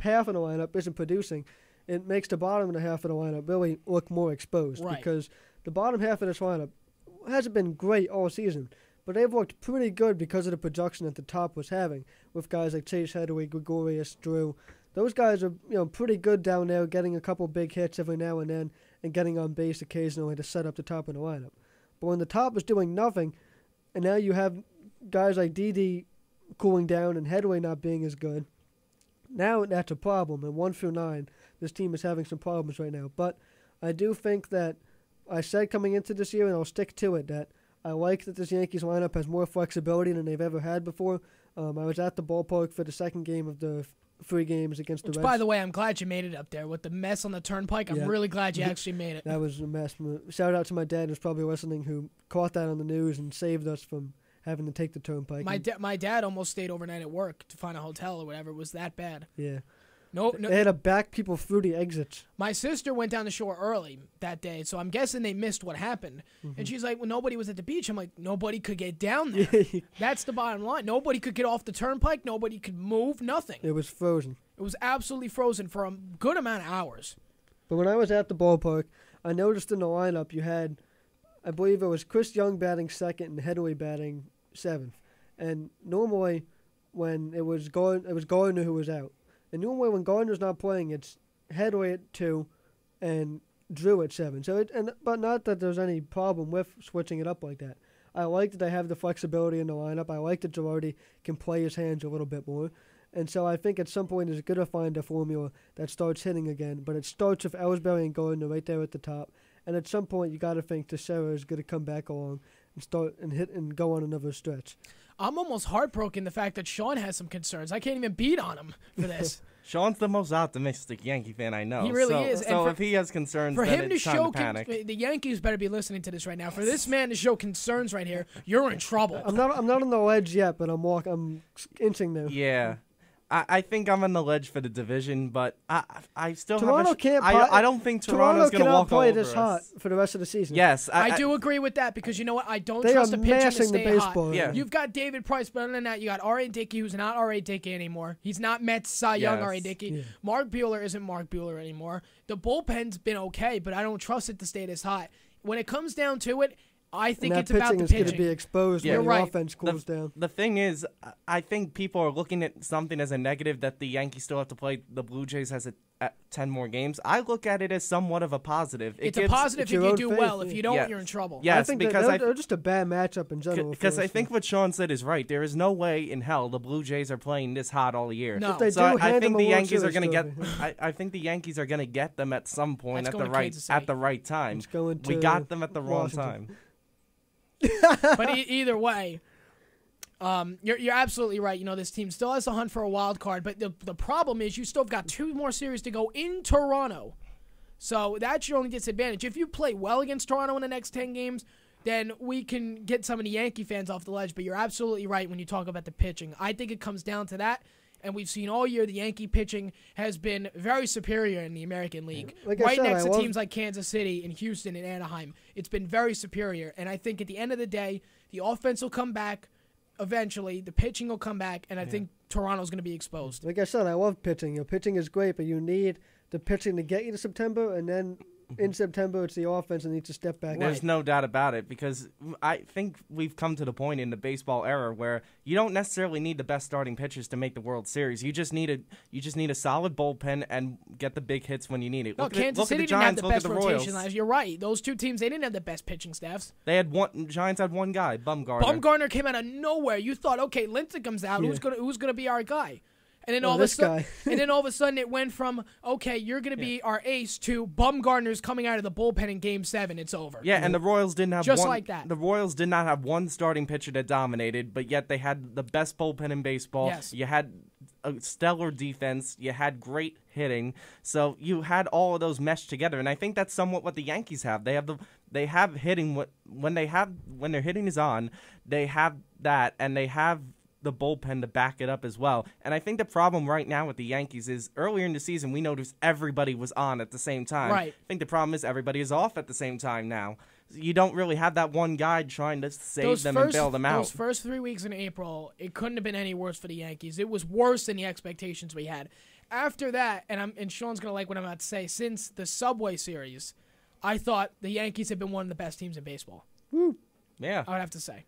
half of the lineup isn't producing, it makes the bottom of the half of the lineup really look more exposed because the bottom half of this lineup hasn't been great all season, but they've looked pretty good because of the production that the top was having with guys like Chase Headley, Gregorius, Drew. Those guys are pretty good down there, getting a couple big hits every now and then and getting on base occasionally to set up the top of the lineup. But when the top is doing nothing, and now you have guys like Didi cooling down and Headway not being as good, now that's a problem. And 1 through 9, this team is having some problems right now. But I do think that I said coming into this year, and I'll stick to it, that I like that this Yankees lineup has more flexibility than they've ever had before. I was at the ballpark for the second game of the 3 games against the Reds. By the way, I'm glad you made it up there with the mess on the turnpike. I'm really glad you actually made it. That was a mess. Shout out to my dad who's probably listening who caught that on the news and saved us from having to take the turnpike. My dad almost stayed overnight at work to find a hotel or whatever. It was that bad. Yeah. No, they had to back people through the exits. My sister went down the shore early that day, so I'm guessing they missed what happened. Mm-hmm. And she's like, well, nobody was at the beach. I'm like, nobody could get down there. That's the bottom line. Nobody could get off the turnpike. Nobody could move. Nothing. It was frozen. It was absolutely frozen for a good amount of hours. But when I was at the ballpark, I noticed in the lineup you had, I believe it was Chris Young batting second and Headley batting 7th. And normally when it was Gardner who was out. And normally when Gardner's not playing, it's Headway at 2 and Drew at 7. But not that there's any problem with switching it up like that. I like that they have the flexibility in the lineup. I like that Girardi can play his hands a little bit more. And so I think at some point it's going to find a formula that starts hitting again. But it starts with Ellsbury and Gardner right there at the top. And at some point you got to think Teixeira is going to come back along and start and hit and go on another stretch. I'm almost heartbroken the fact that Sean has some concerns. I can't even beat on him for this. Sean's the most optimistic Yankee fan I know. He really is. So if he has concerns, for then him to it's time show to panic. the Yankees better be listening to this right now. For this man to show concerns right here, you're in trouble. I'm not on the ledge yet, but I'm inching there. Yeah. I think I'm on the ledge for the division, but I still Toronto can't. I don't think Toronto's going to walk all over us. Toronto cannot play this hot for the rest of the season. Yes, I do agree with that because you know what? I don't they trust are the pitching to mashing stay the baseball. hot. Yeah. You've got David Price, but other than that, you got R.A. Dickey, who's not R.A. Dickey anymore. He's not Mets Cy Young R.A. Dickey. Yeah. Mark Buehler isn't Mark Buehler anymore. The bullpen's been okay, but I don't trust it to stay this hot. When it comes down to it, I think it's about the pitching. Is going to be exposed when the offense cools down. The thing is, I think people are looking at something as a negative that the Yankees still have to play the Blue Jays has 10 more games. I look at it as somewhat of a positive. It's a positive if you do well. If you don't, you're in trouble. Yes, I think because they're just a bad matchup in general. Because I think what Sean said is right. There is no way in hell the Blue Jays are playing this hot all year. No. So I think the Yankees are going to get. I think the Yankees are going to get them at some point at the right time. We got them at the wrong time. But either way, you're absolutely right. You know, this team still has to hunt for a wild card, but the problem is you still have got 2 more series to go in Toronto. So that's your only disadvantage. If you play well against Toronto in the next 10 games, then we can get some of the Yankee fans off the ledge. But you're absolutely right when you talk about the pitching. I think it comes down to that. And we've seen all year the Yankee pitching has been very superior in the American League. Next to teams like Kansas City and Houston and Anaheim. It's been very superior. And I think at the end of the day, the offense will come back eventually. The pitching will come back. And I think Toronto's going to be exposed. Like I said, I love pitching. Your pitching is great, but you need the pitching to get you to September. And then in September, it's the offense that needs to step back. There's no doubt about it because I think we've come to the point in the baseball era where you don't necessarily need the best starting pitchers to make the World Series. You just need a solid bullpen and get the big hits when you need it. Kansas City didn't have the best rotation last. You're right. Those 2 teams, they didn't have the best pitching staffs. They had Giants had one guy, Bumgarner. Bumgarner came out of nowhere. You thought, okay, Lincecum comes out. Yeah. Who's gonna be our guy? And then all of a sudden it went from, okay, you're going to be our ace to Bumgarner's coming out of the bullpen in Game 7. It's over. Yeah, and the Royals didn't have just like that. The Royals did not have one starting pitcher that dominated, but yet they had the best bullpen in baseball. Yes. You had a stellar defense. You had great hitting. So you had all of those meshed together, and I think that's somewhat what the Yankees have. They have hitting when their hitting is on, they have that, and they have the bullpen to back it up as well. And I think the problem right now with the Yankees is earlier in the season we noticed everybody was on at the same time. Right. I think the problem is everybody is off at the same time now. You don't really have that one guy trying to save them and bail them out. Those first 3 weeks in April, it couldn't have been any worse for the Yankees. It was worse than the expectations we had. After that, and Sean's going to like what I'm about to say, since the Subway Series, I thought the Yankees have been one of the best teams in baseball. Woo. Yeah. I would have to say.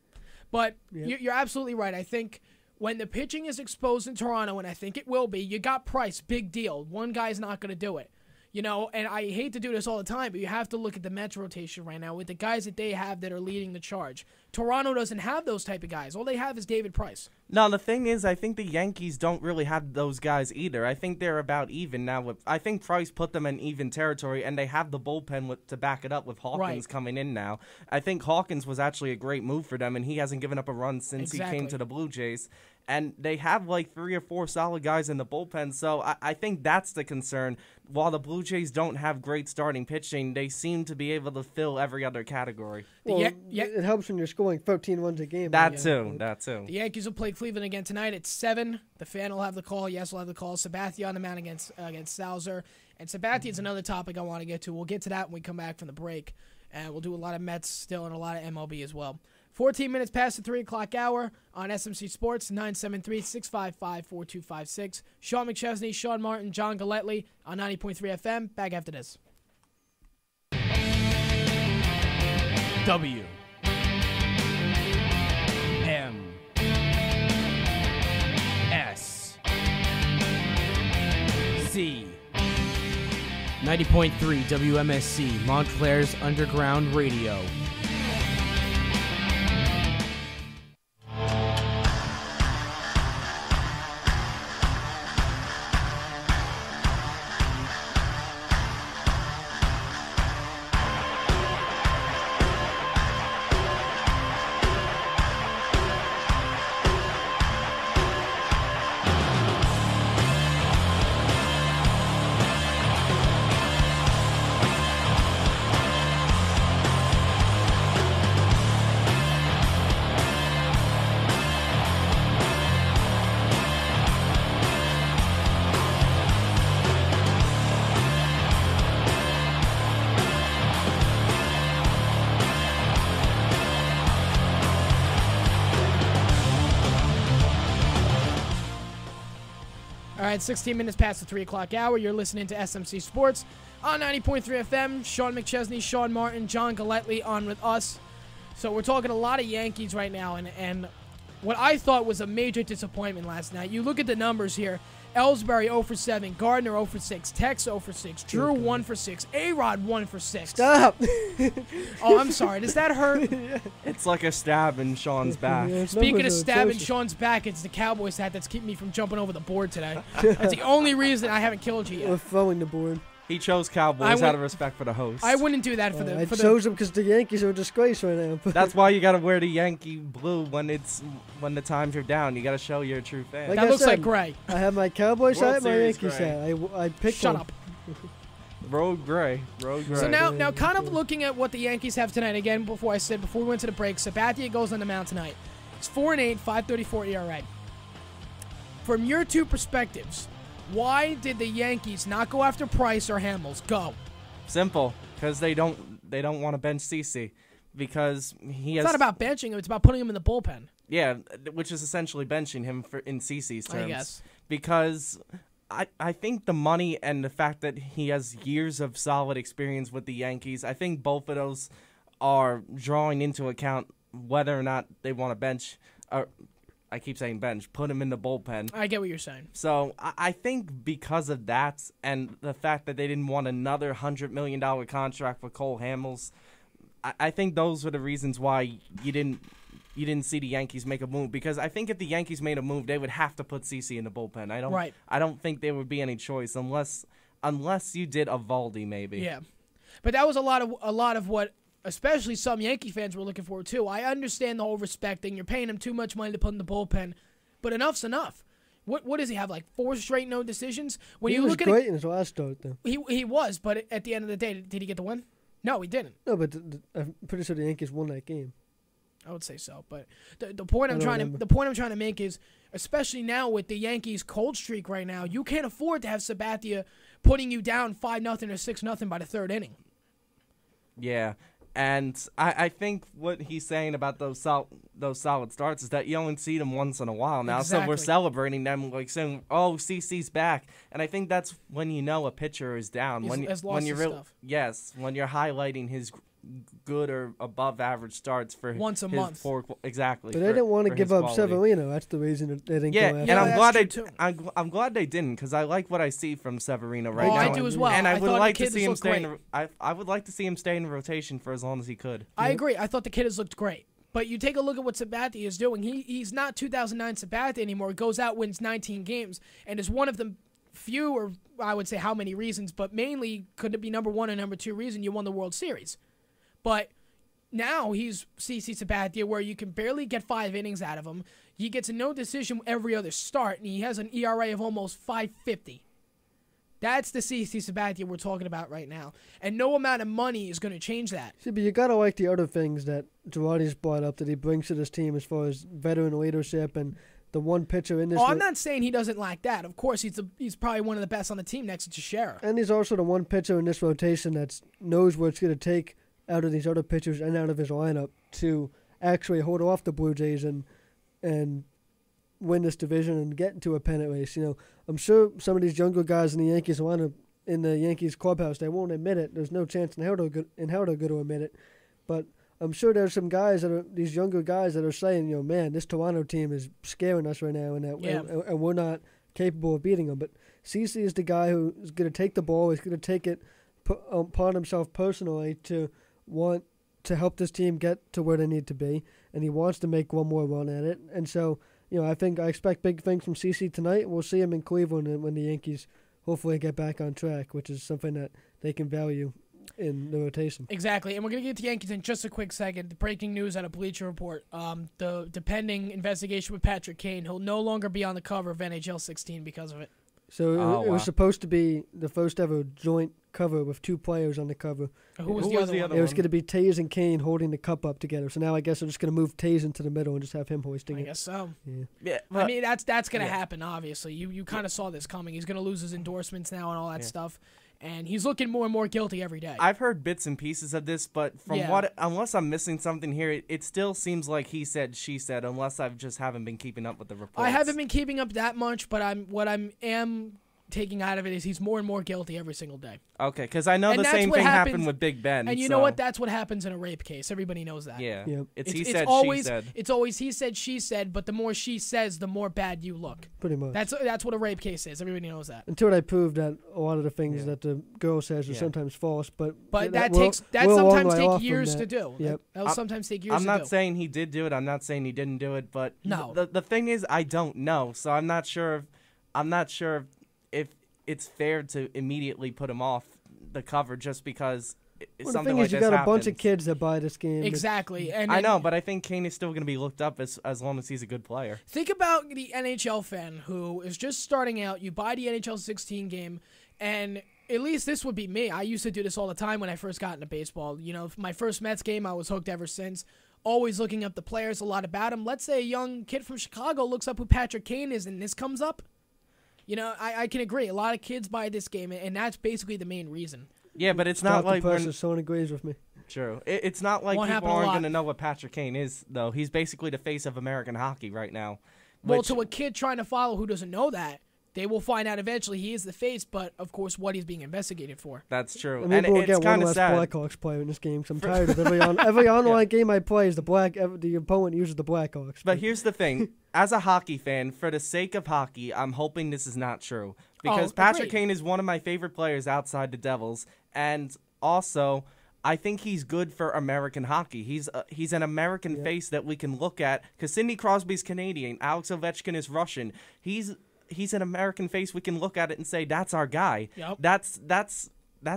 But you're absolutely right. I think when the pitching is exposed in Toronto, and I think it will be, you got Price, big deal. One guy's not going to do it. You know, and I hate to do this all the time, but you have to look at the Mets rotation right now with the guys that they have that are leading the charge. Toronto doesn't have those type of guys. All they have is David Price. No, the thing is, I think the Yankees don't really have those guys either. I think they're about even now. I think Price put them in even territory, and they have the bullpen to back it up with Hawkins coming in now. I think Hawkins was actually a great move for them, and he hasn't given up a run since he came to the Blue Jays. And they have like 3 or 4 solid guys in the bullpen, so I think that's the concern. While the Blue Jays don't have great starting pitching, they seem to be able to fill every other category. Well, it helps when you're scoring 13 runs a game. That too. The Yankees will play Cleveland again tonight at 7. The fan will have the call. Yes, will have the call. Sabathia on the mound against Salzer. And Sabathia is another topic I want to get to. We'll get to that when we come back from the break. And we'll do a lot of Mets still and a lot of MLB as well. 14 minutes past the 3 o'clock hour on SMC Sports, 973-655-4256. Sean McChesney, Sean Martin, John Galletley on 90.3 FM. Back after this. WMSC 90.3 WMSC, Montclair's Underground Radio. right, 16 minutes past the 3 o'clock hour. You're listening to SMC Sports on 90.3 FM. Sean McChesney, Sean Martin, John Galletley on with us. So we're talking a lot of Yankees right now, and what I thought was a major disappointment last night. You look at the numbers here. Ellsbury 0 for 7, Gardner 0 for 6, Tex 0 for 6, Drew 1 for 6, A-Rod 1 for 6. Stop! Oh, I'm sorry. Does that hurt? It's like a stab in Sean's back. Yeah, Speaking of stabbing Sean's back, it's the Cowboys hat that's keeping me from jumping over the board today. That's the only reason I haven't killed you We're yet. throwing the board. He chose Cowboys out of respect for the host. I wouldn't do that for the. I chose them because the Yankees are a disgrace right now. That's why you gotta wear the Yankee blue when the times are down. You gotta show you're a true fan. Like that I looks said, like gray. I have my Cowboys World hat, my Series Yankees gray. hat. I picked Shut one. up. Road gray. So now, kind of looking at what the Yankees have tonight. Again, before we went to the break, Sabathia goes on the mound tonight. It's 4-8, 5.34 ERA. From your two perspectives, why did the Yankees not go after Price or Hamels? Go. Simple, because they don't want to bench CC, because he has. It's not about benching him; it's about putting him in the bullpen. Yeah, which is essentially benching him in CC's terms. I guess. Because I think the money and the fact that he has years of solid experience with the Yankees, I think both of those are drawing into account whether or not they want to bench. I keep saying bench, put him in the bullpen. I get what you're saying. So I think because of that and the fact that they didn't want another $100 million contract for Cole Hamels, I think those were the reasons why you didn't see the Yankees make a move. Because I think if the Yankees made a move, they would have to put CC in the bullpen. I don't think there would be any choice unless you did Eovaldi maybe. Yeah, but that was a lot of what. Especially some Yankee fans were looking for, too. I understand the whole respect thing. You're paying him too much money to put in the bullpen. But enough's enough. What does he have, like 4 straight no decisions? He was great in his last start, though. He was, but at the end of the day, did he get the win? No, he didn't. No, but I'm pretty sure the Yankees won that game. I would say so. But the point I'm trying to make is, especially now with the Yankees' cold streak right now, you can't afford to have Sabathia putting you down 5-0 or 6-0 by the third inning. Yeah. And I think what he's saying about those solid starts is that you only see them once in a while now. Exactly. So we're celebrating them, like saying, "Oh, CC's back." And I think that's when you know a pitcher is down. When you're highlighting his good or above average starts for once a his month. Exactly. But they didn't want to give up quality. Severino. That's the reason that they didn't go after. And I'm glad they didn't, because I like what I see from Severino right now. I do as well. And I would like to see him stay. I would like to see him stay in rotation for as long as he could. I agree. I thought the kid has looked great. But you take a look at what Sabathia is doing. He's not 2009 Sabathia anymore. He goes out, wins 19 games, and is one of the few, or I would say how many reasons, but mainly could it be number 1 and number 2 reason you won the World Series. But now he's CC Sabathia, where you can barely get 5 innings out of him. He gets a no decision every other start, and he has an ERA of almost 5.50. That's the CC Sabathia we're talking about right now. And no amount of money is going to change that. See, but you got to like the other things that Girardi's brought up that he brings to this team as far as veteran leadership and the one pitcher in this. I'm not saying he doesn't like that. Of course, he's probably one of the best on the team next to Teixeira. And he's also the one pitcher in this rotation that knows what it's going to take out of these other pitchers and out of his lineup to actually hold off the Blue Jays and win this division and get into a pennant race. You know, I'm sure some of these younger guys in the Yankees lineup, in the Yankees clubhouse, they won't admit it. There's no chance in how they're going to admit it. But I'm sure there's some guys these younger guys that are saying, you know, man, this Toronto team is scaring us right now, and we're not capable of beating them. But CC is the guy who is going to take the ball. He's going to take it upon himself personally to want to help this team get to where they need to be, and he wants to make one more run at it. And so, you know, I expect big things from CC tonight. We'll see him in Cleveland when the Yankees hopefully get back on track, which is something that they can value in the rotation. Exactly, and we're going to get to the Yankees in just a quick second. The breaking news out of Bleacher Report, the pending investigation with Patrick Kane, he'll no longer be on the cover of NHL 16 because of it. So it was supposed to be the first ever joint cover with 2 players on the cover. Who was the other one? It was going to be Taze and Kane holding the cup up together. So now I guess they're just going to move Taze into the middle and just have him hoisting it. I guess so. Yeah. I mean, that's going to happen, obviously. You kind of saw this coming. He's going to lose his endorsements now and all that stuff. And he's looking more and more guilty every day. I've heard bits and pieces of this, but from unless I'm missing something here, it still seems like he said, she said, unless I just haven't been keeping up with the reports. I haven't been keeping up that much, but what I am taking out of it is he's more and more guilty every single day. Okay, because I know the same thing happened with Big Ben. And you know what? That's what happens in a rape case. Everybody knows that. Yeah. Yep. It's she said. It's always he said, she said, but the more she says, the more bad you look. Pretty much. That's what a rape case is. Everybody knows that. Until they prove that a lot of the things that the girl says are sometimes false, but that sometimes take years to do. Yep. That'll sometimes take years to do. I'm not saying he did do it. I'm not saying he didn't do it, but no. The thing is, I don't know, so I'm not sure if it's fair to immediately put him off the cover just because something like this happens. You got a bunch of kids that buy this game. Exactly. And I know, but I think Kane is still going to be looked up as long as he's a good player. Think about the NHL fan who is just starting out. You buy the NHL 16 game, and at least this would be me. I used to do this all the time when I first got into baseball. You know, my first Mets game, I was hooked ever since. Always looking up the players, a lot about them. Let's say a young kid from Chicago looks up who Patrick Kane is, and this comes up. You know, I can agree. A lot of kids buy this game, and that's basically the main reason. Yeah, but it's not like when someone agrees with me. True. It's not like people aren't going to know what Patrick Kane is, though. He's basically the face of American hockey right now. Well, to a kid trying to follow who doesn't know that, they will find out eventually he is the face, but, of course, what he's being investigated for. That's true. And maybe we'll get one less Blackhawks player in this game, because I'm tired of every online game I play is the opponent uses the Blackhawks. But here's the thing. As a hockey fan, for the sake of hockey, I'm hoping this is not true. Because Patrick Kane is one of my favorite players outside the Devils, and also I think he's good for American hockey. He's an American face that we can look at, because Sidney Crosby's Canadian, Alex Ovechkin is Russian. He's an American face we can look at it and say, that's our guy. Yep. That's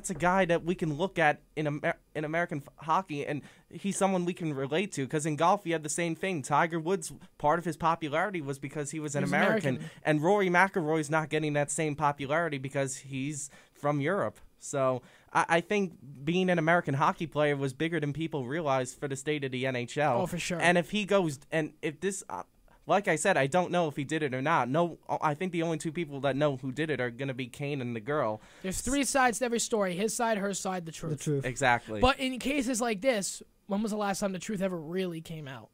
a guy that we can look at in American hockey, and he's someone we can relate to. Because in golf, you had the same thing. Tiger Woods, part of his popularity was because he was an American. And Rory McIlroy's not getting that same popularity because he's from Europe. So I think being an American hockey player was bigger than people realized for the state of the NHL. Oh, for sure. And if he goes, and if this... like I said, I don't know if he did it or not. No, I think the only two people that know who did it are going to be Kane and the girl. There's three sides to every story. His side, her side, the truth. The truth. Exactly. But in cases like this, when was the last time the truth ever really came out?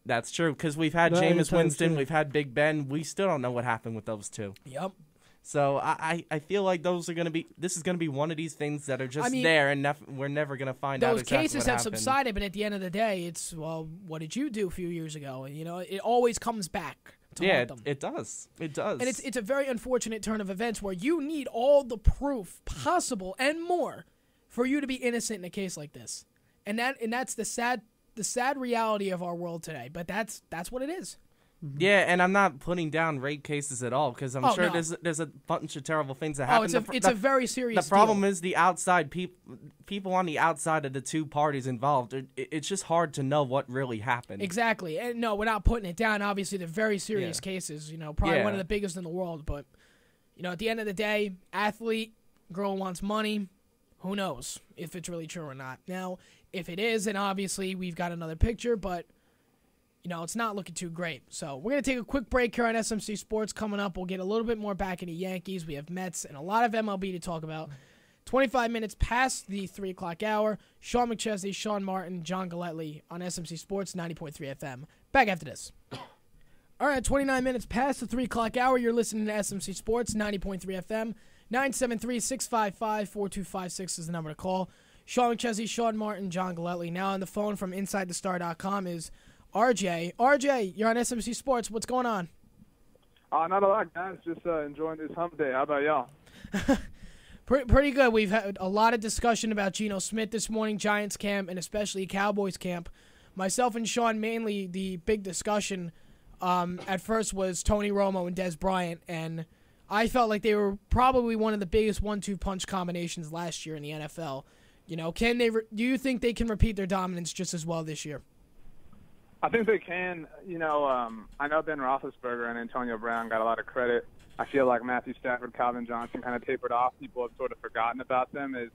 That's true, because we've had Jameis Winston, we've had Big Ben. We still don't know what happened with those two. Yep. So I feel like this is going to be one of these things that are just there, and we're never going to find out exactly what happened. Those cases have subsided, but at the end of the day, it's, well, what did you do a few years ago? And, you know, it always comes back to haunt them. It does. It does. And it's a very unfortunate turn of events where you need all the proof possible and more for you to be innocent in a case like this. And that's the sad reality of our world today. But that's what it is. Mm-hmm. Yeah, and I'm not putting down rape cases at all, because I'm sure there's a bunch of terrible things that happen. It's a very serious The problem is the outside people on the outside of the two parties involved. It's just hard to know what really happened. Exactly. And no, we're not putting it down. Obviously, they're very serious cases, you know, probably one of the biggest in the world. But, you know, at the end of the day, athlete, girl wants money. Who knows if it's really true or not. Now, if it is, then obviously we've got another picture, but... you know, it's not looking too great. So we're going to take a quick break here on SMC Sports. Coming up, we'll get a little bit more back into Yankees. We have Mets and a lot of MLB to talk about. 25 minutes past the 3 o'clock hour. Sean McChesney, Sean Martin, John Galletley on SMC Sports 90.3 FM. Back after this. All right, 29 minutes past the 3 o'clock hour. You're listening to SMC Sports 90.3 FM. 973-655-4256 is the number to call. Sean McChesney, Sean Martin, John Galletley. Now on the phone from InsideTheStar.com is... RJ, you're on SMC Sports. What's going on? Not a lot, guys. Just enjoying this hump day. How about y'all? Pretty good. We've had a lot of discussion about Geno Smith this morning, Giants camp, and especially Cowboys camp. Myself and Sean, mainly the big discussion at first was Tony Romo and Des Bryant, and I felt like they were probably one of the biggest 1-2 punch combinations last year in the NFL. You know, do you think they can repeat their dominance just as well this year? I think they can. You know, I know Ben Roethlisberger and Antonio Brown got a lot of credit. I feel like Matthew Stafford, Calvin Johnson kind of tapered off. People have sort of forgotten about them as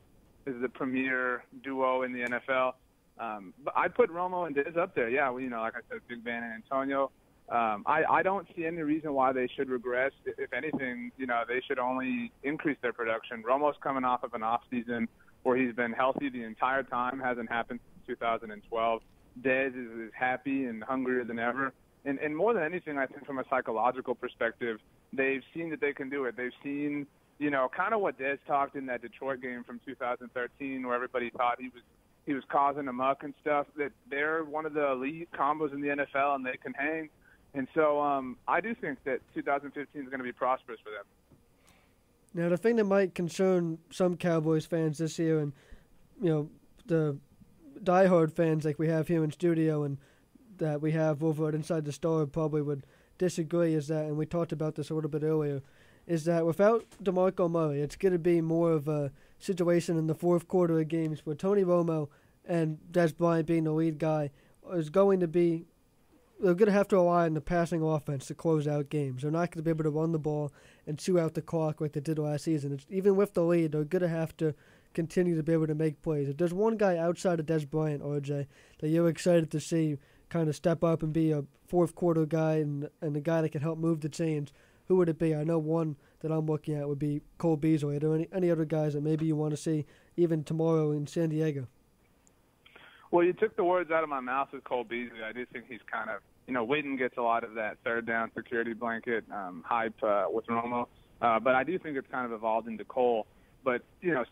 the premier duo in the NFL. But I'd put Romo and Diz up there. Yeah, well, you know, like I said, Big Ben and Antonio. I don't see any reason why they should regress. If anything, they should only increase their production. Romo's coming off of an off season where he's been healthy the entire time. Hasn't happened since 2012. Dez is happy and hungrier than ever. And more than anything, I think from a psychological perspective, they've seen that they can do it. They've seen, kind of what Dez talked in that Detroit game from 2013 where everybody thought he was causing a muck and stuff, that they're one of the elite combos in the NFL and they can hang. And so I do think that 2015 is going to be prosperous for them. Now, the thing that might concern some Cowboys fans this year, and the diehard fans like we have here in studio and that we have over at Inside the Star probably would disagree, is that, and we talked about this a little bit earlier, is that without DeMarco Murray, it's going to be more of a situation in the fourth quarter of games where Tony Romo and Dez Bryant being the lead guy is going to be. They're going to have to rely on the passing offense to close out games. They're not going to be able to run the ball and chew out the clock like they did last season. Even with the lead, they're going to have to continue to be able to make plays. If there's one guy outside of Dez Bryant, RJ, that you're excited to see kind of step up and be a fourth quarter guy and a guy that can help move the chains, who would it be? I know one that I'm looking at would be Cole Beasley. Are there any other guys that maybe you want to see even tomorrow in San Diego? Well, you took the words out of my mouth with Cole Beasley. I do think he's kind of, Witten gets a lot of that third down security blanket hype with Romo. But I do think it's kind of evolved into Cole. But,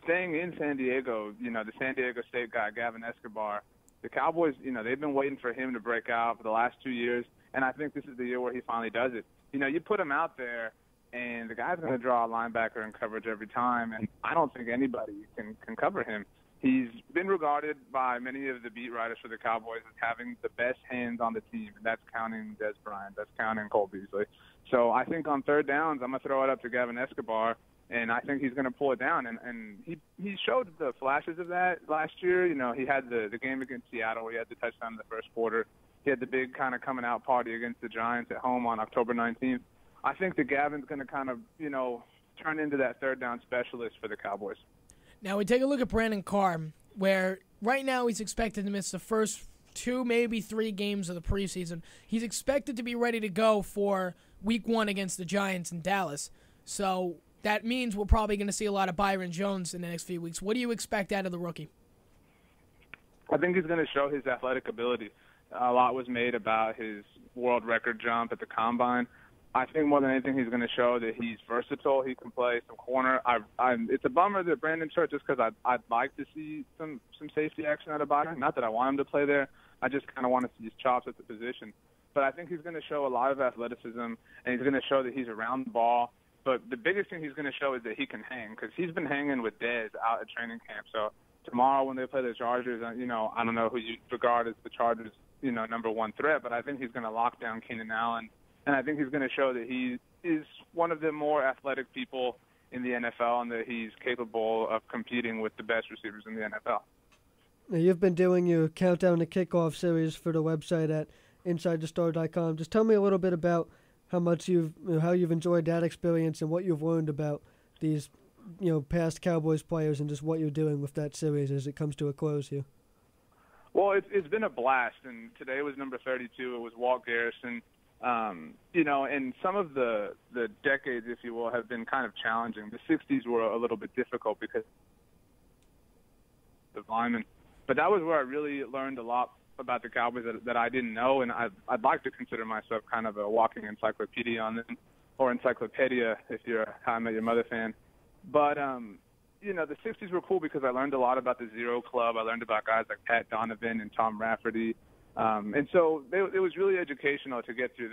staying in San Diego, the San Diego State guy, Gavin Escobar, the Cowboys, they've been waiting for him to break out for the last 2 years. And I think this is the year where he finally does it. You put him out there, and the guy's going to draw a linebacker in coverage every time. And I don't think anybody can cover him. He's been regarded by many of the beat writers for the Cowboys as having the best hands on the team, and that's counting Dez Bryant, that's counting Cole Beasley. So I think on third downs, I'm going to throw it up to Gavin Escobar, and I think he's going to pull it down. And he showed the flashes of that last year. He had the game against Seattle where he had the touchdown in the first quarter. He had the big kind of coming out party against the Giants at home on October 19th. I think that Gavin's going to kind of, turn into that third down specialist for the Cowboys. Now we take a look at Brandon Carr, where right now he's expected to miss the first 2, maybe 3 games of the preseason. He's expected to be ready to go for Week 1 against the Giants in Dallas. So that means we're probably going to see a lot of Byron Jones in the next few weeks. What do you expect out of the rookie? I think he's going to show his athletic ability. A lot was made about his world record jump at the Combine. I think more than anything, he's going to show that he's versatile. He can play some corner. It's a bummer that Brandon's hurt just because I'd like to see some safety action out of Byron. Not that I want him to play there. I just kind of want to see his chops at the position. But I think he's going to show a lot of athleticism, and he's going to show that he's around the ball. But the biggest thing he's going to show is that he can hang, because he's been hanging with Dez out at training camp. So tomorrow when they play the Chargers, I don't know who you regard as the Chargers, number one threat, but I think he's going to lock down Keenan Allen. And I think he's going to show that he is one of the more athletic people in the NFL and that he's capable of competing with the best receivers in the NFL. Now, you've been doing your Countdown to Kickoff series for the website at InsideTheStar.com. Just tell me a little bit about how you've enjoyed that experience and what you've learned about these past Cowboys players and just what you're doing with that series as it comes to a close here. Well, it's been a blast, and today was number 32. It was Walt Garrison. And some of the decades, if you will, have been kind of challenging. The 60s were a little bit difficult because of the linemen. But that was where I really learned a lot about the Cowboys that I didn't know, and I'd like to consider myself kind of a walking encyclopedia on them, or encyclopedia if you're a How I Met Your Mother fan. But, the 60s were cool because I learned a lot about the Zero Club. I learned about guys like Pat Donovan and Tom Rafferty. And so it was really educational to get through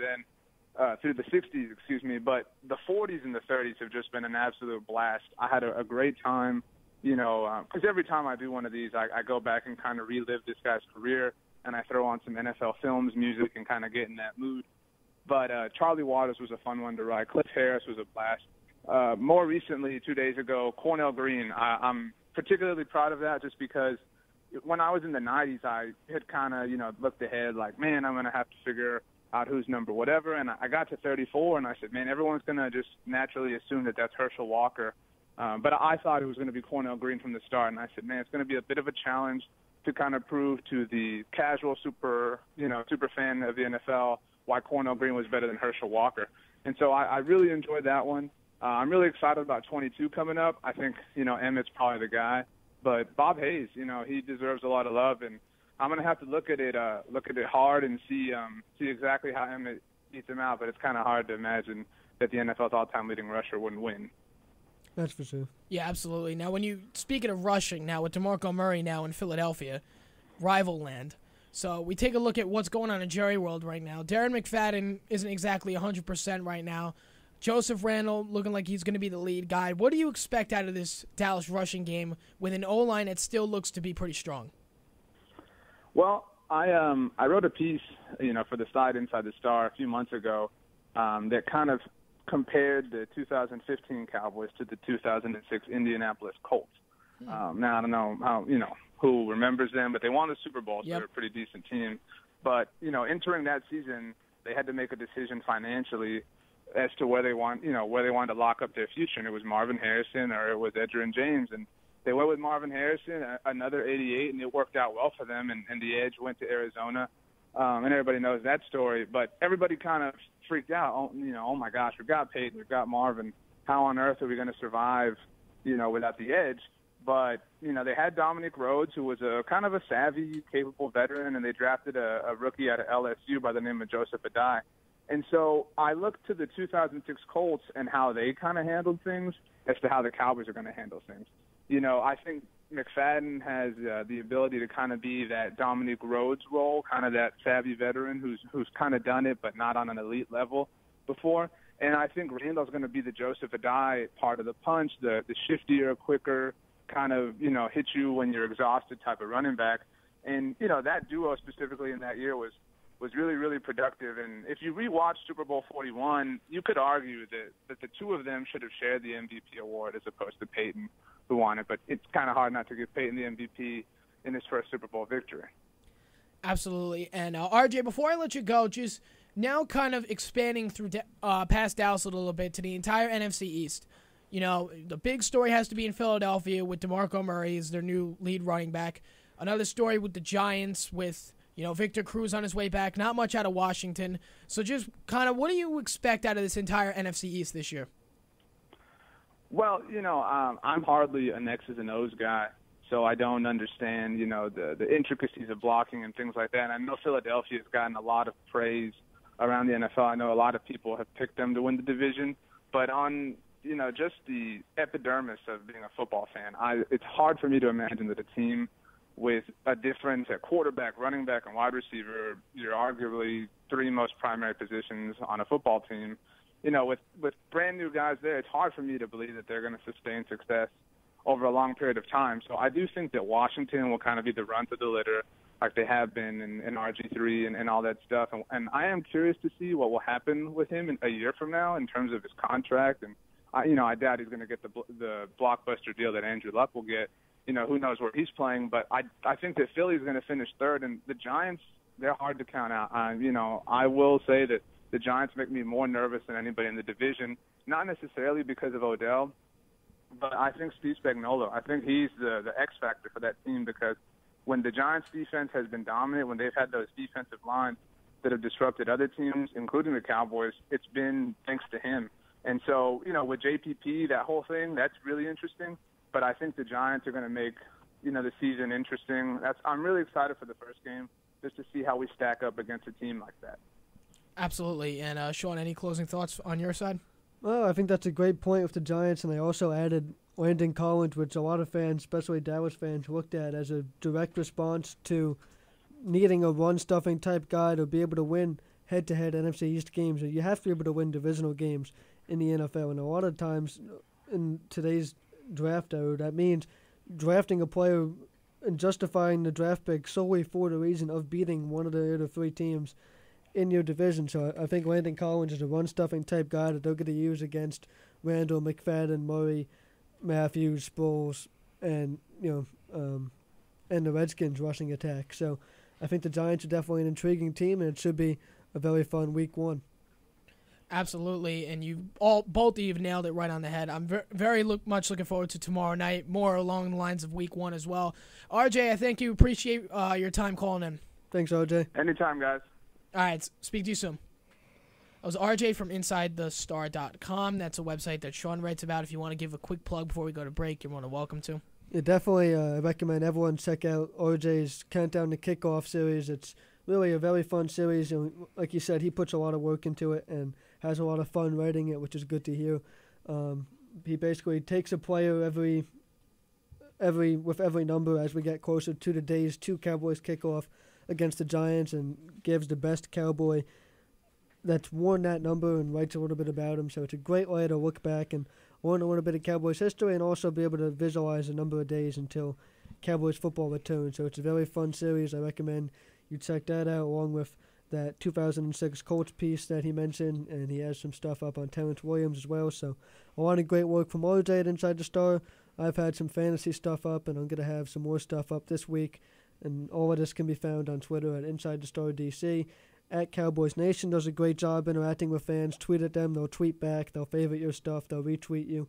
through the 60s, but the 40s and the 30s have just been an absolute blast. I had a great time, because every time I do one of these, I go back and kind of relive this guy's career, and I throw on some NFL films, music, and kind of get in that mood. But Charlie Waters was a fun one to write. Cliff Harris was a blast. More recently, 2 days ago, Cornell Green. I'm particularly proud of that just because when I was in the 90s, I had kind of, looked ahead like, man, I'm going to have to figure out who's number whatever. And I got to 34, and I said, man, everyone's going to just naturally assume that that's Herschel Walker. But I thought it was going to be Cornell Green from the start. And I said, man, it's going to be a bit of a challenge to kind of prove to the casual super fan of the NFL why Cornell Green was better than Herschel Walker. And so I really enjoyed that one. I'm really excited about 22 coming up. I think, Emmett's probably the guy. But Bob Hayes, he deserves a lot of love. And I'm going to have to look at it hard and see exactly how Emmett beats him out. But it's kind of hard to imagine that the NFL's all-time leading rusher wouldn't win. That's for sure. Yeah, absolutely. Now, speaking of rushing now with DeMarco Murray now in Philadelphia, rival land. So we take a look at what's going on in Jerry World right now. Darren McFadden isn't exactly 100% right now. Joseph Randall looking like he's going to be the lead guy. What do you expect out of this Dallas rushing game with an O-line that still looks to be pretty strong? Well, I wrote a piece, for the site Inside the Star a few months ago that kind of compared the 2015 Cowboys to the 2006 Indianapolis Colts. Now, I don't know how, who remembers them, but they won the Super Bowl, so they're a pretty decent team. But, entering that season, they had to make a decision financially as to where they wanted to lock up their future, and it was Marvin Harrison or it was Edgerrin James. And they went with Marvin Harrison, another 88, and it worked out well for them, and the edge went to Arizona. And everybody knows that story, but everybody kind of freaked out. Oh my gosh, we've got Peyton, we've got Marvin. How on earth are we going to survive, without the edge? But, they had Dominic Rhodes, who was a kind of a savvy, capable veteran, and they drafted a rookie out of LSU by the name of Joseph Adai. And so I looked to the 2006 Colts and how they kind of handled things as to how the Cowboys are going to handle things. I think McFadden has the ability to kind of be that Dominic Rhodes role, kind of that savvy veteran who's kind of done it but not on an elite level before. And I think Randall's going to be the Joseph Adai part of the punch, the shiftier, quicker, kind of, hit you when you're exhausted type of running back. And, that duo specifically in that year was really, really productive. And if you rewatch Super Bowl 41, you could argue that the two of them should have shared the MVP award as opposed to Peyton, who won it. But it's kind of hard not to give Peyton the MVP in his first Super Bowl victory. Absolutely. And RJ, before I let you go, just now kind of expanding through past Dallas a little bit to the entire NFC East. The big story has to be in Philadelphia with DeMarco Murray as their new lead running back. Another story with the Giants with, Victor Cruz on his way back. Not much out of Washington. So just kind of what do you expect out of this entire NFC East this year? Well, I'm hardly an X's and O's guy, so I don't understand, the intricacies of blocking and things like that. And I know Philadelphia has gotten a lot of praise around the NFL. I know a lot of people have picked them to win the division. But on, just the epidermis of being a football fan, it's hard for me to imagine that a team with a difference at quarterback, running back, and wide receiver, you're arguably three most primary positions on a football team. With brand new guys there, it's hard for me to believe that they're going to sustain success over a long period of time. So I do think that Washington will kind of be the run to the litter like they have been in RG3 and all that stuff. And I am curious to see what will happen with him a year from now in terms of his contract. And, I doubt he's going to get the blockbuster deal that Andrew Luck will get. Who knows where he's playing. But I think that Philly's going to finish third. And the Giants, they're hard to count out. I will say that the Giants make me more nervous than anybody in the division, not necessarily because of Odell, but I think Steve Spagnuolo. I think he's the X factor for that team because when the Giants' defense has been dominant, when they've had those defensive lines that have disrupted other teams, including the Cowboys, it's been thanks to him. And so, with JPP, that whole thing, that's really interesting. But I think the Giants are going to make, the season interesting. I'm really excited for the first game just to see how we stack up against a team like that. Absolutely. And, Sean, any closing thoughts on your side? Well, I think that's a great point with the Giants, and they also added Landon Collins, which a lot of fans, especially Dallas fans, looked at as a direct response to needing a run-stuffing type guy to be able to win head-to-head NFC East games. You have to be able to win divisional games in the NFL, and a lot of times in today's draft era, that means drafting a player and justifying the draft pick solely for the reason of beating one of the other three teams in your division. So I think Landon Collins is a run-stuffing type guy that they're going to use against Randall, McFadden, Murray, Matthews, Sproles, and and the Redskins rushing attack. So I think the Giants are definitely an intriguing team, and it should be a very fun week one. Absolutely, and both of you nailed it right on the head. I'm very much looking forward to tomorrow night, more along the lines of week one as well. RJ, I thank you. Appreciate your time calling in. Thanks, RJ. Anytime, guys. All right, speak to you soon. was RJ from InsideTheStar.com. That's a website that Sean writes about. If you want to give a quick plug before we go to break, you're more than welcome to. Yeah, definitely recommend everyone check out RJ's Countdown to Kickoff series. It's really a very fun series, and like you said, he puts a lot of work into it and has a lot of fun writing it, which is good to hear. He basically takes a player with every number as we get closer to the days to Cowboys kickoff against the Giants, and gives the best Cowboy that's worn that number and writes a little bit about him. So it's a great way to look back and learn a little bit of Cowboys history, and also be able to visualize a number of days until Cowboys football returns. So it's a very fun series. I recommend you check that out, along with that 2006 Colts piece that he mentioned, and he has some stuff up on Terrence Williams as well. So a lot of great work from RJ at Inside the Star. I've had some fantasy stuff up, and I'm going to have some more stuff up this week. And all of this can be found on Twitter at Inside the Star DC. At Cowboys Nation does a great job interacting with fans. Tweet at them, they'll tweet back, they'll favorite your stuff, they'll retweet you.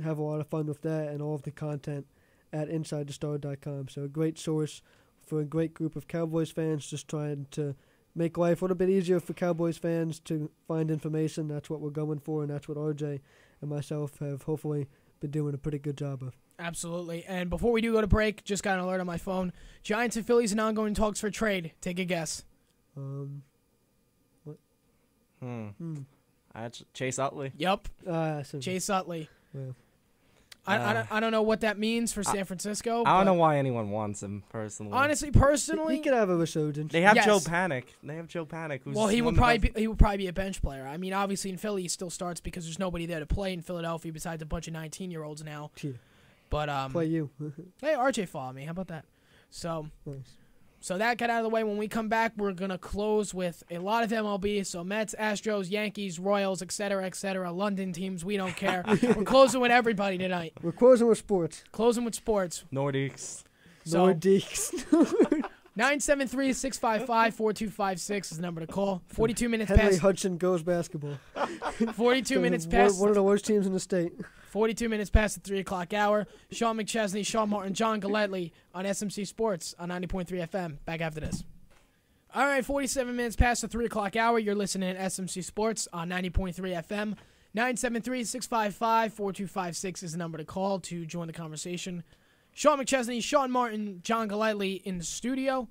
Have a lot of fun with that, and all of the content at InsideTheStar.com. So a great source for a great group of Cowboys fans just trying to make life a little bit easier for Cowboys fans to find information. That's what we're going for, and that's what RJ and myself have hopefully been doing a pretty good job of. Absolutely. And before we do go to break, just got an alert on my phone. Giants and Phillies in ongoing talks for trade. Take a guess. What? Chase Utley. Yep. So Chase Utley. Well, I don't know what that means for San Francisco. I don't know why anyone wants him personally. Honestly, personally, he could have a resurgence. They have Yes. Joe Panic. Who's well, he would probably be a bench player. I mean, obviously in Philly he still starts because there's nobody there to play in Philadelphia besides a bunch of 19-year-olds now. Yeah. But play you. Hey, RJ followed me. How about that? So. Nice. So that got out of the way. When we come back, we're going to close with a lot of MLB. So Mets, Astros, Yankees, Royals, etc., London teams, we don't care. We're closing with everybody tonight. We're closing with sports. Closing with sports. Nordiques. So, Nordiques. 973-655-4256 is the number to call. 42 minutes Henry past. Hudson goes basketball. 42 minutes past. One of the worst teams in the state. 42 minutes past the 3 o'clock hour. Sean McChesney, Sean Martin, John Galletley on SMC Sports on 90.3 FM. Back after this. All right, 47 minutes past the 3 o'clock hour. You're listening to SMC Sports on 90.3 FM. 973-655-4256 is the number to call to join the conversation. Sean McChesney, Sean Martin, John Galletley in the studio.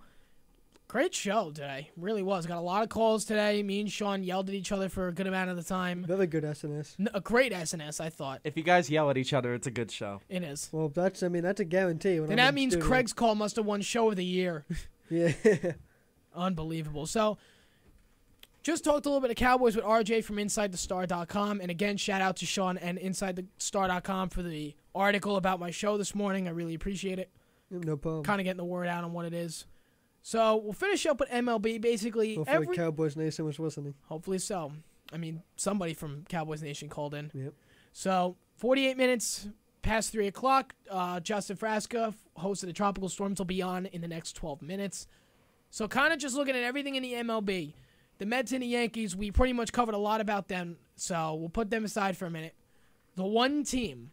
Great show today. Really was. Got a lot of calls today. Me and Sean yelled at each other for a good amount of the time. Very good SNS. A great SNS, I thought. If you guys yell at each other, it's a good show. It is. Well, that's a guarantee. And that means Craig's call must have won Show of the Year. Yeah. Unbelievable. So, just talked a little bit of Cowboys with RJ from InsideTheStar.com. And again, shout out to Sean and InsideTheStar.com for the article about my show this morning. I really appreciate it. No problem. Kind of getting the word out on what it is. So, we'll finish up with MLB. Basically, hopefully Cowboys Nation was listening. Hopefully so. I mean, somebody from Cowboys Nation called in. Yep. So, 48 minutes past 3 o'clock. Justin Frasca, host of the Tropical Storms, will be on in the next 12 minutes. So, kind of just looking at everything in the MLB. The Mets and the Yankees, we pretty much covered a lot about them, so we'll put them aside for a minute. The one team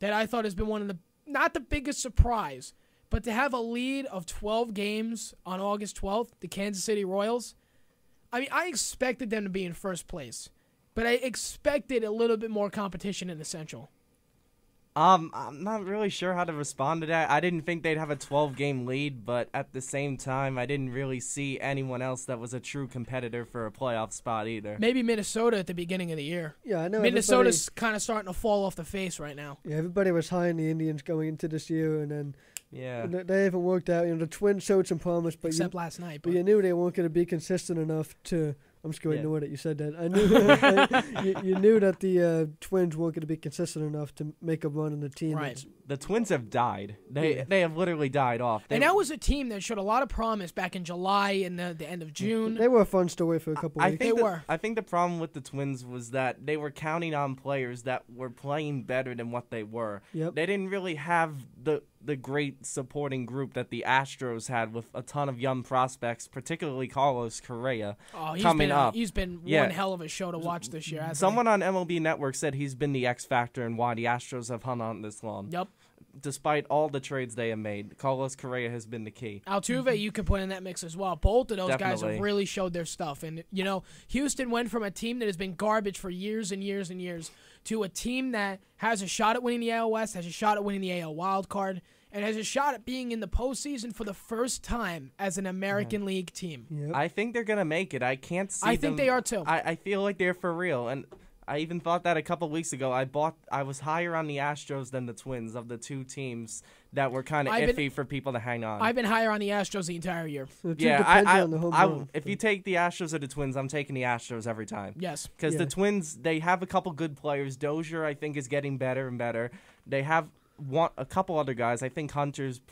that I thought has been one of the, not the biggest surprise, but to have a lead of 12 games on August 12th, the Kansas City Royals, I mean, I expected them to be in first place, but I expected a little bit more competition in the Central. I'm not really sure how to respond to that. I didn't think they'd have a 12-game lead, but at the same time, I didn't really see anyone else that was a true competitor for a playoff spot either. Maybe Minnesota at the beginning of the year. Yeah, I know. Minnesota's kind of starting to fall off the face right now. Yeah, everybody was high on the Indians going into this year, and then yeah, they haven't worked out. You know, the Twins showed some promise, but except last night. But you knew they weren't going to be consistent enough to. I'm just going to ignore that you said that. I knew you knew that the Twins weren't going to be consistent enough to make a run on the team. Right. The Twins have died. They have literally died off. And that was a team that showed a lot of promise back in July and the end of June. They were a fun story for a couple weeks. I think the problem with the Twins was that they were counting on players that were playing better than what they were. Yep. They didn't really have the great supporting group that the Astros had with a ton of young prospects, particularly Carlos Correa coming up. He's been one hell of a show to watch this year. Someone on MLB Network said he's been the X factor and why the Astros have hung on this long. Yep. despite all the trades they have made, Carlos Correa has been the key. Altuve, you could put in that mix as well. Both of those guys Definitely. have really showed their stuff. And, Houston went from a team that has been garbage for years and years and years to a team that has a shot at winning the AL West, has a shot at winning the AL wild card, and has a shot at being in the postseason for the first time as an American League team. Yep. I think they're going to make it. I can't see I think they are too. I feel like they're for real. And I even thought that a couple weeks ago. I was higher on the Astros than the Twins of the two teams that were kind of iffy for people to hang on. I've been higher on the Astros the entire year. If you take the Astros or the Twins, I'm taking the Astros every time. Yes. Because the Twins, they have a couple good players. Dozier, I think, is getting better and better. They have a couple other guys. I think Hunter's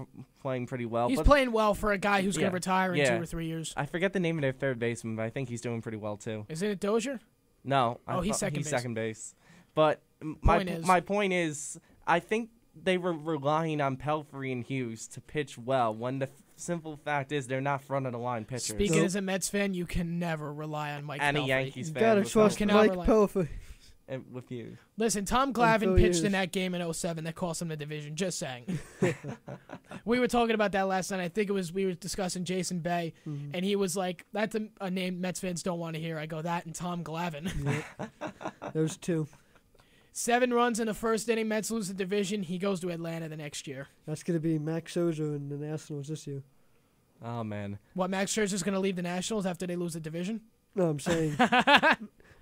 playing pretty well. He's playing well for a guy who's going to retire in 2 or 3 years. I forget the name of their third baseman, but I think he's doing pretty well, too. Isn't it Dozier? No. He's second base. But my point is, I think they were relying on Pelfrey and Hughes to pitch well when the simple fact is they're not front-of-the-line pitchers. Speaking as a Mets fan, you can never rely on Mike Pelfrey. And a Yankees fan. You gotta trust Mike Pelfrey. And with you. Listen, Tom Glavine pitched in that game in 2007 that cost him the division. Just saying. We were talking about that last night. I think we were discussing Jason Bay, and he was like, "That's a name Mets fans don't want to hear." I go, "That and Tom Glavine." Yep. Those two. 7 runs in the first inning. Mets lose the division. He goes to Atlanta the next year. That's gonna be Max Scherzer and the Nationals this year. Oh man. What, Max Scherzer's gonna leave the Nationals after they lose the division? No, I'm saying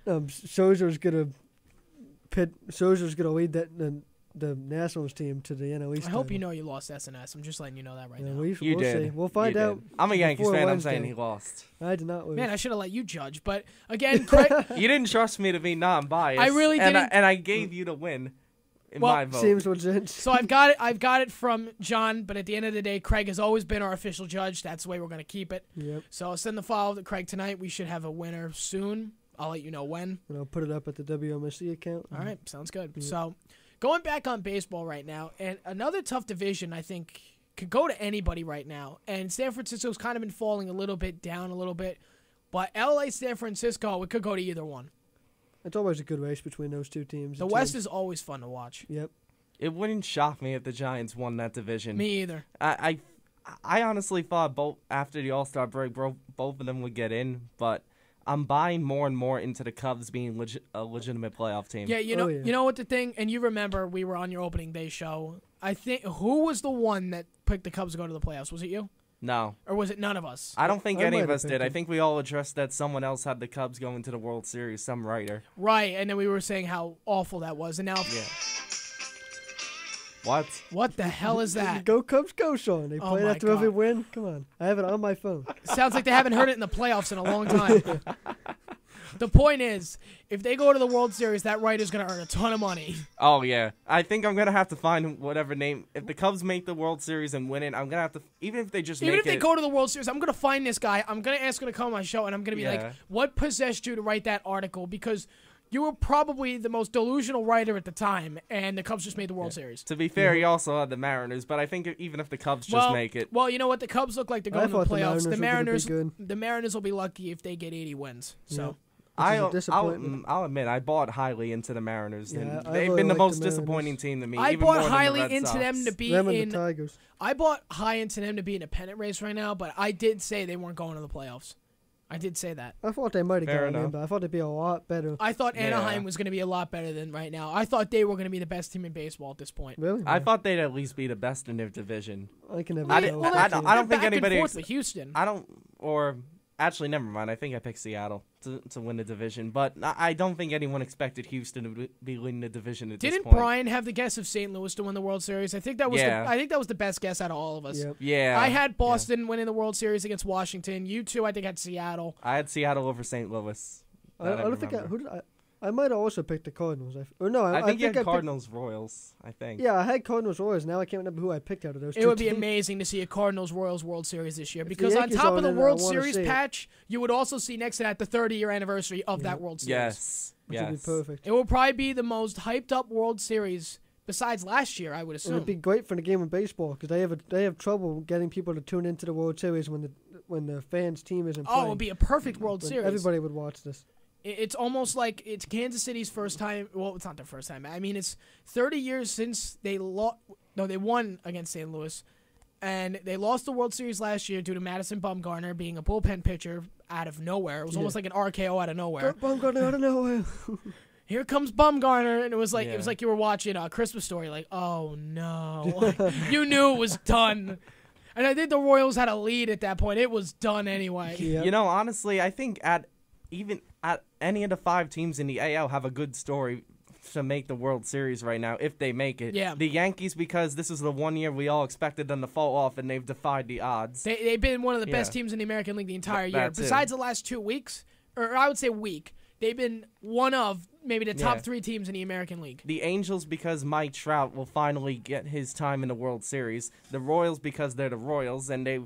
Scherzer's gonna lead the Nationals team to the NL East. I hope you know you lost SNS. I'm just letting you know that right now. We'll see. We'll find out. I'm a Yankees fan. Wednesday. I'm saying he lost. I did not lose. Man, I should have let you judge. But again, Craig, you didn't trust me to be non-biased. I really didn't. And I gave you the win in my vote. Seems legit. So I've got it from John. But at the end of the day, Craig has always been our official judge. That's the way we're going to keep it. Yep. So I'll send the file to Craig tonight. We should have a winner soon. I'll let you know when. And I'll put it up at the WMSC account. All right, sounds good. Yep. So going back on baseball right now, and another tough division I think could go to anybody right now. And San Francisco's kind of been falling a little bit down a little bit. But LA, San Francisco, it could go to either one. It's always a good race between those two teams. The West is always fun to watch. Yep. It wouldn't shock me if the Giants won that division. Me either. I honestly thought both after the All-Star break, both of them would get in, but I'm buying more and more into the Cubs being a legitimate playoff team. Yeah, you know what the thing, and you remember we were on your opening day show. I think who was the one that picked the Cubs to go to the playoffs? Was it you? No. Or was it none of us? I don't think any of us did. I think we all addressed that someone else had the Cubs going to the World Series, some writer. Right, and then we were saying how awful that was, and now. Yeah. What? What the hell is that? Go Cubs, go, Sean. They play after every win. Come on. I have it on my phone. Sounds like they haven't heard it in the playoffs in a long time. The point is, if they go to the World Series, that writer's going to earn a ton of money. Oh, yeah. I think I'm going to have to find whatever name. If the Cubs make the World Series and win it, I'm going to have to, even if they go to the World Series, I'm going to find this guy. I'm going to ask him to come on my show, and I'm going to be like, what possessed you to write that article? Because you were probably the most delusional writer at the time, and the Cubs just made the World Series. To be fair, he also had the Mariners, but I think even if the Cubs just make it. Well, you know what? The Cubs look like they're going to the playoffs. The Mariners will be lucky if they get 80 wins. So. I'll admit, I bought highly into the Mariners. And they've been the most disappointing team to me. I even bought more highly than the Red into Sox. them to be in. The Tigers. I bought high into them to be in a pennant race right now, but I did say they weren't going to the playoffs. I did say that. I thought they might have gotten in, but I thought they'd be a lot better. I thought Anaheim was going to be a lot better than right now. I thought they were going to be the best team in baseball at this point. Really? I thought they'd at least be the best in their division. I can never. I don't think anybody. With Houston. Actually, never mind. I think I picked Seattle to win the division, but I don't think anyone expected Houston to be winning the division at this point. Didn't Brian have the guess of St. Louis to win the World Series? I think that was the best guess out of all of us. Yep. Yeah. I had Boston winning the World Series against Washington. You two, I think, had Seattle. I had Seattle over St. Louis. I might have also picked the Cardinals. I think you had Cardinals Royals, I think. Yeah, I had Cardinals Royals. Now I can't remember who I picked out of those two. It would be amazing to see a Cardinals Royals World Series this year because on top of the World Series patch, you would also see next to that the 30-year anniversary of that World Series. Yes. Which would be perfect. It will probably be the most hyped up World Series besides last year, I would assume. It would be great for the game of baseball because they have trouble getting people to tune into the World Series when the fans' team isn't playing. Oh, it would be a perfect World Series. Everybody would watch this. It's almost like it's Kansas City's first time. Well, it's not their first time. I mean, it's 30 years since they lost. No, they won against St. Louis. And they lost the World Series last year due to Madison Bumgarner being a bullpen pitcher out of nowhere. It was almost like an RKO out of nowhere. Bumgarner out of nowhere. Here comes Bumgarner, and it was like you were watching a Christmas Story. Like, oh no, you knew it was done. And I think the Royals had a lead at that point. It was done anyway. You know, honestly, I think at any of the 5 teams in the AL have a good story to make the World Series right now, if they make it. Yeah. The Yankees, because this is the one year we all expected them to fall off, and they've defied the odds. They've been one of the best teams in the American League the entire year. Besides the last 2 weeks, or I would say week, they've been one of maybe the top 3 teams in the American League. The Angels, because Mike Trout will finally get his time in the World Series. The Royals, because they're the Royals, and they've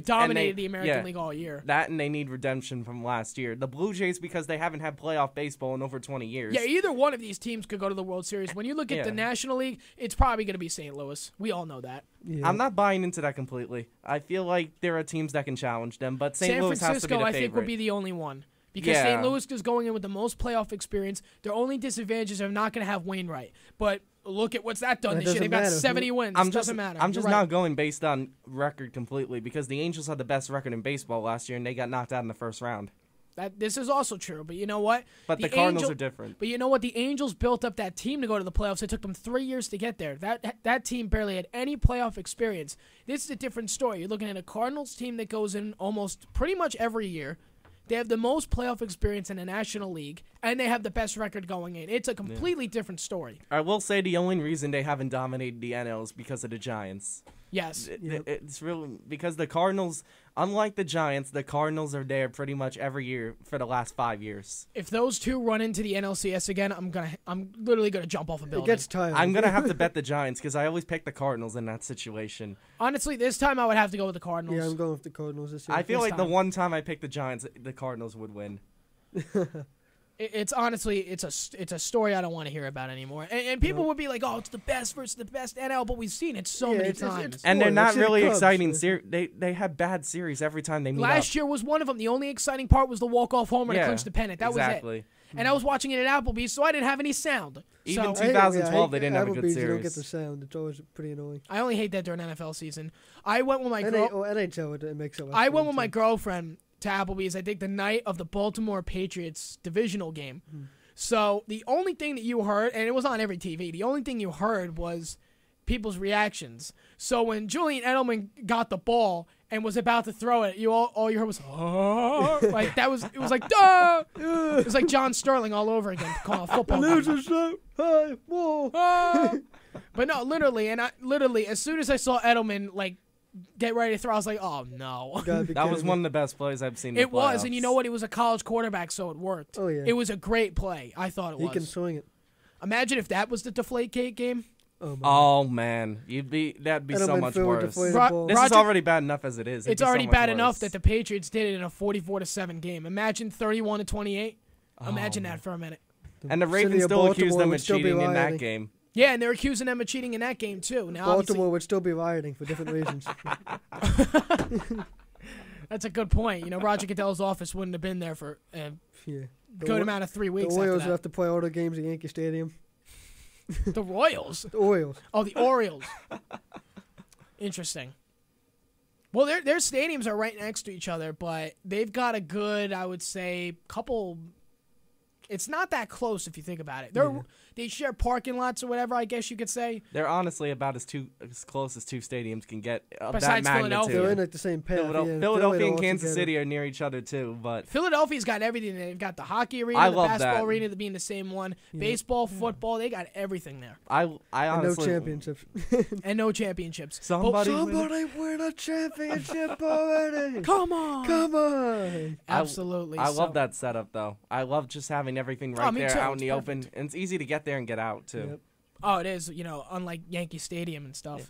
dominated the American League all year. That, and they need redemption from last year. The Blue Jays, because they haven't had playoff baseball in over 20 years. Yeah, either one of these teams could go to the World Series. When you look at the National League, it's probably going to be St. Louis. We all know that. Yeah. I'm not buying into that completely. I feel like there are teams that can challenge them, but St. Louis has to be the San Francisco, I think, favorite. will be the only one. Because St. Louis is going in with the most playoff experience. Their only disadvantages are not going to have Wainwright. But look at what's that done this year. They've got 70 wins. It doesn't matter. I'm just not going based on record completely, because the Angels had the best record in baseball last year, and they got knocked out in the first round. This is also true, but you know what? But the Cardinals are different. But you know what? The Angels built up that team to go to the playoffs. It took them 3 years to get there. That team barely had any playoff experience. This is a different story. You're looking at a Cardinals team that goes in almost pretty much every year. They have the most playoff experience in the National League, and they have the best record going in. It's a completely different story. I will say the only reason they haven't dominated the NL is because of the Giants. Yes. It's really because the Cardinals, unlike the Giants, the Cardinals are there pretty much every year for the last 5 years. If those two run into the NLCS again, I'm literally gonna jump off a building. It gets tiring. I'm gonna have to bet the Giants because I always pick the Cardinals in that situation. Honestly, this time I would have to go with the Cardinals. Yeah, I'm going with the Cardinals this year. I feel like the one time I picked the Giants, the Cardinals would win. It's honestly, it's a story I don't want to hear about anymore. And people would be like, "Oh, it's the best versus the best NL," but we've seen it so many times. And they're not really exciting. They have bad series every time they meet Last year was one of them. The only exciting part was the walk-off homer to clinch the pennant. That was it. And I was watching it at Applebee's, so I didn't have any sound. Even 2012, they didn't have a good series. You don't get the sound. It's always pretty annoying. I only hate that during NFL season. I went with my girl. NHL, it makes it. I went with my girlfriend to Applebee's, I think, the night of the Baltimore Patriots divisional game. So the only thing that you heard, and it was on every TV, the only thing you heard was people's reactions. So when Julian Edelman got the ball and was about to throw it, all you heard was like it was like duh! It was like John Sterling all over again calling a football game. But no, literally, as soon as I saw Edelman get ready to throw, I was like, oh no. That was one of the best plays I've seen. It was, and you know what? He was a college quarterback, so it worked. Oh yeah. It was a great play. I thought it was. He can swing it. Imagine if that was the Deflategate game. Oh man, that'd be so much worse. This is already bad enough as it is. It's already bad enough that the Patriots did it in a 44-7 game. Imagine 31-28. Imagine that for a minute. And the Ravens still accused them of cheating in that game. Yeah, and they're accusing them of cheating in that game too. Now, Baltimore would still be rioting for different reasons. That's a good point. You know, Roger Goodell's office wouldn't have been there for a good amount of 3 weeks. The Royals would have to play all their games at Yankee Stadium. The Royals? The Orioles. Oh, the Orioles. Interesting. Well, their stadiums are right next to each other, but they've got a good, I would say, couple. It's not that close if you think about it. They share parking lots or whatever, I guess you could say. They're honestly about as close as two stadiums can get of Besides that magnitude. Philadelphia. They're in at the same path. Philadelphia and Kansas City are near each other too, but Philadelphia's got everything. They've got the hockey arena, the basketball arena being the same one, baseball, football. They got everything there. I honestly, and no championships. And no championships. Somebody win a championship already. Come on. I Absolutely. I love that setup though. I love just having everything right there out in the open, and it's easy to get there and get out too. Yep. Oh, it is. You know, unlike Yankee Stadium and stuff.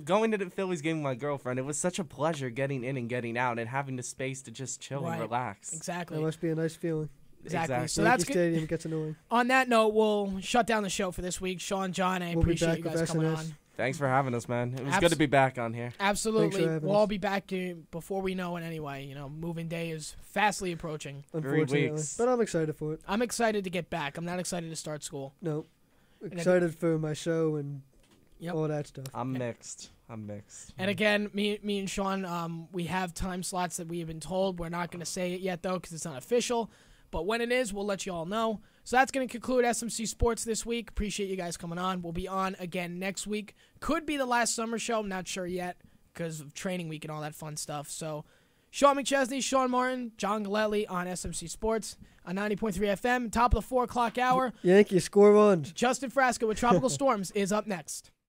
Going to the Phillies game with my girlfriend, it was such a pleasure getting in and getting out and having the space to just chill and relax. Exactly. That must be a nice feeling. Exactly. So Yankee that's good. Stadium gets annoying. On that note, we'll shut down the show for this week. Sean, John, I appreciate you guys coming on. Thanks for having us, man. It was good to be back on here. Absolutely. We'll all be back before we know it anyway. You know, moving day is fastly approaching. 3 weeks. But I'm excited for it. I'm excited to get back. I'm not excited to start school. No. Excited for my show and all that stuff. I'm mixed. And again, me and Sean, we have time slots that we have been told. We're not going to say it yet, though, because it's not official. But when it is, we'll let you all know. So that's going to conclude SMC Sports this week. Appreciate you guys coming on. We'll be on again next week. Could be the last summer show. I'm not sure yet because of training week and all that fun stuff. So Sean McChesney, Sean Martin, John Galletley on SMC Sports on 90.3 FM. Top of the 4 o'clock hour. Yankees score runs. Justin Frasco with Tropical Storms is up next.